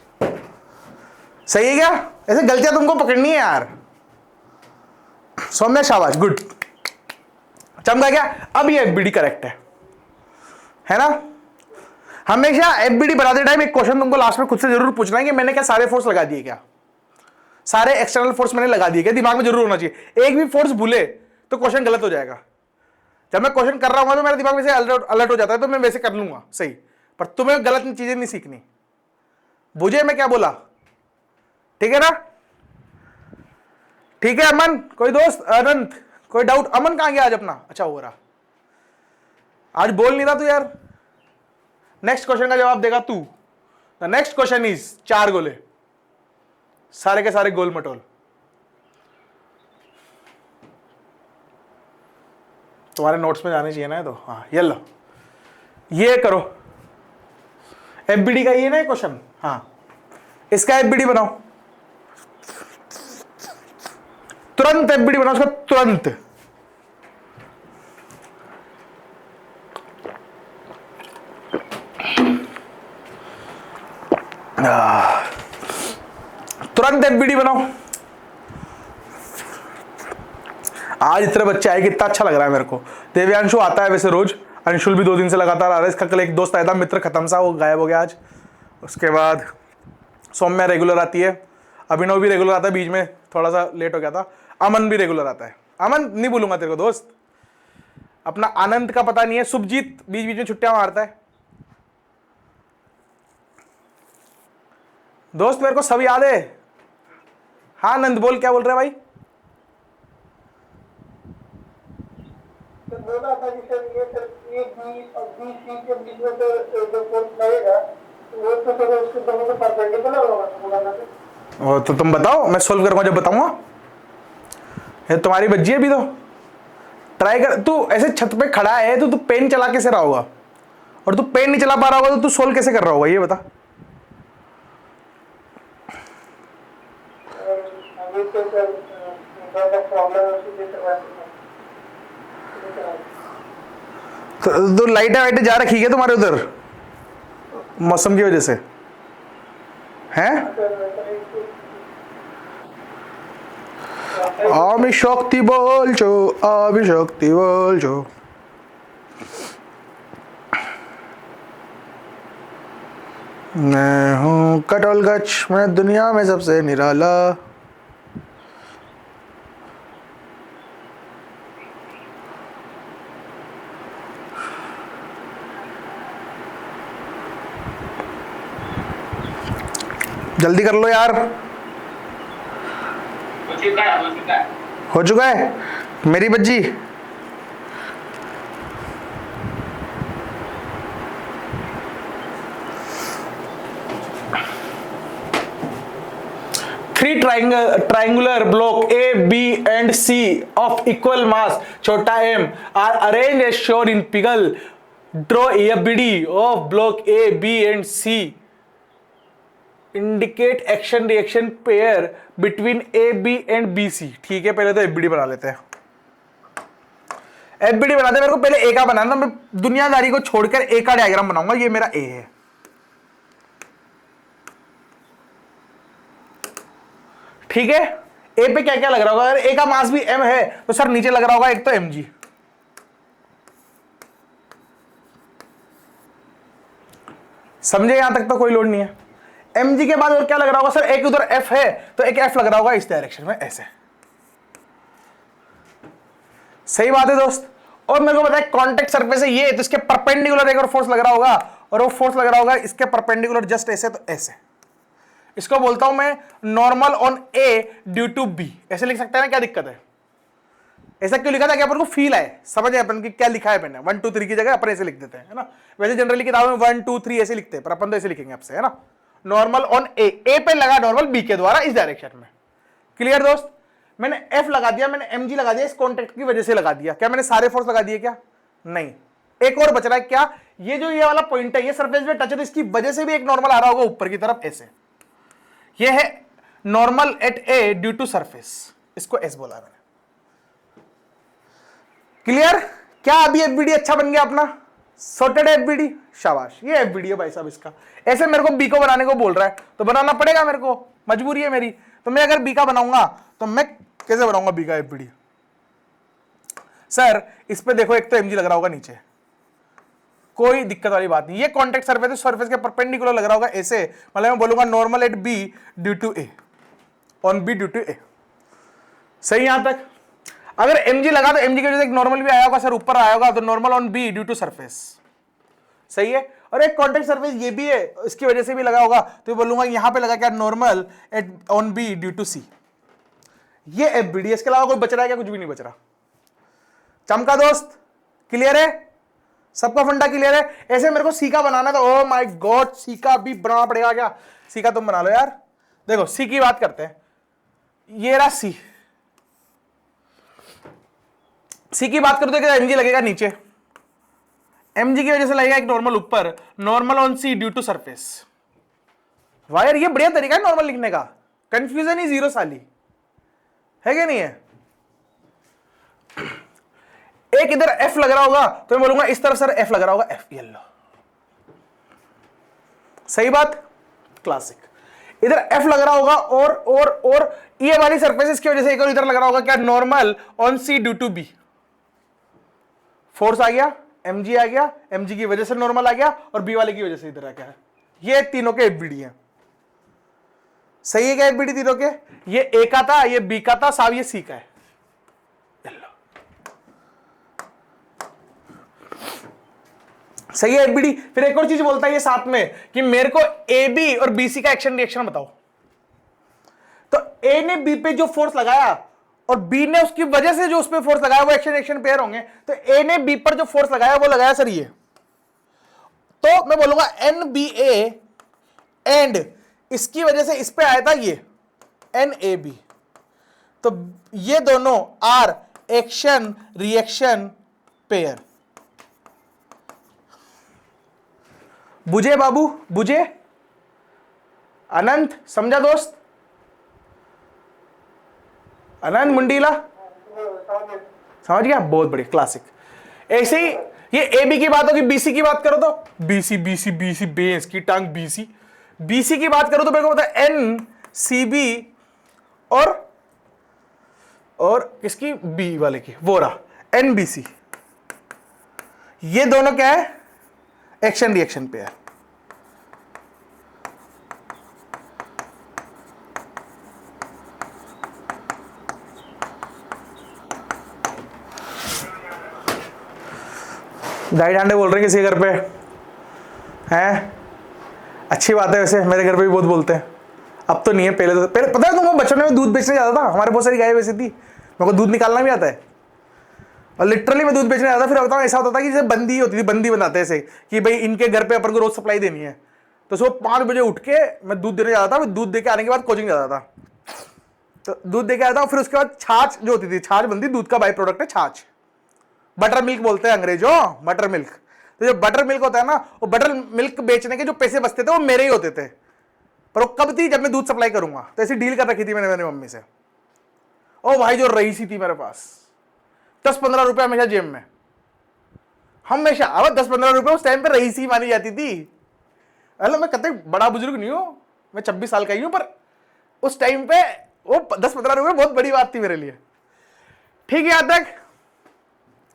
सही है क्या। ऐसे गलतियां तुमको पकड़नी है यार, सौम्या शाबाश, गुड, चमका क्या। अब ये एफबीडी करेक्ट है ना। हमेशा एफबीडी बनाते टाइम एक क्वेश्चन तुमको लास्ट में खुद से जरूर पूछना है कि मैंने क्या सारे फोर्स लगा दिए, क्या सारे एक्सटर्नल फोर्स मैंने लगा दिए क्या, दिमाग में जरूर होना चाहिए। एक भी फोर्स भूले तो क्वेश्चन गलत हो जाएगा। जब मैं क्वेश्चन कर रहा हूँ तो मेरा दिमाग वैसे अलर्ट हो जाता है, तो मैं वैसे कर लूंगा सही, पर तुम्हें गलत चीजें नहीं सीखनी, बुझे मैं क्या बोला, ठीक है ना। ठीक है अमन, कोई दोस्त, अनंत कोई डाउट, अमन कहां गया आज अपना, अच्छा हो रहा, आज बोल नहीं रहा तू यार। नेक्स्ट क्वेश्चन का जवाब देगा तू। द नेक्स्ट क्वेश्चन इज 4 गोले, सारे के सारे गोल मटोल। तुम्हारे नोट्स में जाने चाहिए ना, तो हाँ ये लो, ये करो, एफबीडी का ये ना क्वेश्चन, हाँ इसका एफबीडी बनाओ, तुरंत एफबीडी बनाओ उसका, तुरंत। तुरंत एफबीडी बनाओ। आज इतने बच्चे आए, कितना अच्छा लग रहा है मेरे को। देव्यांशु आता है वैसे रोज, अंशुल भी 2 दिन से लगातार आ रहा है। इसका कल एक दोस्त आया था, मित्र खत्म सा, वो गायब हो गया आज। उसके बाद सौम्या रेगुलर आती है, अभिनव भी रेगुलर आता है, बीच में थोड़ा सा लेट हो गया था। अमन भी रेगुलर आता है, अमन नहीं बोलूंगा तेरे को दोस्त, अपना आनंद का पता नहीं है। सुभजीत बीच बीच में छुट्टियां मारता है। दोस्त मेरे को सब याद है। हाँ आनंद बोल, क्या बोल रहे भाई। तो बोला था कि सर ये सर ए बी और बी सी के बीच में तो जो फोर्स लगेगा तो वो तो सर उसके दोनों के परपेंडिकुलर होगा, तो बोला था। और तो तुम बताओ, मैं सोल्व करूंगा जब बताऊंगा। ये तुम्हारी बच्ची है अभी, तो ट्राई कर। तू ऐसे छत पे खड़ा है तो तू पेन चला कैसे रहा होगा, और तू पेन नहीं चला पा रहा होगा तो तू सोल्व कैसे कर रहा होगा, ये बता। अभी तो सर प्रॉब्लम है उसी से तो लाइटें वाइटें जा रखी है तुम्हारे उधर मौसम की वजह से, हैं? आमी शक्ति बोल जो, आमी शक्ति बोल जो। मैं हूँ कटोलगच, मैं दुनिया में सबसे निराला। जल्दी कर लो यार। हो चुका है मेरी बज्जी। Three triangular block A, B and C of equal mass छोटा m are arranged as shown in figure. Draw ABD of block A, B and C. Indicate action reaction pair between A, B and BC. ठीक है, पहले तो FBD बना लेते हैं। FBD बनाते हैं। मेरे को पहले A का बनाना, मैं दुनियादारी को छोड़कर A का डायग्राम बनाऊंगा। ये मेरा A है, ठीक है। ए पे क्या क्या लग रहा होगा? अगर ए का मास भी m है तो सर नीचे लग रहा होगा एक तो mg, समझे? यहां तक तो कोई लोड नहीं है। mg के बाद और क्या लग रहा होगा? सर एक उधर f है तो एक f लग रहा होगा इस डायरेक्शन में, ऐसे। सही बात है दोस्त। और मेरे को पता है कॉन्टेक्ट सरफेस है ये, तो इसके परपेंडिकुलर एक और फोर्स लग रहा होगा, और वो फोर्स लग रहा होगा इसके परपेंडिकुलर जस्ट ऐसे, तो ऐसे। इसको बोलता हूं मैं normal on A due to B. ऐसे लिख सकते हैं ना, क्या दिक्कत है? ऐसा क्यों लिखा था कि अपन को फील आए, समझे अपन की क्या लिखा है मैंने। 1 2 3 की जगह अपन ऐसे लिख देते हैं, है ना। वैसे जनरली किताबों में 1 2 3 ऐसे लिखते हैं, पर अपन तो ऐसे लिखेंगे आपसे, है ना। नॉर्मल ऑन ए, ए पे लगा नॉर्मल बी के द्वारा इस डायरेक्शन में। क्लियर दोस्त? मैंने एफ लगा दिया, मैंने एम जी लगा दिया, इस कॉन्टेक्ट की वजह से लगा दिया। क्या मैंने सारे फोर्स लगा दिए? क्या नहीं, एक और बच रहा है। क्या? ये जो ये वाला पॉइंट है, ये सरफेस पे टच है, तो इसकी वजह से भी एक नॉर्मल आ रहा होगा ऊपर की तरफ, ऐसे। ये है normal at A due to surface, इसको एस बोला मैंने। क्लियर? क्या अभी एफबीडी अच्छा बन गया अपना? सॉर्टेड एफबीडी, शाबाश। ये एफबीडी है भाई साहब इसका। ऐसे मेरे को बी को बनाने को बोल रहा है तो बनाना पड़ेगा मेरे को, मजबूरी है मेरी। तो मैं अगर बी का बनाऊंगा तो मैं कैसे बनाऊंगा बी का एफबीडी? सर इस पे देखो, एक तो एमजी लग रहा होगा नीचे, कोई दिक्कत वाली बात नहीं। ये कॉन्टेक्ट सरफेस है, सरफेस के परपेंडिकुलर लग रहा होगा ऐसे, मतलब मैं बोलूंगा normal at B due to A, on B due to A. सही यहां तक? अगर mg लगा तो mg की वजह से एक नॉर्मल भी आया होगा सर, ऊपर आया होगा, तो normal on B due to surface. सही है। और एक कॉन्टेक्ट सरफेस ये भी है, इसकी वजह से भी लगा होगा, तो बोलूंगा यहां पे लगा क्या? Normal at on B due to C. ये एफबीडी, इसके अलावा कोई बच रहा है क्या? कुछ भी नहीं बच रहा। चमका दोस्त? क्लियर है? सबका फंडा क्लियर है? ऐसे मेरे को सी का बनाना था। ओह माय गॉड, सी का भी बनाना पड़ेगा क्या? सी का तुम बना लो यार। देखो सी की बात करते हैं, ये रहा सी। सी की बात करो तो क्या एमजी लगेगा नीचे, एमजी की वजह से लगेगा एक नॉर्मल ऊपर, normal on C due to surface. Wire, ये बढ़िया तरीका है नॉर्मल लिखने का, कंफ्यूजन ही जीरो साली है क्या नहीं है? एक इधर एफ लग रहा होगा तो मैं बोलूंगा इस तरफ सर एफ लग रहा होगा, एफ येलो। सही बात? क्लासिक। इधर एफ लग रहा होगा और ये वाली सरफेस की वजह से एक और इधर लग रहा होगा क्या? Normal on C due to B. Force आ गया, एमजी आ गया, एमजी की वजह से नॉर्मल आ गया, और बी वाले की वजह से इधर आ गया। ये तीनों के एफबीडी हैं। सही है क्या एफबीडी तीनों के? ये ए का था, ये बी का था, साहब ये सी का है। सही है एफबीडी। फिर एक और चीज बोलता है ये साथ में कि मेरे को ए बी और बी सी का एक्शन रिएक्शन बताओ। तो ए ने बी पे जो फोर्स लगाया और बी ने उसकी वजह से जो उस पे फोर्स लगाया, वो एक्शन रिएक्शन पेयर होंगे। तो ए ने बी पर जो फोर्स लगाया वो लगाया सर ये, तो मैं बोलूंगा एन बी ए, एंड इसकी वजह से इस पे आया था ये एन ए बी। तो ये दोनों आर एक्शन रिएक्शन पेयर। बुझे बाबू, बुझे? अनंत समझा दोस्त? अनंत मुंडीला समझ गया? बहुत बढ़िया, क्लासिक। ऐसे ही ये ए बी की बात होगी, बीसी की बात करो तो बीसी बीसी बीसी बेस की टांग बीसी। बीसी की बात करो तो मेरे को पता है एन सी बी और किसकी? बी वाले की, वो रहा एन बी सी। ये दोनों क्या है? Action reaction pair. गाइड आंडे बोल रहे हैं किसी के घर पे हैं। अच्छी बात है, वैसे मेरे घर पे भी बहुत बोलते हैं। अब तो नहीं है, पहले पता है तुमको बचपन में दूध बेचने जाता था, हमारे बहुत सारी गाय वैसी थी, मेरे को दूध निकालना भी आता है और लिटरली मैं दूध बेचने जाता था। फिर बताऊँ ऐसा होता था कि जैसे बंदी होती थी, बंदी बनाते ऐसे कि भाई इनके घर पे अपन को रोज सप्लाई देनी है, तो सुबह 5 बजे उठ के मैं दूध देने जाता था। मैं दूध दे के आने के बाद कोचिंग जाता था, तो दूध दे के आता हूँ। फिर उसके बाद छाछ जो होती थी, छाछ बनती, दूध का बाई प्रोडक्ट है छाछ, बटर मिल्क बोलते हैं अंग्रेजों, बटर मिल्क। तो जो बटर मिल्क होता है ना, वो बटर मिल्क बेचने के जो पैसे बचते थे वो मेरे ही होते थे, पर वो कब थी, जब मैं दूध सप्लाई करूंगा। तो ऐसी डील कर रखी थी मैंने मेरी मम्मी से। ओ भाई जो रईसी थी मेरे पास, 10-15 रुपए हमेशा जेब में, हमेशा। अब 10-15 रुपए उस टाइम पे रईसी मानी जाती थी। मतलब मैं कतई बड़ा बुजुर्ग नहीं हूं, मैं 26 साल का ही हूं, पर उस टाइम पे वो 10-15 रुपए बहुत बड़ी बात थी मेरे लिए। ठीक है,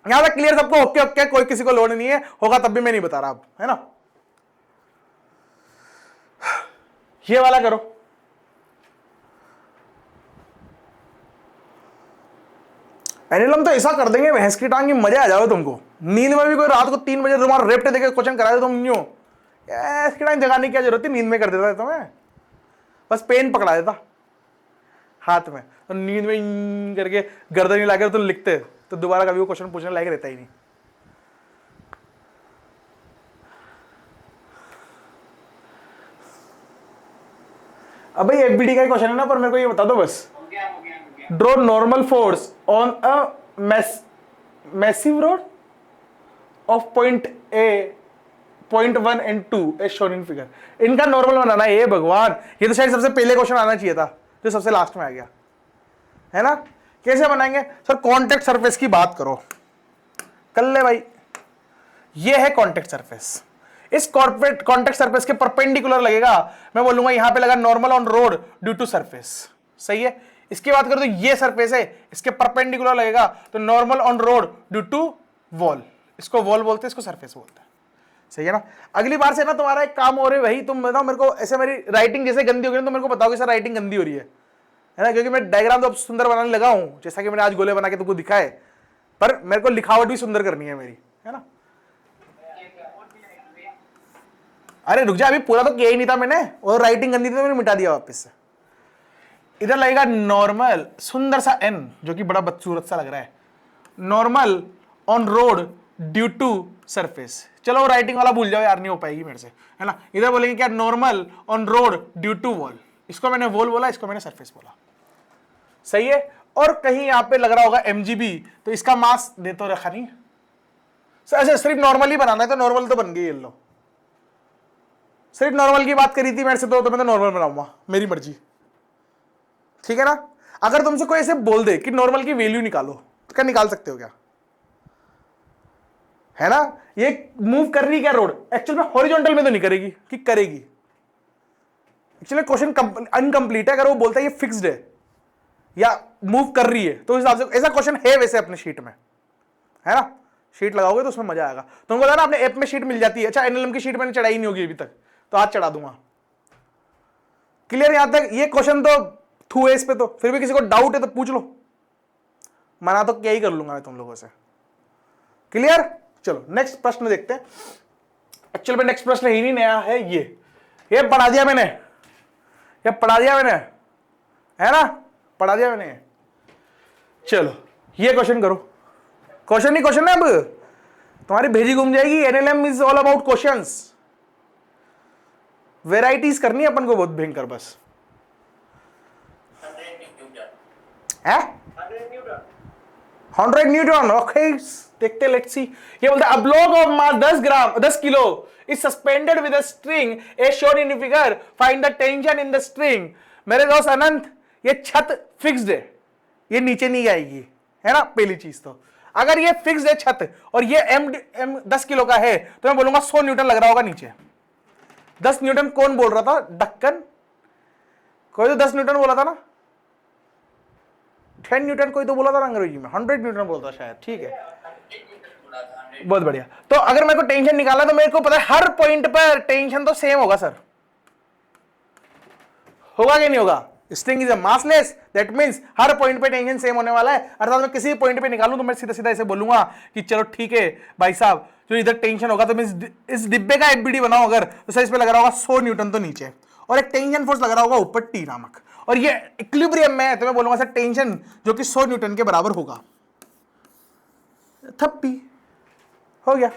यहां तक क्लियर सबको? ओके ओके, कोई किसी को लोड नहीं है, होगा तब भी मैं नहीं बता रहा अब, है ना। ये वाला करो। एनिलम तो ऐसा कर देंगे भैंस की टांग की, मजा आ जाओ तुमको। नींद में भी कोई रात को 3 बजे तुम्हारा रेप्ट देके क्वेश्चन करा दे, तुम न्यू भैंस की टांग जगाने की क्या जरूरत थी, नींद में कर देता है तुम्हें। बस पेन पकड़ा देता हाथ में, तो नींद में करके गर्दन हिला के तुम लिखते, तो दोबारा कभी वो क्वेश्चन पूछने लायक रहता ही नहीं। अब भाई एफबीडी का क्वेश्चन है ना, पर मेरे को ये बता दो बस। Draw normal force on a massive rod of point A, point 1 and 2 as shown in figure. इनका नॉर्मल बनाना है। ये भगवान, ये तो शायद सबसे पहले क्वेश्चन आना चाहिए था, जो सबसे लास्ट में आ गया, है ना। कैसे बनाएंगे सर? कॉन्टेक्ट सरफेस की बात करो, कर ले भाई। ये है कॉन्टेक्ट सरफेस। इस कॉन्टेक्ट सरफेस के परपेंडिकुलर लगेगा, मैं बोलूंगा यहां पे लगा normal on road due to surface, सही है। इसकी बात करो तो ये सरफेस है, इसके परपेंडिकुलर लगेगा तो normal on road due to wall. इसको वॉल बोलते हैं, इसको सरफेस बोलते हैं, सही है ना। अगली बार से ना तुम्हारा एक काम हो रहा है भाई, तुम बताओ मेरे को, ऐसे मेरी राइटिंग जैसे गंदी हो गई तो मेरे को बताओगे सर राइटिंग गंदी हो रही है ना, क्योंकि मैं डायग्राम तो अब सुंदर बनाने लगा हूं, जैसा कि मैंने आज गोले बना के तुमको दिखाए, पर मेरे को लिखावट भी सुंदर करनी है मेरी, है ना। अरे रुक जा, अभी पूरा तो किया ही नहीं था मैंने, और राइटिंग गंदी थी तो मैंने मिटा दिया वापस से। इधर लगेगा नॉर्मल, सुंदर सा एन जो कि बड़ा बदसूरत सा लग रहा है, normal on road due to surface. चलो राइटिंग वाला भूल जाओ यार, नहीं हो पाएगी मेरे से, है ना। इधर बोलेंगे क्या? Normal on road due to wall. इसको मैंने वॉल बोला, इसको मैंने सरफेस बोला, सही है। और कहीं यहां पे लग रहा होगा एमजीबी, तो इसका मास दे तो रखा नहीं सर, ऐसे सिर्फ नॉर्मल ही बनाना है, तो नॉर्मल तो बन गई। ये लो, सिर्फ नॉर्मल की बात करी थी मेरे से, तो मैं तो नॉर्मल बनाऊंगा, मेरी मर्जी, ठीक है ना। अगर तुमसे कोई ऐसे बोल दे कि नॉर्मल की वैल्यू निकालो, तो क्या निकाल सकते हो क्या? है ना। ये मूव कर रही क्या रोड? एक्चुअल में हॉरिजॉन्टल में तो नहीं करेगी, कि करेगी। एक्चुअली क्वेश्चन अनकंप्लीट है। अगर वो बोलता है ये फिक्स्ड है या मूव कर रही है, तो इस हिसाब से ऐसा क्वेश्चन है वैसे अपने शीट में, है ना। शीट लगाओगे तो उसमें मजा आएगा। तुमको ना अपने ऐप में शीट मिल जाती है। अच्छा, एनएलएम की शीट मैंने चढ़ाई नहीं होगी अभी तक, तो आज चढ़ा दूंगा। क्लियर यहां तक? ये क्वेश्चन तो थू है इस पे, तो फिर भी किसी को डाउट है तो पूछ लो, मना तो क्या ही कर लूंगा मैं तुम लोगों से। क्लियर? चलो नेक्स्ट प्रश्न देखते हैं। एक्चुअल में नेक्स्ट प्रश्न ही नहीं नया है, ये पढ़ा दिया मैंने, ये पढ़ा दिया मैंने, है ना, पढ़ा दिया मैंने। चलो ये क्वेश्चन करो। क्वेश्चन नहीं, क्वेश्चन है, अब तुम्हारी भेजी घूम जाएगी। NLM is all about questions. Varieties करनी है अपन को बहुत भयंकर, बस है 100 न्यूटन। ओके, देखते, लेट्स सी। ये बोलता है a block of mass 10 kilo is suspended with a string as shown in figure, find the tension in the string. मेरे दोस्त अनंत, ये छत फिक्स्ड है, ये नीचे नहीं आएगी, है ना। पहली चीज तो अगर ये फिक्स्ड है छत और ये एम 10 किलो का है, तो मैं बोलूंगा 100 न्यूटन लग रहा होगा नीचे। 10 न्यूटन कौन बोल रहा था? ढक्कन कोई तो 10 न्यूटन बोला था ना, 10 न्यूटन कोई तो बोला था ना अंग्रेजी में, 100 न्यूटन बोलता शायद, ठीक है, बहुत बढ़िया। तो अगर मेरे को टेंशन निकालना, तो मेरे को पता है हर पॉइंट पर टेंशन तो सेम होगा सर, होगा कि नहीं होगा? String is a massless, that means her point पे टेंशन सेम होने वाला है। अर्थात मैं किसी पॉइंट पे निकालूं तो मैं सीधा सीधा ऐसे बोलूंगा कि चलो ठीक है भाई साहब, जो इधर टेंशन होगा तो मींस इस डिब्बे का एफबीडी बनाओ अगर, तो सर इस पे लग रहा होगा 100 न्यूटन तो नीचे, और एक टेंशन फोर्स लग रहा होगा ऊपर टी नामक, और ये इक्विलिब्रियम में है, तो मैं बोलूंगा सर टेंशन जो कि 100 न्यूटन के बराबर होगा। थप्पी हो गया।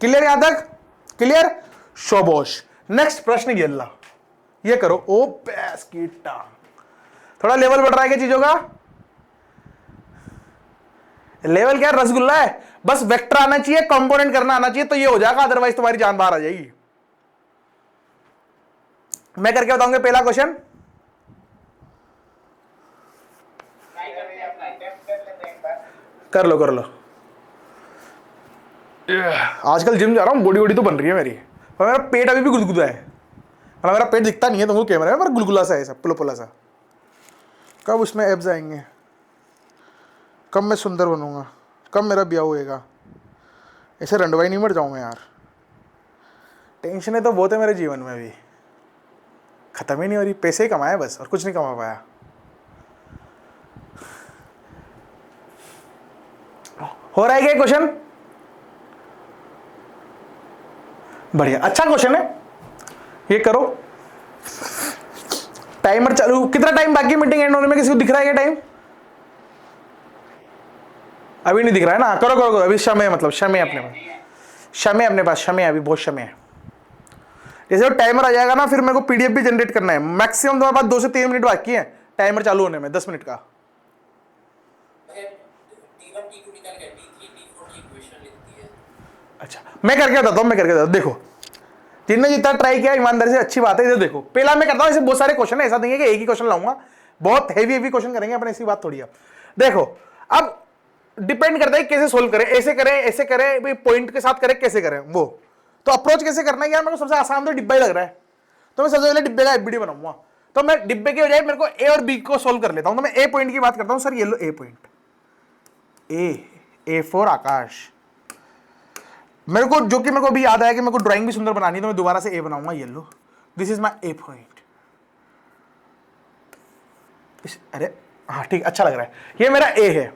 क्लियर यहां तक? क्लियर? शोबोश। नेक्स्ट प्रश्न ये करो। ओ पैस की टांग। थोड़ा लेवल बढ़ रहा है क्या चीजों का? लेवल क्या रसगुल्ला है, बस वेक्टर आना चाहिए, कंपोनेंट करना आना चाहिए, तो ये हो जाएगा, अदरवाइज तुम्हारी जान बाहर आ जाएगी। मैं करके बताऊंगा पहला क्वेश्चन। कर लो। आजकल जिम जा रहा हूं, बॉडी तो बन रही है मेरी, पर मेरा पेट अभी भी गुदगुदा है। मतलब मेरा पेट दिखता नहीं है तुमको कैमरे में, पर गुलगुला सा है, सब पुला सा। कब उसमें एब्स आएंगे, कब मैं सुंदर बनूंगा, कब मेरा ब्याह होएगा? ऐसे रंडवाई नहीं मर जाऊं मैं यार। टेंशन तो बहुत है मेरे जीवन में, अभी खत्म ही नहीं हो रही। पैसे ही कमाए बस, और कुछ नहीं कमा पाया। हो रहा है क्या क्वेश्चन? बढ़िया, अच्छा क्वेश्चन है, ये करो। टाइमर चालू। कितना टाइम बाकी मीटिंग एंड होने में? किसी को दिख रहा है क्या टाइम? अभी नहीं दिख रहा है ना? करो करो करो, अभी समय, मतलब समय अपने पास, समय अपने पास, समय अभी बहुत समय है। जैसे वो टाइमर आ जाएगा ना, फिर मेरे को पीडीएफ भी जनरेट करना है। मैक्सिमम तुम्हारे पास 2 से 3 मिनट बाकी है टाइमर चालू होने में, 10 मिनट का। अच्छा, मैं करके बताता हूँ। देखो, जिनने जितना ट्राई किया ईमानदारी से अच्छी बात है। इधर देखो, पहला मैं करता हूँ, ऐसे बहुत सारे क्वेश्चन है, ऐसा नहीं है कि एक ही क्वेश्चन लाऊंगा, बहुत हेवी क्वेश्चन करेंगे अपने, ऐसी बात थोड़ी है। देखो, अब डिपेंड करता है कैसे सोल्व करें, ऐसे करें, पॉइंट के साथ करें, कैसे करें वो, तो अप्रोच कैसे करना है यार। मेरे को सबसे आसान तो डिब्बा ही लग रहा है, तो मैं सबसे पहले डिब्बे का एफबीडी बनाऊंगा। तो मैं डिब्बे के बजाय मेरे को ए और बी को सोल्व कर लेता हूं। तो मैं ए पॉइंट की बात करता हूं। सर ये लो ए पॉइंट, ए फॉर आकाश। मेरे को अभी याद आया कि मेरे को ड्राइंग भी सुंदर बनानी है, तो मैं दोबारा से ए बनाऊंगा। ये लो, this is my A point. अरे हाँ ठीक, अच्छा लग रहा है, ये मेरा ए है,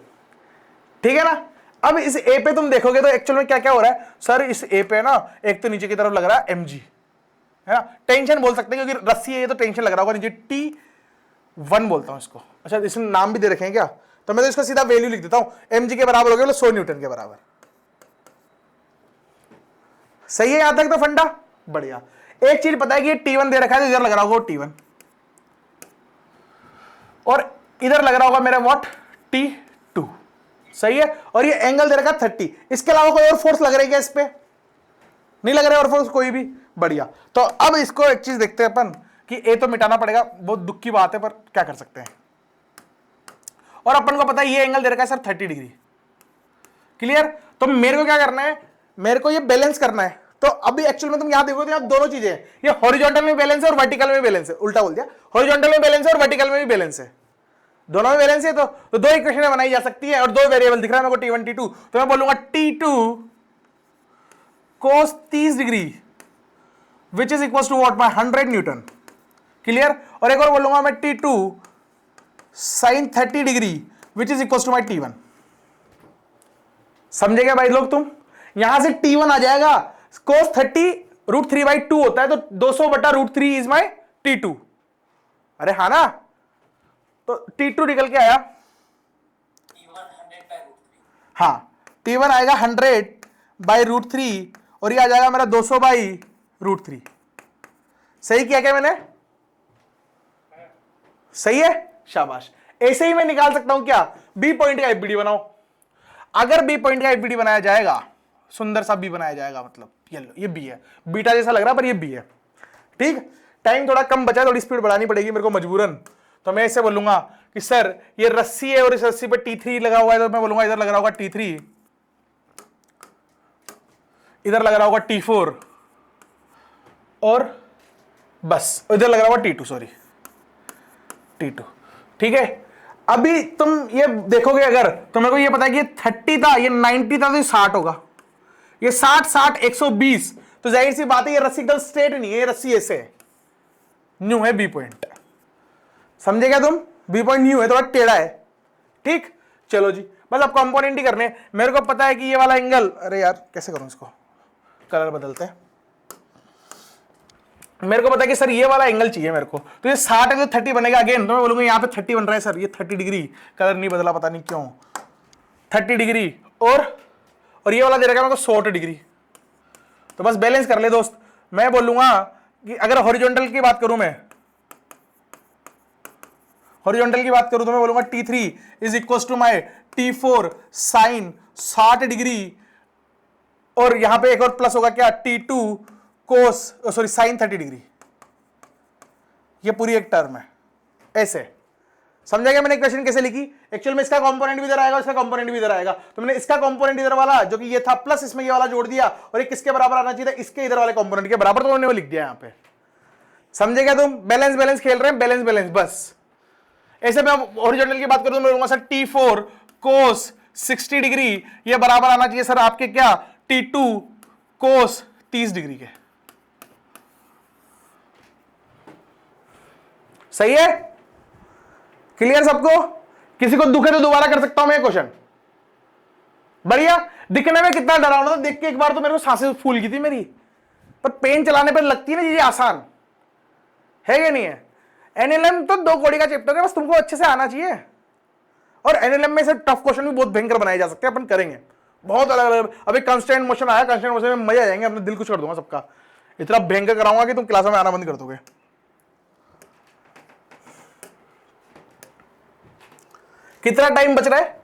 ठीक है ना। अब इस ए पे तुम देखोगे तो एक्चुअल में क्या क्या हो रहा है सर, इस ए पे ना एक तो नीचे की तरफ लग रहा है mg, है ना, टेंशन बोल सकते हैं क्योंकि रस्सी है तो टेंशन लग रहा होगा नीचे, T1 बोलता हूं इसको। अच्छा, इसमें नाम भी दे रखे हैं क्या? तो मैं तो इसका सीधा वैल्यू लिख देता हूं, mg के बराबर हो गया 100 न्यूटन के बराबर। सही है यहां तक तो फंडा बढ़िया। एक चीज पता है कि ये T1 दे रखा है, तो इधर लग रहा होगा T1, और इधर लग रहा होगा मेरा व्हाट, T2। सही है, और ये एंगल दे रखा 30। इसके अलावा कोई और फोर्स लग रही है क्या इस पे? नहीं लग रहा है और फोर्स कोई भी। बढ़िया, तो अब इसको एक चीज देखते हैं अपन कि ए तो मिटाना पड़ेगा, बहुत दुख की बात है, पर क्या कर सकते हैं। और अपन को पता है ये एंगल दे रखा है सर 30 डिग्री। क्लियर? तो मेरे को क्या करना है, मेरे को ये बैलेंस करना है। तो अभी एक्चुअल में तुम यहां देखो तो यहां दोनों चीजें हैं, ये हॉरिजॉन्टल में बैलेंस है और वर्टिकल में बैलेंस है। उल्टा बोल दिया, हॉरिजॉन्टल में बैलेंस है और वर्टिकल में भी बैलेंस है, दोनों में बैलेंस है। तो दो इक्वेशन बनाई जा सकती है, और दो वेरिएबल दिख रहा है मेरे को T1 T2, तो मैं बोलूंगा T2 cos 30 degree which is equal to what, my 100 newton. Clear? और एक और बोलूंगा मैं T2 sin 30 degree which is equal to my T1। समझे क्या भाई लोग तुम? यहां से T1 आ जाएगा, cos 30 √3/2 होता है, तो 200/√3 इज माय T2। अरे हाँ ना, तो T2 निकल के आया, हाँ T1 आएगा 100/√3, और ये आ जाएगा मेरा 200/√3। सही किया क्या मैंने? सही है, शाबाश। ऐसे ही मैं निकाल सकता हूं क्या, बी पॉइंट का एफबीडी बनाओ। अगर बी पॉइंट का एफबीडी बनाया जाएगा, सुंदर सा बी बनाया जाएगा, मतलब ये लो, ये बी है, बीटा जैसा लग रहा है पर ये बी है। ठीक, टाइम थोड़ा कम बचा है, थोड़ी स्पीड बढ़ानी पड़ेगी मेरे को मजबूरन। तो मैं ऐसे बोलूंगा कि सर ये रस्सी है और इस रस्सी पे T3 लगा हुआ है, तो मैं बोलूंगा इधर लग रहा होगा T3, इधर लग रहा होगा T4, और बस इधर लग रहा होगा T2, सॉरी T2। ठीक है, अभी तुम ये देखोगे अगर, तो मेरे को ये पता है कि ये 30 था, ये 90 था, तो ये 60 होगा, ये 60 60 120। तो जाहिर सी बात है ये रस्सी एकदम स्ट्रेट नहीं है, ये रस्सी ऐसे है, न्यू है बी पॉइंट, समझे क्या तुम? बी पॉइंट न्यू है, थोड़ा टेढ़ा है, ठीक। चलो जी, बस अब कंपोनेंट ही करने। मेरे को पता है कि ये वाला एंगल, अरे यार कैसे करूं इसको, कलर बदलते हैं। मेरे को पता है कि सर ये वाला एंगल चाहिए मेरे को, तो ये 60 है तो 30 बनेगा। अगेन तो मैं बोलूंगा यहाँ पे 30 बन रहा है सर, ये 30 डिग्री, कलर नहीं बदला पता नहीं क्यों, 30 डिग्री और ये वाला दे रखा है मेरे को 60 डिग्री। तो बस बैलेंस कर ले दोस्त। मैं बोलूंगा कि अगर हॉरिजॉन्टल की बात करूं, मैं हॉरिजॉन्टल की बात करूं तो मैं बोलूंगा T3 is equal to my T4 sine 60 degree, और यहां पे एक और प्लस होगा क्या, T2 कोस सॉरी साइन 30 डिग्री। ये पूरी एक टर्म है, ऐसे समझा गया मैंने इक्वेशन कैसे लिखी? एक्चुअल में इसका कंपोनेंट भी इधर आएगा, इसका कंपोनेंट भी इधर आएगा, तो मैंने इसका कंपोनेंट इधर वाला जो कि ये था प्लस इसमें ये वाला जोड़ दिया, और ये किसके बराबर आना चाहिए था, इसके इधर वाले कंपोनेंट के बराबर, तो उन्होंने वो लिख दिया यहां पे। समझे क्या तुम? बैलेंस बैलेंस खेल रहे हैं, बैलेंस बैलेंस बस। ऐसे मैं हॉरिजॉन्टल की बात करूं तो मैं बोलूंगा सर T4 कोस 60 डिग्री ये बराबर आना चाहिए सर आपके क्या, T2 कोस 30 डिग्री के। सही है? क्लियर सबको? किसी को दुखे तो दोबारा कर सकता हूं मैं क्वेश्चन। बढ़िया। दिखने में कितना डरावना था, देख के एक बार तो मेरे को सांसें फूल गई थी मेरी, पर पेन चलाने पर लगती है ना चीजें आसान है या नहीं है? एनएलएम तो 2 कौड़ी का चैप्टर है, बस तुमको अच्छे से आना चाहिए। और एनएलएम में से टफ क्वेश्चन भी बहुत भयंकर बनाए जा सकते हैं, अपन करेंगे बहुत अलग अलग। अभी कंस्टेंट मोशन आया, कंस्टेंट मोशन में मजा आ जाएंगे, अपने दिल कुछ कर दूंगा सबका, इतना भयंकर कराऊंगा कि तुम क्लास में आना बंद कर दोगे। कितना टाइम बच रहा है?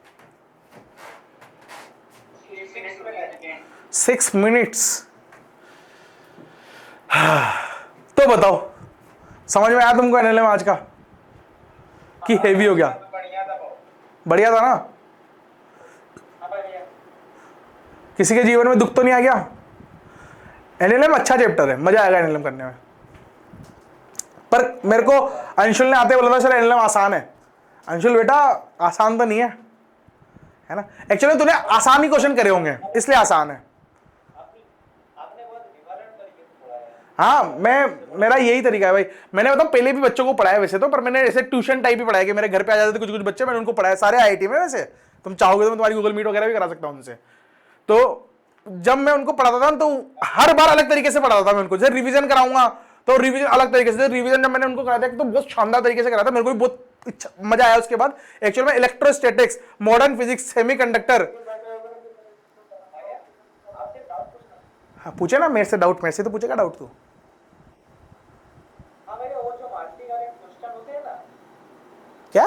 6 मिनट्स। तो बताओ समझ में आया तुमको एनएलएम आज का कि हेवी हो गया? बढ़िया था ना? किसी के जीवन में दुख तो नहीं आ गया? एनएलएम अच्छा चैप्टर है, मजा आएगा एनएलएम करने में। पर मेरे को अंशुल ने आते बोला था सर एनएलएम आसान है। अंशुल बेटा आसान तो नहीं है ना? एक्चुअली तूने आसान ही क्वेश्चन करे होंगे इसलिए आसान है। हाँ मेरा यही तरीका है भाई। मैंने बताऊं पहले भी बच्चों को पढ़ाया वैसे तो, पर मैंने ऐसे ट्यूशन टाइप ही पढ़ाया कि मेरे घर पे आ जाते थे कुछ कुछ बच्चे, मैंने उनको पढ़ाया सारे आईआईटी में। वैसे तुम चाहोगे तो मैं तुम्हारी गूगल मीट वगैरह भी करा सकता हूं उनसे। तो जब मैं उनको पढ़ाता था तो हर बार अलग तरीके से पढ़ाता था मैं उनको। जैसे रिवीजन कराऊंगा तो रिवीजन अलग तरीके से, रिवीजन जब मैंने उनको कराया था तो बहुत शानदार तरीके से कराया था, मेरे को भी बहुत मजा आया उसके बाद। एक्चुअल में इलेक्ट्रोस्टैटिक्स, मॉडर्न फिजिक्स, सेमीकंडक्टर। हाँ पूछे ना मेरे से डाउट, मेरे से तो पूछेगा डाउट तू। क्या?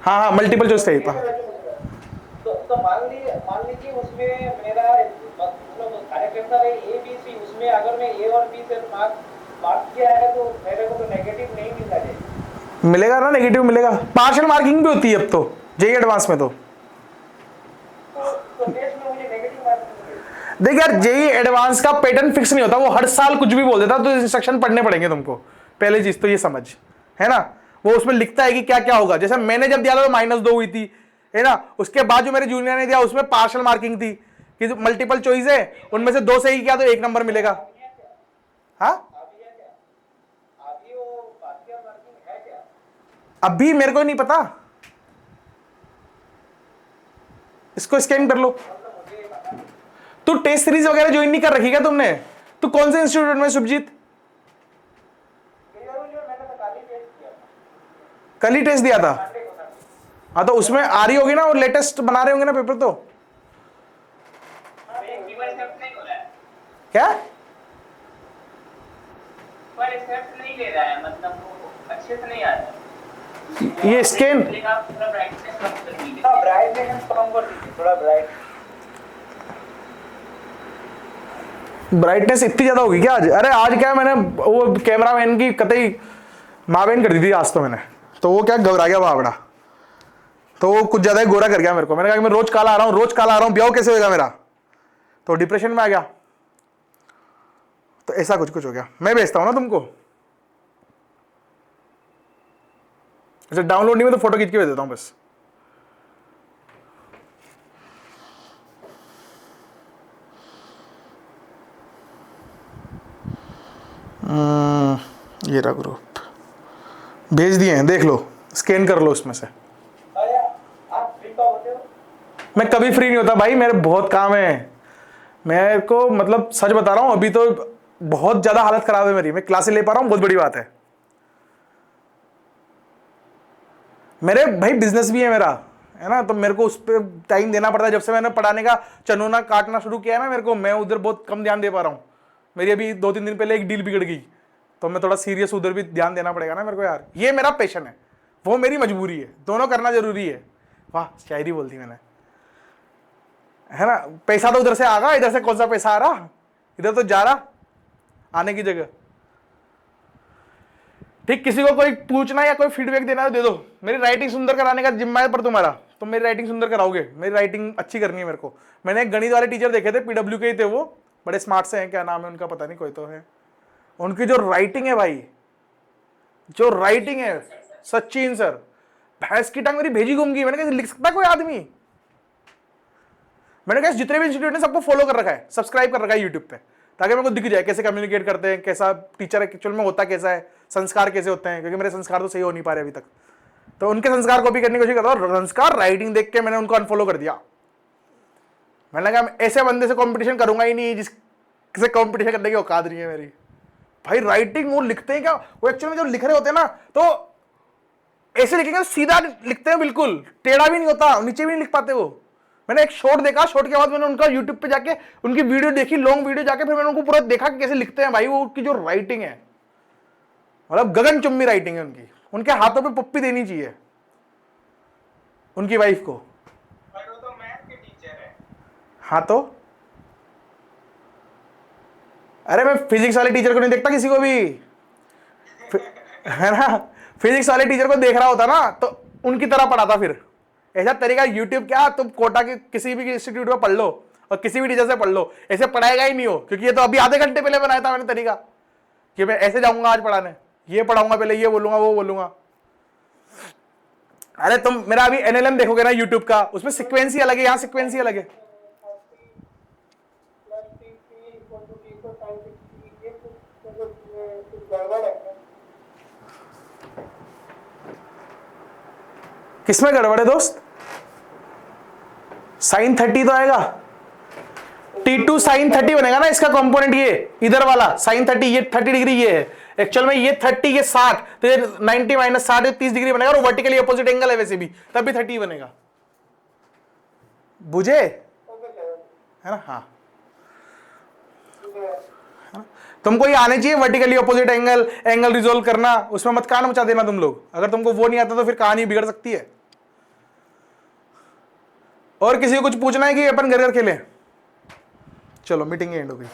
हाँ हाँ मल्टीपल चॉइस टाइप। तो मान लीजिए उसमें मेरा मतलब करेक्ट आंसर है ए बी सी, उसमें अगर मैं ए और बी से मार्क किया है तो मेरे को तो नेगेटिव नहीं मिलना चाहिए। मिलेगा ना, नेगेटिव मिलेगा। पार्शियल मार्किंग भी होती है अब तो जेईई एडवांस में। तो टेस्ट में मुझे नेगेटिव मार्क्स देख यार जेईई एडवांस का पैटर्न फिक्स नहीं होता, वो हर साल कुछ भी बोल देता, तो इंस्ट्रक्शन पढ़ने पड़ेंगे तुमको। पहली चीज तो ये समझ है ना, वो उसमें लिखता है कि क्या क्या होगा। जैसे मैंने जब दिया था तो -2 हुई थी है ना, उसके बाद जो मेरे जूनियर ने दिया उसमें पार्शियल मार्किंग थी कि मल्टीपल चॉइस है उनमें से 2 सही किया तो 1 नंबर मिलेगा। हाँ अभी मेरे को नहीं पता, इसको स्कैन कर लो। तू टेस्ट सीरीज वगैरह ज्वाइन नहीं कर रखी क्या तुमने? तू कौन से इंस्टीट्यूट में सुभजीत? कल ही टेस्ट दिया था। हाँ तो उसमें आ रही होगी ना, वो लेटेस्ट बना रहे होंगे ना पेपर। तो क्या पर एक्सेप्ट नहीं ले रहा है, मतलब वो अच्छे से नहीं आ रहा है। ये स्कैन थोड़ा ब्राइटनेस कम कर दीजिए। ब्राइटनेस कम कर दीजिए, थोड़ा ब्राइटनेस इतनी ज्यादा होगी क्या आज? अरे आज क्या मैंने वो कैमरा मैन की कतई मावेन कर दी थी आज तो मैंने, तो वो क्या घबरा गया बावड़ा, तो वो कुछ ज्यादा ही गोरा कर गया मेरे को। मैंने कहा कि मैं रोज काला आ रहा हूँ, रोज काला आ रहा हूँ, ब्याह कैसे होगा मेरा? तो डिप्रेशन में आ गया। तो ऐसा कुछ कुछ हो गया। मैं भेजता हूँ ना तुमको, अच्छा डाउनलोड नहीं में तो फोटो खींच के भेज देता हूँ बस। ये रहा ग्रुप, भेज दिए हैं, देख लो, स्कैन कर लो उसमें से। भैया आप फ्री कब होते हो? मैं कभी फ्री नहीं होता भाई, मेरे बहुत काम है। मेरे को मतलब सच बता रहा हूँ, अभी तो बहुत ज्यादा हालत खराब है मेरी, मैं क्लासेस ले पा रहा हूँ, बहुत बड़ी बात है। मेरे भाई बिजनेस भी है मेरा, है ना, तो मेरे को उस पर टाइम देना पड़ता है। जब से मैंने पढ़ाने का चनोना काटना शुरू किया है ना मेरे को, मैं उधर बहुत कम ध्यान दे पा रहा हूँ। मेरी अभी 2-3 दिन पहले एक डील बिगड़ गई, तो मैं थोड़ा सीरियस उधर भी ध्यान देना पड़ेगा ना मेरे को यार। ये मेरा पैशन है, वो मेरी मजबूरी है, दोनों करना जरूरी है। वाह, शायरी बोल दी मैंने, है ना। पैसा तो उधर से आगा, इधर से कौन सा पैसा आ रहा, इधर तो जा रहा आने की जगह। ठीक, किसी को कोई पूछना या कोई फीडबैक देना है तो दे दो। मेरी राइटिंग सुंदर कराने का जिम्मा है पर तुम्हारा, तुम मेरी राइटिंग सुंदर कराओगे। मेरी राइटिंग अच्छी करनी है मेरे को। मैंने एक गणित वाले टीचर देखे थे, पीडब्ल्यू के ही थे वो, बड़े स्मार्ट से हैं, क्या नाम है उनका पता नहीं, कोई तो है। उनकी जो राइटिंग है भाई, जो राइटिंग है, सचिन सर, भैंस की टांग मेरी भेजी घूम गई। मैंने कहा लिख सकता कोई आदमी? मैंने कहा जितने भी इंस्टीट्यूट ने सबको फॉलो कर रखा है, सब्सक्राइब कर रखा है यूट्यूब पे, ताकि मेरे को दिख जाए कैसे कम्युनिकेट करते हैं, कैसा टीचर एक्चुअल में होता कैसा है, संस्कार कैसे होते हैं, क्योंकि मेरे संस्कार तो सही हो नहीं पा रहे अभी तक। तो उनके संस्कार कॉपी करने की कोशिश करता हूँ। संस्कार राइटिंग देख के मैंने उनको अनफॉलो कर दिया। मैंने कहा ऐसे बंदे से कंपटीशन करूंगा ही नहीं जिससे कंपटीशन करने की औकात नहीं है मेरी। भाई राइटिंग वो लिखते हैं क्या, वो एक्चुअल में जो लिख रहे होते हैं ना, तो ऐसे लिखेंगे, सीधा लिखते हैं, बिल्कुल टेढ़ा भी नहीं होता, नीचे भी नहीं लिख पाते वो। मैंने एक शॉर्ट देखा, शॉर्ट के बाद मैंने उनका यूट्यूब पे जाके उनकी वीडियो देखी, लॉन्ग वीडियो जाके, फिर मैंने उनको पूरा देखा कि कैसे लिखते हैं भाई। वो उनकी जो राइटिंग है, मतलब गगनचुंबी राइटिंग है उनकी। उनके हाथों पे पप्पी देनी चाहिए उनकी वाइफ को। पर वो तो मैथ के टीचर है। हाँ तो अरे मैं फिजिक्स वाले टीचर को नहीं देखता किसी को भी, है ना। फिजिक्स वाले टीचर को देख रहा होता ना तो उनकी तरह पढ़ाता। फिर ऐसा तरीका यूट्यूब क्या, तुम कोटा के किसी भी इंस्टीट्यूट में पढ़ लो और किसी भी टीचर से पढ़ लो, ऐसे पढ़ाएगा ही नहीं हो। क्योंकि ये तो अभी आधे घंटे पहले बनाया था मैंने तरीका, कि मैं ऐसे जाऊंगा आज पढ़ाने, ये पढ़ाऊंगा, पहले ये बोलूंगा, वो बोलूंगा। अरे तुम मेरा अभी एनएलएम देखोगे ना यूट्यूब का, उसमें सिक्वेंस ही अलग है, यहाँ सिक्वेंस ही अलग है। किसमें गड़बड़ है दोस्त? साइन 30 तो आएगा, T2 साइन 30 बनेगा ना इसका कंपोनेंट। ये इधर वाला साइन 30, ये 30 डिग्री ये है एक्चुअल में, ये 30, ये 60, तो ये 90 माइनस 60, 30 डिग्री बनेगा। और वर्टिकली अपोजिट एंगल है वैसे भी, तब भी 30 बनेगा। बुझे, है ना। हाँ, तुमको ये आने चाहिए, vertically opposite angle, angle resolve करना। उसमें मत कान मचा देना तुम लोग। अगर तुमको वो नहीं आता तो फिर कहानी बिगड़ सकती है। और किसी को कुछ पूछना है कि अपन घर घर खेलें? चलो मीटिंग एंड हो गई।